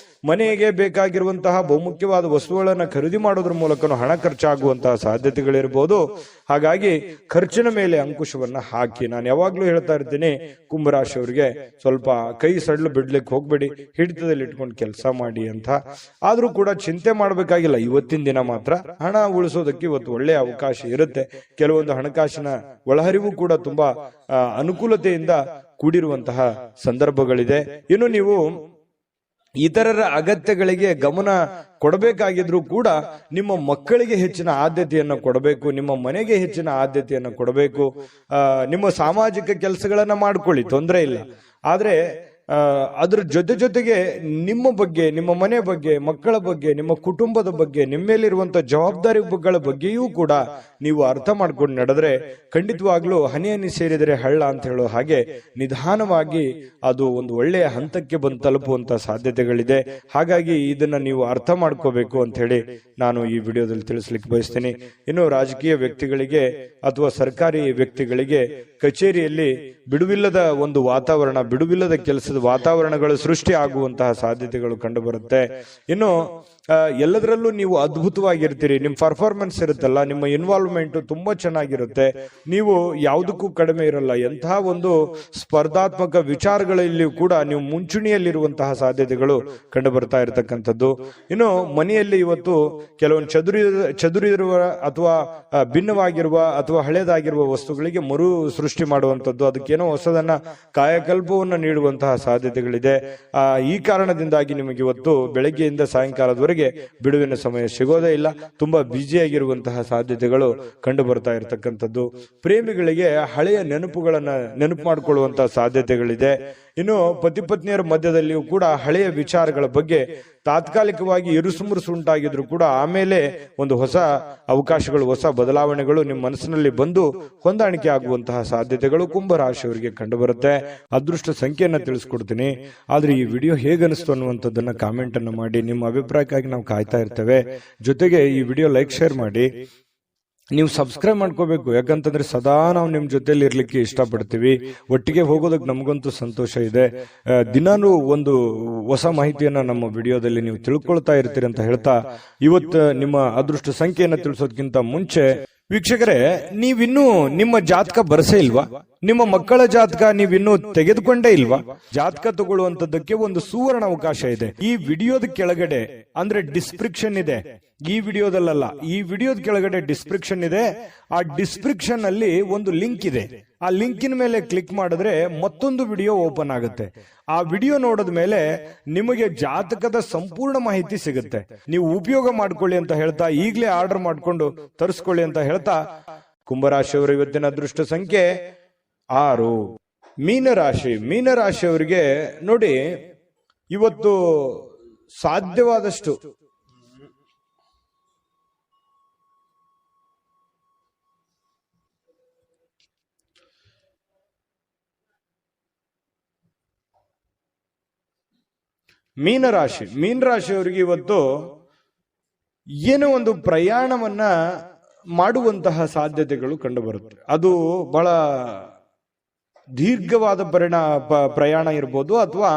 ಮನೆಗೆ ಬೇಕಾಗಿರುವಂತಹ ಬಹುಮುಖ್ಯವಾದ ವಸ್ತುಗಳನ್ನ ಖರೀದಿ ಮಾಡೋದ್ರ ಮೂಲಕ ಹಣ ಖರ್ಚಾಗುವಂತಹ ಸಾಧ್ಯತೆಗಳಿರ್ಬೋದು. ಹಾಗಾಗಿ ಖರ್ಚಿನ ಮೇಲೆ ಅಂಕುಶವನ್ನ ಹಾಕಿ. ನಾನು ಯಾವಾಗ್ಲೂ ಹೇಳ್ತಾ ಇರ್ತೀನಿ, ಕುಂಭರಾಶಿಯವರಿಗೆ ಸ್ವಲ್ಪ ಕೈ ಸಡ್ಲು ಬಿಡ್ಲಿಕ್ಕೆ ಹೋಗ್ಬೇಡಿ, ಹಿಡಿತದಲ್ಲಿ ಇಟ್ಕೊಂಡು ಕೆಲಸ ಮಾಡಿ ಅಂತ. ಆದ್ರೂ ಕೂಡ ಚಿಂತೆ ಮಾಡ್ಬೇಕಾಗಿಲ್ಲ. ಇವತ್ತಿನ ದಿನ ಮಾತ್ರ ಹಣ ಉಳಿಸೋದಕ್ಕೆ ಇವತ್ತು ಒಳ್ಳೆಯ ಅವಕಾಶ ಇರುತ್ತೆ. ಕೆಲವೊಂದು ಹಣಕಾಸಿನ ಒಳಹರಿವು ಕೂಡ ತುಂಬಾ ಅನುಕೂಲತೆಯಿಂದ ಕೂಡಿರುವಂತಹ ಸಂದರ್ಭಗಳಿದೆ. ಇನ್ನು ನೀವು ಇತರರ ಅಗತ್ಯಗಳಿಗೆ ಗಮನ ಕೊಡಬೇಕಾಗಿದ್ರು ಕೂಡ ನಿಮ್ಮ ಮಕ್ಕಳಿಗೆ ಹೆಚ್ಚಿನ ಆದ್ಯತೆಯನ್ನು ಕೊಡಬೇಕು, ನಿಮ್ಮ ಮನೆಗೆ ಹೆಚ್ಚಿನ ಆದ್ಯತೆಯನ್ನು ಕೊಡಬೇಕು. ನಿಮ್ಮ ಸಾಮಾಜಿಕ ಕೆಲಸಗಳನ್ನ ಮಾಡ್ಕೊಳ್ಳಿ, ತೊಂದರೆ ಇಲ್ಲ. ಆದ್ರೆ ಅದ್ರ ಜೊತೆಗೆ ನಿಮ್ಮ ಬಗ್ಗೆ, ನಿಮ್ಮ ಮನೆ ಬಗ್ಗೆ, ಮಕ್ಕಳ ಬಗ್ಗೆ, ನಿಮ್ಮ ಕುಟುಂಬದ ಬಗ್ಗೆ, ನಿಮ್ಮ ಮೇಲಿರುವಂತಹ ಜವಾಬ್ದಾರಿಗಳ ಬಗ್ಗೆಯೂ ಕೂಡ ನೀವು ಅರ್ಥ ಮಾಡ್ಕೊಂಡು ನಡೆದ್ರೆ ಖಂಡಿತವಾಗ್ಲೂ ಹನಿ ಹನಿ ಸೇರಿದರೆ ಹಳ್ಳ ಅಂತ ಹೇಳೋ ಹಾಗೆ ನಿಧಾನವಾಗಿ ಅದು ಒಂದು ಒಳ್ಳೆಯ ಹಂತಕ್ಕೆ ಬಂದು ತಲುಪುವಂತ ಸಾಧ್ಯತೆಗಳಿದೆ. ಹಾಗಾಗಿ ಇದನ್ನ ನೀವು ಅರ್ಥ ಮಾಡ್ಕೋಬೇಕು ಅಂತ ಹೇಳಿ ನಾನು ಈ ವಿಡಿಯೋದಲ್ಲಿ ತಿಳಿಸ್ಲಿಕ್ಕೆ ಬಯಸ್ತೇನೆ. ಇನ್ನು ರಾಜಕೀಯ ವ್ಯಕ್ತಿಗಳಿಗೆ ಅಥವಾ ಸರ್ಕಾರಿ ವ್ಯಕ್ತಿಗಳಿಗೆ ಕಚೇರಿಯಲ್ಲಿ ಬಿಡುವಿಲ್ಲದ ಒಂದು ವಾತಾವರಣ, ಬಿಡುವಿಲ್ಲದ ಕೆಲಸದ ವಾತಾವರಣಗಳು ಸೃಷ್ಟಿ ಆಗುವಂತಹ ಸಾಧ್ಯತೆಗಳು ಕಂಡುಬರುತ್ತೆ. ಇನ್ನು ಎಲ್ಲದರಲ್ಲೂ ನೀವು ಅದ್ಭುತವಾಗಿರ್ತೀರಿ. ನಿಮ್ಮ ಪರ್ಫಾರ್ಮೆನ್ಸ್ ಇರುತ್ತಲ್ಲ, ನಿಮ್ಮ ಇನ್ವಾಲ್ವ್ಮೆಂಟ್ ತುಂಬಾ ಚೆನ್ನಾಗಿರುತ್ತೆ. ನೀವು ಯಾವುದಕ್ಕೂ ಕಡಿಮೆ ಇರಲ್ಲ. ಎಂತಹ ಒಂದು ಸ್ಪರ್ಧಾತ್ಮಕ ವಿಚಾರಗಳಲ್ಲಿ ಕೂಡ ನೀವು ಮುಂಚೂಣಿಯಲ್ಲಿರುವಂತಹ ಸಾಧ್ಯತೆಗಳು ಕಂಡು ಬರ್ತಾ ಇರತಕ್ಕಂಥದ್ದು. ಇನ್ನು ಮನೆಯಲ್ಲಿ ಇವತ್ತು ಕೆಲವೊಂದು ಚದುರಿರುವ ಅಥವಾ ಭಿನ್ನವಾಗಿರುವ ಅಥವಾ ಹಳೇದಾಗಿರುವ ವಸ್ತುಗಳಿಗೆ ಮರು ಸೃಷ್ಟಿ ಮಾಡುವಂಥದ್ದು, ಅದಕ್ಕೇನೋ ಹೊಸದನ್ನ ಕಾಯಕಲ್ಪವನ್ನು ನೀಡುವಂತಹ ಸಾಧ್ಯತೆಗಳಿದೆ. ಈ ಕಾರಣದಿಂದಾಗಿ ನಿಮಗೆ ಇವತ್ತು ಬೆಳಗ್ಗೆಯಿಂದ ಸಾಯಂಕಾಲದವರೆಗೆ ಬಿಡುವಿನ ಸಮಯ ಸಿಗೋದೇ ಇಲ್ಲ. ತುಂಬಾ ಬ್ಯುಸಿಯಾಗಿರುವಂತಹ ಸಾಧ್ಯತೆಗಳು ಕಂಡು ಬರ್ತಾ ಇರತಕ್ಕಂಥದ್ದು. ಪ್ರೇಮಿಗಳಿಗೆ ಹಳೆಯ ನೆನಪುಗಳನ್ನ ನೆನಪು ಮಾಡಿಕೊಳ್ಳುವಂತಹ ಸಾಧ್ಯತೆಗಳಿದೆ. ಇನ್ನು ಪತಿ ಪತ್ನಿಯರ ಮಧ್ಯದಲ್ಲಿಯೂ ಕೂಡ ಹಳೆಯ ವಿಚಾರಗಳ ಬಗ್ಗೆ ತಾತ್ಕಾಲಿಕವಾಗಿ ಇರುಸುಮುರುಸು ಉಂಟಾಗಿದ್ರು ಕೂಡ ಆಮೇಲೆ ಒಂದು ಹೊಸ ಅವಕಾಶಗಳು, ಹೊಸ ಬದಲಾವಣೆಗಳು ನಿಮ್ಮ ಮನಸ್ಸಿನಲ್ಲಿ ಬಂದು ಹೊಂದಾಣಿಕೆ ಆಗುವಂತಹ ಸಾಧ್ಯತೆಗಳು ಕುಂಭರಾಶಿಯವರಿಗೆ ಕಂಡು ಬರುತ್ತೆ. ಅದೃಷ್ಟ ಸಂಖ್ಯೆಯನ್ನ ತಿಳಿಸ್ಕೊಡ್ತೀನಿ. ಆದ್ರೆ ಈ ವಿಡಿಯೋ ಹೇಗನಿಸ್ತು ಅನ್ನುವಂಥದ್ದನ್ನ ಕಾಮೆಂಟ್ ಅನ್ನು ಮಾಡಿ. ನಿಮ್ಮ ಅಭಿಪ್ರಾಯಕ್ಕಾಗಿ ನಾವು ಕಾಯ್ತಾ ಇರ್ತೇವೆ. ಜೊತೆಗೆ ಈ ವಿಡಿಯೋ ಲೈಕ್, ಶೇರ್ ಮಾಡಿ. ನೀವು ಸಬ್ಸ್ಕ್ರೈಬ್ ಮಾಡ್ಕೋಬೇಕು, ಯಾಕಂತಂದ್ರೆ ಸದಾ ನಾವು ನಿಮ್ ಜೊತೆಲಿ ಇರ್ಲಿಕ್ಕೆ ಇಷ್ಟಪಡ್ತೀವಿ. ಒಟ್ಟಿಗೆ ಹೋಗೋದಕ್ಕೆ ನಮಗಂತೂ ಸಂತೋಷ ಇದೆ. ದಿನಾನು ಒಂದು ಹೊಸ ಮಾಹಿತಿಯನ್ನ ನಮ್ಮ ವಿಡಿಯೋದಲ್ಲಿ ನೀವು ತಿಳ್ಕೊಳ್ತಾ ಇರ್ತೀರಿ ಅಂತ ಹೇಳ್ತಾ, ಇವತ್ತು ನಿಮ್ಮ ಅದೃಷ್ಟ ಸಂಖ್ಯೆಯನ್ನ ತಿಳಿಸೋದಕ್ಕಿಂತ ಮುಂಚೆ ವೀಕ್ಷಕರೇ, ನೀವಿನ್ನೂ ನಿಮ್ಮ ಜಾತಕ ಬರಸೇ ಇಲ್ವಾ? ನಿಮ್ಮ ಮಕ್ಕಳ ಜಾತಕ ನೀವಿನ್ನೂ ತೆಗೆದುಕೊಂಡೇ ಇಲ್ವಾ? ಜಾತಕ ತಗೊಳ್ಳುವಂತದ್ದಕ್ಕೆ ಒಂದು ಸುವರ್ಣ ಅವಕಾಶ ಇದೆ. ಈ ವಿಡಿಯೋದ ಕೆಳಗಡೆ ಅಂದ್ರೆ ಡಿಸ್ಕ್ರಿಪ್ಷನ್ ಇದೆ. ಈ ವಿಡಿಯೋದಲ್ಲ, ಈ ವಿಡಿಯೋದ ಕೆಳಗಡೆ ಡಿಸ್ಕ್ರಿಪ್ಷನ್ ಇದೆ. ಆ ಡಿಸ್ಕ್ರಿಪ್ಷನ್ ಅಲ್ಲಿ ಒಂದು ಲಿಂಕ್ ಇದೆ. ಆ ಲಿಂಕಿನ ಮೇಲೆ ಕ್ಲಿಕ್ ಮಾಡಿದ್ರೆ ಮತ್ತೊಂದು ವಿಡಿಯೋ ಓಪನ್ ಆಗುತ್ತೆ. ಆ ವಿಡಿಯೋ ನೋಡಿದ ಮೇಲೆ ನಿಮಗೆ ಜಾತಕದ ಸಂಪೂರ್ಣ ಮಾಹಿತಿ ಸಿಗುತ್ತೆ. ನೀವು ಉಪಯೋಗ ಮಾಡ್ಕೊಳ್ಳಿ ಅಂತ ಹೇಳ್ತಾ, ಈಗಲೇ ಆರ್ಡರ್ ಮಾಡ್ಕೊಂಡು ತರಿಸ್ಕೊಳ್ಳಿ ಅಂತ ಹೇಳ್ತಾ, ಕುಂಭರಾಶಿಯವರ ಇವತ್ತಿನ ಅದೃಷ್ಟ ಸಂಖ್ಯೆ 6. ಮೀನರಾಶಿಯವರಿಗೆ ನೋಡಿ, ಇವತ್ತು ಸಾಧ್ಯವಾದಷ್ಟು ಮೀನರಾಶಿಯವರಿಗೆ ಇವತ್ತು ಏನೋ ಒಂದು ಪ್ರಯಾಣವನ್ನ ಮಾಡುವಂತಹ ಸಾಧ್ಯತೆಗಳು ಕಂಡು ಬರುತ್ತೆ. ಅದು ಬಹಳ ದೀರ್ಘವಾದ ಪ್ರಯಾಣ ಇರ್ಬೋದು, ಅಥವಾ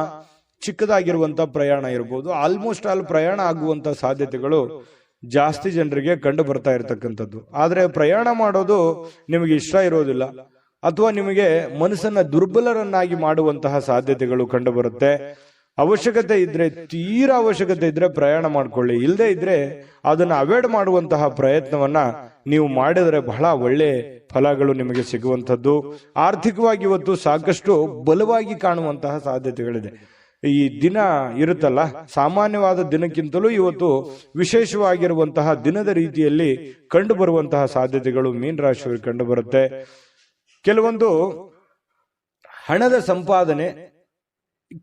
ಚಿಕ್ಕದಾಗಿರುವಂತಹ ಪ್ರಯಾಣ ಇರ್ಬೋದು. ಆಲ್ಮೋಸ್ಟ್ ಆಲ್ ಪ್ರಯಾಣ ಆಗುವಂತಹ ಸಾಧ್ಯತೆಗಳು ಜಾಸ್ತಿ ಜನರಿಗೆ ಕಂಡು ಬರ್ತಾ ಇರತಕ್ಕಂಥದ್ದು. ಆದ್ರೆ ಪ್ರಯಾಣ ಮಾಡೋದು ನಿಮಗೆ ಇಷ್ಟ ಇರೋದಿಲ್ಲ, ಅಥವಾ ನಿಮಗೆ ಮನಸ್ಸನ್ನ ದುರ್ಬಲರನ್ನಾಗಿ ಮಾಡುವಂತಹ ಸಾಧ್ಯತೆಗಳು ಕಂಡು ಬರುತ್ತೆ. ಅವಶ್ಯಕತೆ ಇದ್ರೆ, ತೀರಾ ಅವಶ್ಯಕತೆ ಇದ್ರೆ ಪ್ರಯಾಣ ಮಾಡ್ಕೊಳ್ಳಿ. ಇಲ್ಲದೆ ಇದ್ರೆ ಅದನ್ನ ಅವಾಯ್ಡ್ ಮಾಡುವಂತಹ ಪ್ರಯತ್ನವನ್ನ ನೀವು ಮಾಡಿದರೆ ಬಹಳ ಒಳ್ಳೆ ಫಲಗಳು ನಿಮಗೆ ಸಿಗುವಂತದ್ದು. ಆರ್ಥಿಕವಾಗಿ ಇವತ್ತು ಸಾಕಷ್ಟು ಬಲವಾಗಿ ಕಾಣುವಂತಹ ಸಾಧ್ಯತೆಗಳಿದೆ. ಈ ದಿನ ಇರುತ್ತಲ್ಲ, ಸಾಮಾನ್ಯವಾದ ದಿನಕ್ಕಿಂತಲೂ ಇವತ್ತು ವಿಶೇಷವಾಗಿರುವಂತಹ ದಿನದ ರೀತಿಯಲ್ಲಿ ಕಂಡು ಬರುವಂತಹ ಸಾಧ್ಯತೆಗಳು ಮೀನರಾಶಿಯವರಿಗೆ ಕಂಡು ಬರುತ್ತೆ. ಕೆಲವೊಂದು ಹಣದ ಸಂಪಾದನೆ,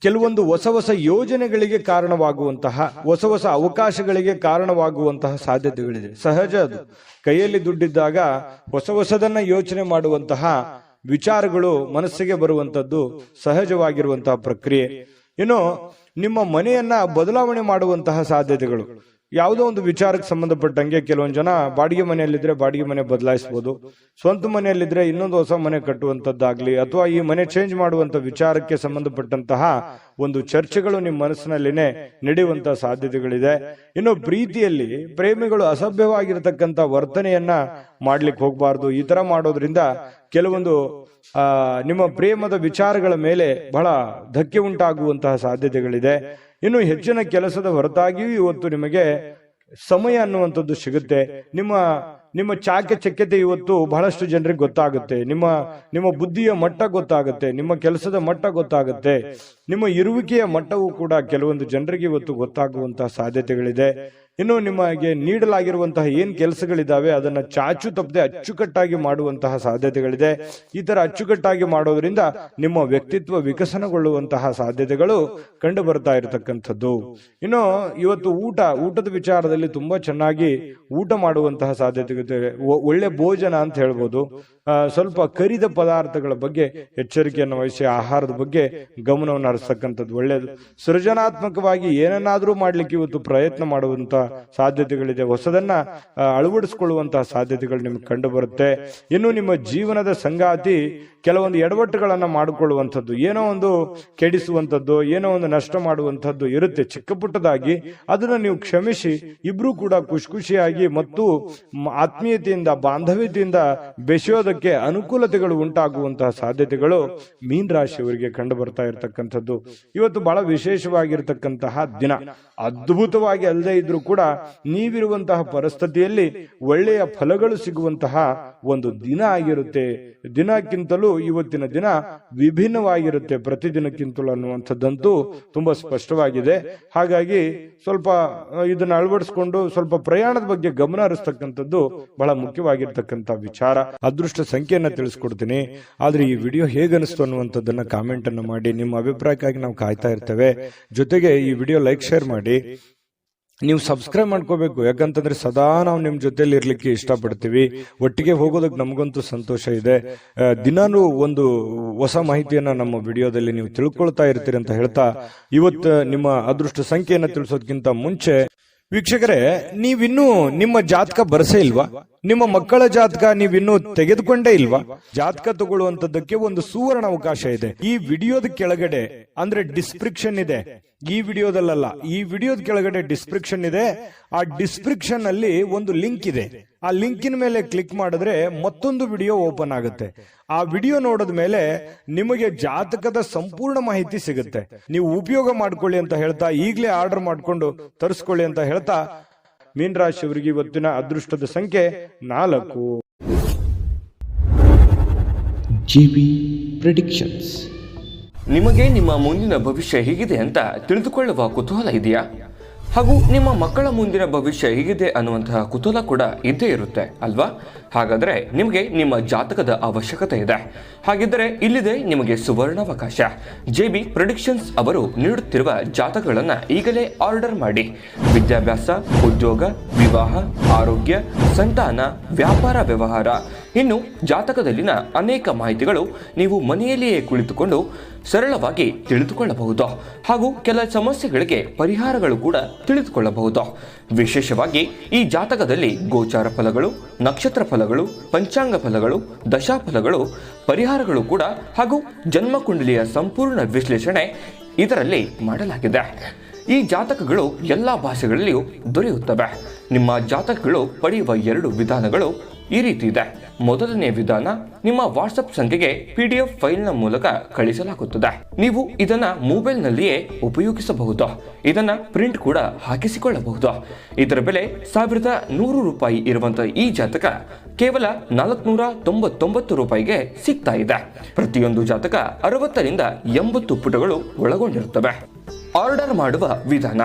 ಕೆಲವೊಂದು ಹೊಸ ಯೋಜನೆಗಳಿಗೆ ಕಾರಣವಾಗುವಂತಹ, ಹೊಸ ಅವಕಾಶಗಳಿಗೆ ಕಾರಣವಾಗುವಂತಹ ಸಾಧ್ಯತೆಗಳಿದೆ. ಸಹಜ ಅದು. ಕೈಯಲ್ಲಿ ದುಡ್ಡಿದ್ದಾಗ ಹೊಸದನ್ನ ಯೋಚನೆ ಮಾಡುವಂತಹ ವಿಚಾರಗಳು ಮನಸ್ಸಿಗೆ ಬರುವಂತದ್ದು ಸಹಜವಾಗಿರುವಂತಹ ಪ್ರಕ್ರಿಯೆ. ಇನ್ನು ನಿಮ್ಮ ಮನೆಯನ್ನ ಬದಲಾವಣೆ ಮಾಡುವಂತಹ ಸಾಧ್ಯತೆಗಳು, ಯಾವುದೋ ಒಂದು ವಿಚಾರಕ್ಕೆ ಸಂಬಂಧಪಟ್ಟಂಗೆ ಕೆಲವೊಂದು ಜನ ಬಾಡಿಗೆ ಮನೆಯಲ್ಲಿದ್ರೆ ಬಾಡಿಗೆ ಮನೆ ಬದಲಾಯಿಸಬಹುದು, ಸ್ವಂತ ಮನೆಯಲ್ಲಿದ್ರೆ ಇನ್ನೊಂದು ಹೊಸ ಮನೆ ಕಟ್ಟುವಂತದ್ದಾಗ್ಲಿ, ಅಥವಾ ಈ ಮನೆ ಚೇಂಜ್ ಮಾಡುವಂತ ವಿಚಾರಕ್ಕೆ ಸಂಬಂಧಪಟ್ಟಂತಹ ಒಂದು ಚರ್ಚೆಗಳು ನಿಮ್ಮ ಮನಸ್ಸಿನಲ್ಲಿನೇ ನಡೆಯುವಂತಹ ಸಾಧ್ಯತೆಗಳಿದೆ. ಇನ್ನು ಪ್ರೀತಿಯಲ್ಲಿ ಪ್ರೇಮಿಗಳು ಅಸಭ್ಯವಾಗಿರತಕ್ಕಂತ ವರ್ತನೆಯನ್ನ ಮಾಡ್ಲಿಕ್ಕೆ ಹೋಗಬಾರ್ದು. ಈ ತರ ಮಾಡೋದ್ರಿಂದ ಕೆಲವೊಂದು ನಿಮ್ಮ ಪ್ರೇಮದ ವಿಚಾರಗಳ ಮೇಲೆ ಬಹಳ ಧಕ್ಕೆ ಉಂಟಾಗುವಂತಹ ಸಾಧ್ಯತೆಗಳಿದೆ. ಇನ್ನು ಹೆಚ್ಚಿನ ಕೆಲಸದ ಹೊರತಾಗಿಯೂ ಇವತ್ತು ನಿಮಗೆ ಸಮಯ ಅನ್ನುವಂಥದ್ದು ಸಿಗುತ್ತೆ. ನಿಮ್ಮ ಚಾಕಚಕ್ಯತೆ ಇವತ್ತು ಬಹಳಷ್ಟು ಜನರಿಗೆ ಗೊತ್ತಾಗುತ್ತೆ. ನಿಮ್ಮ ಬುದ್ಧಿಯ ಮಟ್ಟ ಗೊತ್ತಾಗುತ್ತೆ, ನಿಮ್ಮ ಕೆಲಸದ ಮಟ್ಟ ಗೊತ್ತಾಗುತ್ತೆ, ನಿಮ್ಮ ಇರುವಿಕೆಯ ಮಟ್ಟವೂ ಕೂಡ ಕೆಲವೊಂದು ಜನರಿಗೆ ಇವತ್ತು ಗೊತ್ತಾಗುವಂತಹ ಸಾಧ್ಯತೆಗಳಿದೆ. ಇನ್ನು ನಿಮಗೆ ನೀಡಲಾಗಿರುವಂತಹ ಏನ್ ಕೆಲಸಗಳಿದಾವೆ ಅದನ್ನ ಚಾಚು ತಪ್ಪದೆ ಅಚ್ಚುಕಟ್ಟಾಗಿ ಮಾಡುವಂತಹ ಸಾಧ್ಯತೆಗಳಿದೆ. ಈ ತರ ಅಚ್ಚುಕಟ್ಟಾಗಿ ಮಾಡೋದ್ರಿಂದ ನಿಮ್ಮ ವ್ಯಕ್ತಿತ್ವ ವಿಕಸನಗೊಳ್ಳುವಂತಹ ಸಾಧ್ಯತೆಗಳು ಕಂಡು ಬರ್ತಾ ಇರತಕ್ಕಂಥದ್ದು. ಇನ್ನು ಇವತ್ತು ಊಟದ ವಿಚಾರದಲ್ಲಿ ತುಂಬಾ ಚೆನ್ನಾಗಿ ಊಟ ಮಾಡುವಂತಹ ಸಾಧ್ಯತೆ, ಒಳ್ಳೆ ಭೋಜನ ಅಂತ ಹೇಳ್ಬೋದು. ಸ್ವಲ್ಪ ಕರಿದ ಪದಾರ್ಥಗಳ ಬಗ್ಗೆ ಎಚ್ಚರಿಕೆಯನ್ನು ವಹಿಸಿ ಆಹಾರದ ಬಗ್ಗೆ ಗಮನವನ್ನು ಹರಿಸ್ತಕ್ಕಂಥದ್ದು ಒಳ್ಳೆಯದು. ಸೃಜನಾತ್ಮಕವಾಗಿ ಏನನ್ನಾದ್ರೂ ಮಾಡ್ಲಿಕ್ಕೆ ಇವತ್ತು ಪ್ರಯತ್ನ ಮಾಡುವಂತ ಸಾಧ್ಯತೆಗಳಿದೆ. ಹೊಸದನ್ನ ಅಳವಡಿಸಿಕೊಳ್ಳುವಂತಹ ಸಾಧ್ಯತೆಗಳು ನಿಮ್ಗೆ ಕಂಡು ಬರುತ್ತೆ. ಇನ್ನು ನಿಮ್ಮ ಜೀವನದ ಸಂಗಾತಿ ಕೆಲವೊಂದು ಎಡವಟ್ಟುಗಳನ್ನ ಮಾಡಿಕೊಳ್ಳುವಂಥದ್ದು, ಏನೋ ಒಂದು ಕೆಡಿಸುವಂಥದ್ದು, ಏನೋ ಒಂದು ನಷ್ಟ ಮಾಡುವಂಥದ್ದು ಇರುತ್ತೆ ಚಿಕ್ಕ ಪುಟ್ಟದಾಗಿ. ಅದನ್ನ ನೀವು ಕ್ಷಮಿಸಿ ಇಬ್ರು ಕೂಡ ಖುಷಿಯಾಗಿ ಮತ್ತು ಆತ್ಮೀಯತೆಯಿಂದ ಬಾಂಧವ್ಯತೆಯಿಂದ ಬೆಸೆಯೋದಕ್ಕೆ ಓದೋದಕ್ಕೆ ಅನುಕೂಲತೆಗಳು ಉಂಟಾಗುವಂತಹ ಸಾಧ್ಯತೆಗಳು ಮೀನ ರಾಶಿಯವರಿಗೆ ಕಂಡು ಬರ್ತಾ ಇರತಕ್ಕಂಥದ್ದು. ಇವತ್ತು ಬಹಳ ವಿಶೇಷವಾಗಿರ್ತಕ್ಕಂತಹ ದಿನ. ಅದ್ಭುತವಾಗಿ ಅಲ್ಲದೆ ಇದ್ರೂ ಕೂಡ ನೀವಿರುವಂತಹ ಪರಿಸ್ಥಿತಿಯಲ್ಲಿ ಒಳ್ಳೆಯ ಫಲಗಳು ಸಿಗುವಂತಹ ಒಂದು ದಿನ ಆಗಿರುತ್ತೆ. ದಿನಕ್ಕಿಂತಲೂ ಇವತ್ತಿನ ದಿನ ವಿಭಿನ್ನವಾಗಿರುತ್ತೆ ಪ್ರತಿದಿನಕ್ಕಿಂತಲೂ ಅನ್ನುವಂಥದ್ದಂತೂ ತುಂಬಾ ಸ್ಪಷ್ಟವಾಗಿದೆ. ಹಾಗಾಗಿ ಸ್ವಲ್ಪ ಇದನ್ನ ಅಳವಡಿಸಿಕೊಂಡು ಸ್ವಲ್ಪ ಪ್ರಯಾಣದ ಬಗ್ಗೆ ಗಮನ ಹರಿಸ್ತಕ್ಕಂಥದ್ದು ಬಹಳ ಮುಖ್ಯವಾಗಿರ್ತಕ್ಕಂಥ ವಿಚಾರ. ಅದೃಷ್ಟ ಸಂಖ್ಯೆಯನ್ನ ತಿಳಿಸ್ಕೊಡ್ತೀನಿ. ಆದ್ರೆ ಈ ವಿಡಿಯೋ ಹೇಗನಿಸ್ತು ಅನ್ನುವಂಥದ್ದನ್ನ ಕಾಮೆಂಟ್ ಅನ್ನು ಮಾಡಿ. ನಿಮ್ಮ ಅಭಿಪ್ರಾಯಕ್ಕಾಗಿ ನಾವು ಕಾಯ್ತಾ ಇರ್ತೇವೆ. ಜೊತೆಗೆ ಈ ವಿಡಿಯೋ ಲೈಕ್ ಶೇರ್ ಮಾಡಿ. ನೀವು ಸಬ್ಸ್ಕ್ರೈಬ್ ಮಾಡ್ಕೋಬೇಕು, ಯಾಕಂತಂದ್ರೆ ಸದಾ ನಾವು ನಿಮ್ ಜೊತೆಲಿ ಇರ್ಲಿಕ್ಕೆ ಇಷ್ಟಪಡ್ತೀವಿ. ಒಟ್ಟಿಗೆ ಹೋಗೋದಕ್ಕೆ ನಮಗಂತೂ ಸಂತೋಷ ಇದೆ. ದಿನಾನು ಒಂದು ಹೊಸ ಮಾಹಿತಿಯನ್ನ ನಮ್ಮ ವಿಡಿಯೋದಲ್ಲಿ ನೀವು ತಿಳ್ಕೊಳ್ತಾ ಇರ್ತೀರಿ ಅಂತ ಹೇಳ್ತಾ, ಇವತ್ತು ನಿಮ್ಮ ಅದೃಷ್ಟ ಸಂಖ್ಯೆಯನ್ನ ತಿಳಿಸೋದಕ್ಕಿಂತ ಮುಂಚೆ ವೀಕ್ಷಕರೇ, ನೀವಿನ್ನೂ ನಿಮ್ಮ ಜಾತಕ ಬರಸೇ ಇಲ್ವಾ? ನಿಮ್ಮ ಮಕ್ಕಳ ಜಾತಕ ನೀವಿನ್ನೂ ತೆಗೆದುಕೊಂಡೇ ಇಲ್ವಾ? ಜಾತಕ ತಗೊಳ್ಳುವಂತದ್ದಕ್ಕೆ ಒಂದು ಸುವರ್ಣ ಅವಕಾಶ ಇದೆ. ಈ ವಿಡಿಯೋದ ಕೆಳಗಡೆ ಅಂದ್ರೆ ಡಿಸ್ಕ್ರಿಪ್ಷನ್ ಇದೆ. ಈ ವಿಡಿಯೋದಲ್ಲ, ಈ ವಿಡಿಯೋದ ಕೆಳಗಡೆ ಡಿಸ್ಕ್ರಿಪ್ಷನ್ ಇದೆ. ಆ ಡಿಸ್ಕ್ರಿಪ್ಷನ್ ಅಲ್ಲಿ ಒಂದು ಲಿಂಕ್ ಇದೆ. ಆ ಲಿಂಕಿನ ಮೇಲೆ ಕ್ಲಿಕ್ ಮಾಡಿದ್ರೆ ಮತ್ತೊಂದು ವಿಡಿಯೋ ಓಪನ್ ಆಗುತ್ತೆ. ಆ ವಿಡಿಯೋ ನೋಡಿದ ಮೇಲೆ ನಿಮಗೆ ಜಾತಕದ ಸಂಪೂರ್ಣ ಮಾಹಿತಿ ಸಿಗುತ್ತೆ. ನೀವು ಉಪಯೋಗ ಮಾಡ್ಕೊಳ್ಳಿ ಅಂತ ಹೇಳ್ತಾ, ಈಗಲೇ ಆರ್ಡರ್ ಮಾಡ್ಕೊಂಡು ತರಿಸ್ಕೊಳ್ಳಿ ಅಂತ ಹೇಳ್ತಾ, ಮೀನ ರಾಶಿಯವರಿಗೆ ಇವತ್ತಿನ ಅದೃಷ್ಟದ ಸಂಖ್ಯೆ 4. GB predictions. ನಿಮಗೆ ನಿಮ್ಮ ಮುಂದಿನ ಭವಿಷ್ಯ ಹೇಗಿದೆ ಅಂತ ತಿಳಿದುಕೊಳ್ಳುವ ಕುತೂಹಲ ಇದೆಯಾ? ಹಾಗೂ ನಿಮ್ಮ ಮಕ್ಕಳ ಮುಂದಿನ ಭವಿಷ್ಯ ಹೇಗಿದೆ ಅನ್ನುವಂತಹ ಕುತೂಹಲ ಕೂಡ ಇದ್ದೇ ಇರುತ್ತೆ ಅಲ್ವಾ? ಹಾಗಾದರೆ ನಿಮಗೆ ನಿಮ್ಮ ಜಾತಕದ ಅವಶ್ಯಕತೆ ಇದೆ. ಹಾಗಿದ್ದರೆ ಇಲ್ಲಿದೆ ನಿಮಗೆ ಸುವರ್ಣಾವಕಾಶ. JB ಪ್ರೆಡಿಕ್ಷನ್ಸ್ ಅವರು ನೀಡುತ್ತಿರುವ ಜಾತಕಗಳನ್ನು ಈಗಲೇ ಆರ್ಡರ್ ಮಾಡಿ. ವಿದ್ಯಾಭ್ಯಾಸ, ಉದ್ಯೋಗ, ವಿವಾಹ, ಆರೋಗ್ಯ, ಸಂತಾನ, ವ್ಯಾಪಾರ ವ್ಯವಹಾರ, ಇನ್ನು ಜಾತಕದಲ್ಲಿನ ಅನೇಕ ಮಾಹಿತಿಗಳು ನೀವು ಮನೆಯಲ್ಲಿಯೇ ಕುಳಿತುಕೊಂಡು ಸರಳವಾಗಿ ತಿಳಿದುಕೊಳ್ಳಬಹುದು. ಹಾಗೂ ಕೆಲ ಸಮಸ್ಯೆಗಳಿಗೆ ಪರಿಹಾರಗಳು ಕೂಡ ತಿಳಿದುಕೊಳ್ಳಬಹುದು. ವಿಶೇಷವಾಗಿ ಈ ಜಾತಕದಲ್ಲಿ ಗೋಚಾರ ಫಲಗಳು, ನಕ್ಷತ್ರ ಫಲಗಳು, ಪಂಚಾಂಗ ಫಲಗಳು, ದಶಾಫಲಗಳು, ಪರಿಹಾರಗಳು ಕೂಡ ಹಾಗೂ ಜನ್ಮಕುಂಡಲಿಯ ಸಂಪೂರ್ಣ ವಿಶ್ಲೇಷಣೆ ಇದರಲ್ಲಿ ಮಾಡಲಾಗಿದೆ. ಈ ಜಾತಕಗಳು ಎಲ್ಲ ಭಾಷೆಗಳಲ್ಲಿಯೂ ದೊರೆಯುತ್ತವೆ. ನಿಮ್ಮ ಜಾತಕಗಳು ಪಡೆಯುವ 2 ವಿಧಾನಗಳು ಈ ರೀತಿ ಇದೆ. ಮೊದಲನೇ ವಿಧಾನ, ನಿಮ್ಮ ವಾಟ್ಸಪ್ ಸಂಖ್ಯೆಗೆ PDF ಫೈಲ್ನ ಮೂಲಕ ಕಳಿಸಲಾಗುತ್ತದೆ. ನೀವು ಇದನ್ನ ಮೊಬೈಲ್ನಲ್ಲಿಯೇ ಉಪಯೋಗಿಸಬಹುದು. ಇದನ್ನ ಪ್ರಿಂಟ್ ಕೂಡ ಹಾಕಿಸಿಕೊಳ್ಳಬಹುದು. ಇದರ ಬೆಲೆ 1100 ರೂಪಾಯಿ ಇರುವಂತಹ ಈ ಜಾತಕ ಕೇವಲ 499 ರೂಪಾಯಿಗೆ ಸಿಗ್ತಾ ಇದೆ. ಪ್ರತಿಯೊಂದು ಜಾತಕ 60 ರಿಂದ 80 ಪುಟಗಳು ಒಳಗೊಂಡಿರುತ್ತವೆ. ಆರ್ಡರ್ ಮಾಡುವ ವಿಧಾನ: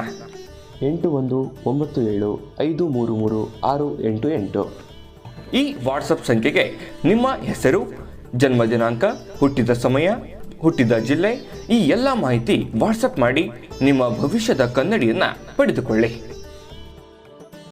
8197533688. ಈ ವಾಟ್ಸಪ್ ಸಂಖ್ಯೆಗೆ ನಿಮ್ಮ ಹೆಸರು, ಜನ್ಮ ದಿನಾಂಕ, ಹುಟ್ಟಿದ ಸಮಯ, ಹುಟ್ಟಿದ ಜಿಲ್ಲೆ, ಈ ಎಲ್ಲ ಮಾಹಿತಿ ವಾಟ್ಸಪ್ ಮಾಡಿ ನಿಮ್ಮ ಭವಿಷ್ಯದ ಕನ್ನಡಿಯನ್ನ ಪಡೆದುಕೊಳ್ಳಿ.